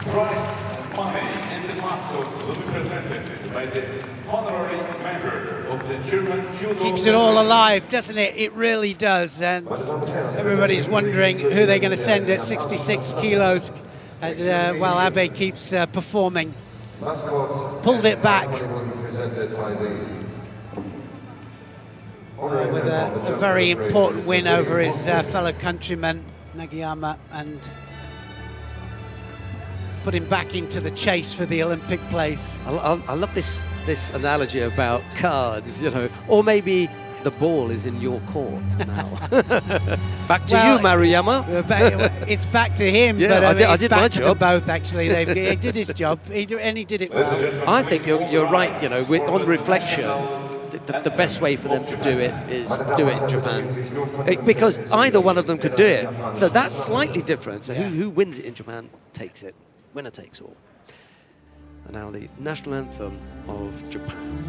Prize money and the mascots will be presented by the honorary member of the German Judo. Keeps it all alive, doesn't it? It really does. And everybody's wondering who they're going to send at 66 kilos. And while Abe keeps performing. Pulled it back. With a very important win over his fellow countryman, Nagayama, and put him back into the chase for the Olympic place. I love this analogy about cards, you know, or maybe the ball is in your court now. Back to you, Maruyama. It's back to him, yeah, but I did back my to job. them both, actually. He did his job, and he did it well. I think you're right, you know, on reflection, the best way for them to do it is do it in Japan. Because either one of them could do it. So that's slightly different. So who wins it in Japan takes it. Winner takes all. And now the national anthem of Japan.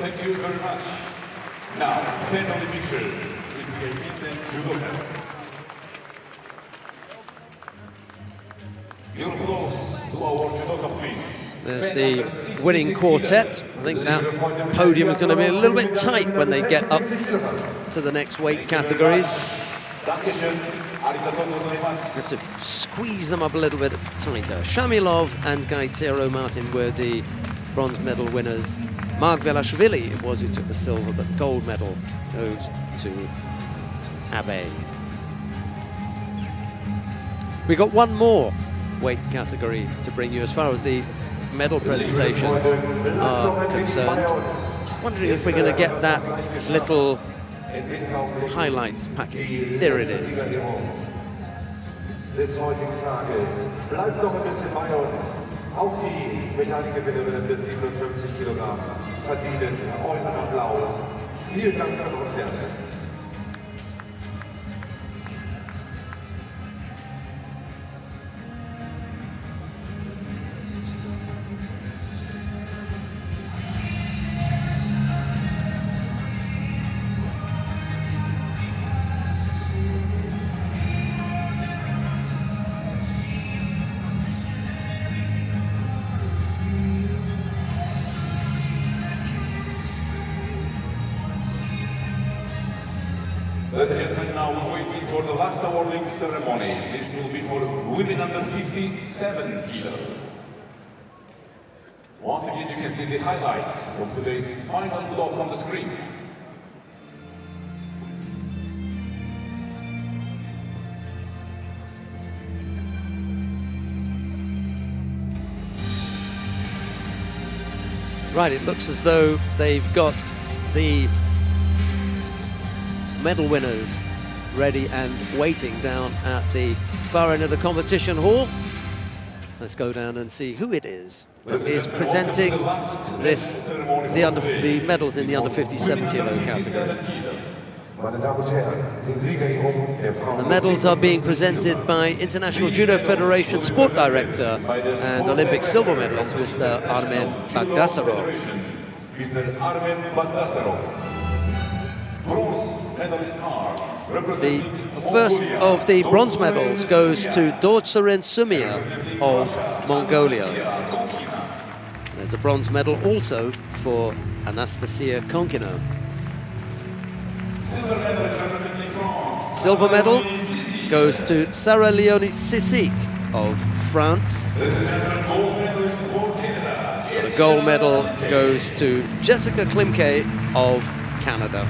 Thank you very much. Now, family picture with VIPs and judoka. You're close to our judoka, please. There's the winning quartet. I think that podium is going to be a little bit tight when they get up to the next weight categories. You have to squeeze them up a little bit tighter. Shamilov and Gaitero Martin were the bronze medal winners. Mark Velashvili it was who took the silver, but the gold medal goes to Abe. We got one more weight category to bring you as far as the medal presentations are concerned. Just wondering if we're going to get that little highlights package. There it is. Des heutigen Tages. Bleibt noch ein bisschen bei uns. Auch die Medaillengewinnerinnen bis 57 Kilogramm verdienen euren Applaus. Vielen Dank für eure Fairness. Ladies and gentlemen, now we're waiting for the last awarding ceremony. This will be for women under 57 kilo. Once again, you can see the highlights of today's final block on the screen. Right, it looks as though they've got the medal winners ready and waiting down at the far end of the competition hall. Let's go down and see who it is that is presenting the medals in the under 57 kilo category. The medals are being presented by International Judo Federation Sport Director and Olympic silver medalist Mr. Armen Bagdasarov. Mr. Armen Bagdasarov. The first of the bronze medals goes to Dortsurin Sumia of Mongolia. There's a bronze medal also for Anastasia Konkina. Silver medal goes to Sarah Leonie Sissik of France. The gold medal goes to Jessica Klimke of Canada.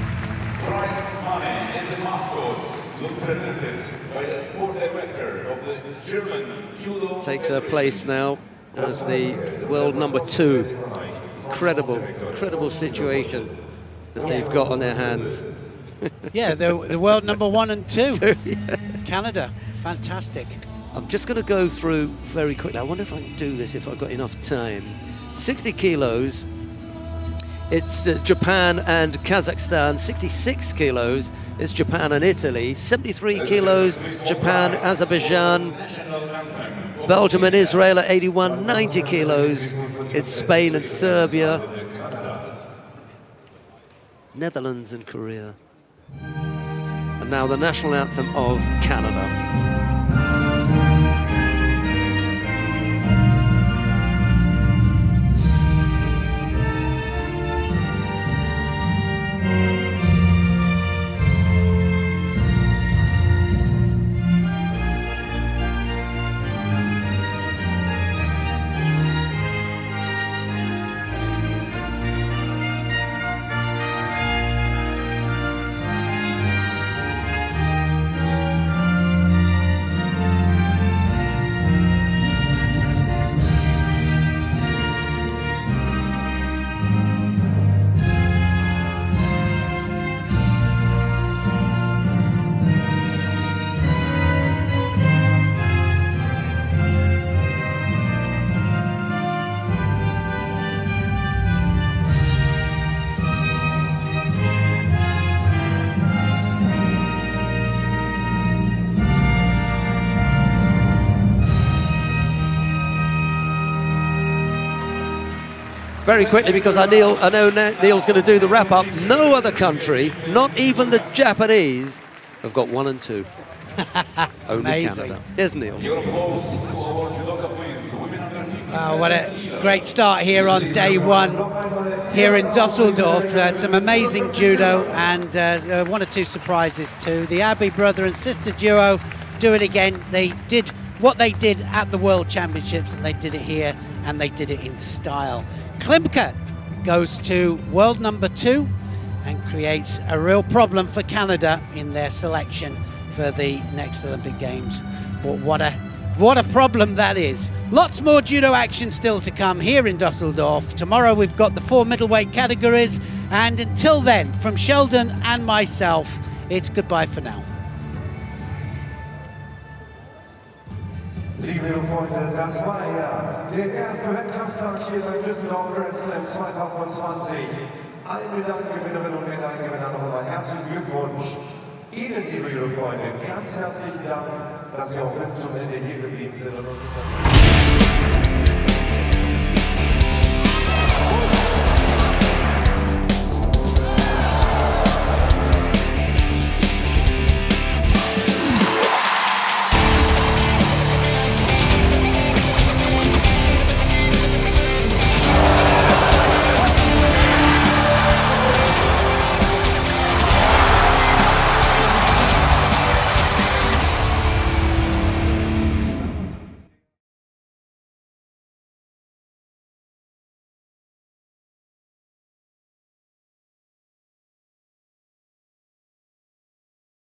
Prize money and the mascots look presented by the sport director of the German Judo. Takes her place now as the world number 2. Incredible situation that they've got on their hands. Yeah, the world number 1 and 2. Yeah. Canada, fantastic. I'm just going to go through very quickly. I wonder if I can do this if I've got enough time. 60 kilos. It's Japan and Kazakhstan. 66 kilos, it's Japan and Italy. 73 kilos, Japan, Azerbaijan. Belgium and Israel at 81. 90 kilos, it's Spain and Serbia. Netherlands and Korea. And now the national anthem of Canada. very quickly, because I know Neil's going to do the wrap-up. No other country, not even the Japanese, have got 1 and 2. Only Amazing. Canada. Here's Neil. Your applause to our judoka, please. Women under 50. Oh, what a great start here on day one here in Düsseldorf. Some amazing judo and 1 or 2 surprises too. The Abbey brother and sister duo do it again. They did what they did at the World Championships, and they did it here, and they did it in style. Klimke goes to world number 2 and creates a real problem for Canada in their selection for the next Olympic Games. But what a problem that is. Lots more judo action still to come here in Düsseldorf. Tomorrow we've got the 4 middleweight categories, and until then, from Sheldon and myself, it's goodbye for now. Liebe Freunde, das war der erste Wettkampftag hier beim Düsseldorf Grand Slam 2020. Allen Medaillengewinnerinnen und Medaillengewinnern noch einmal herzlichen Glückwunsch. Ihnen, liebe Freunde, ganz herzlichen Dank, dass Sie auch bis zum Ende hier geblieben sind und uns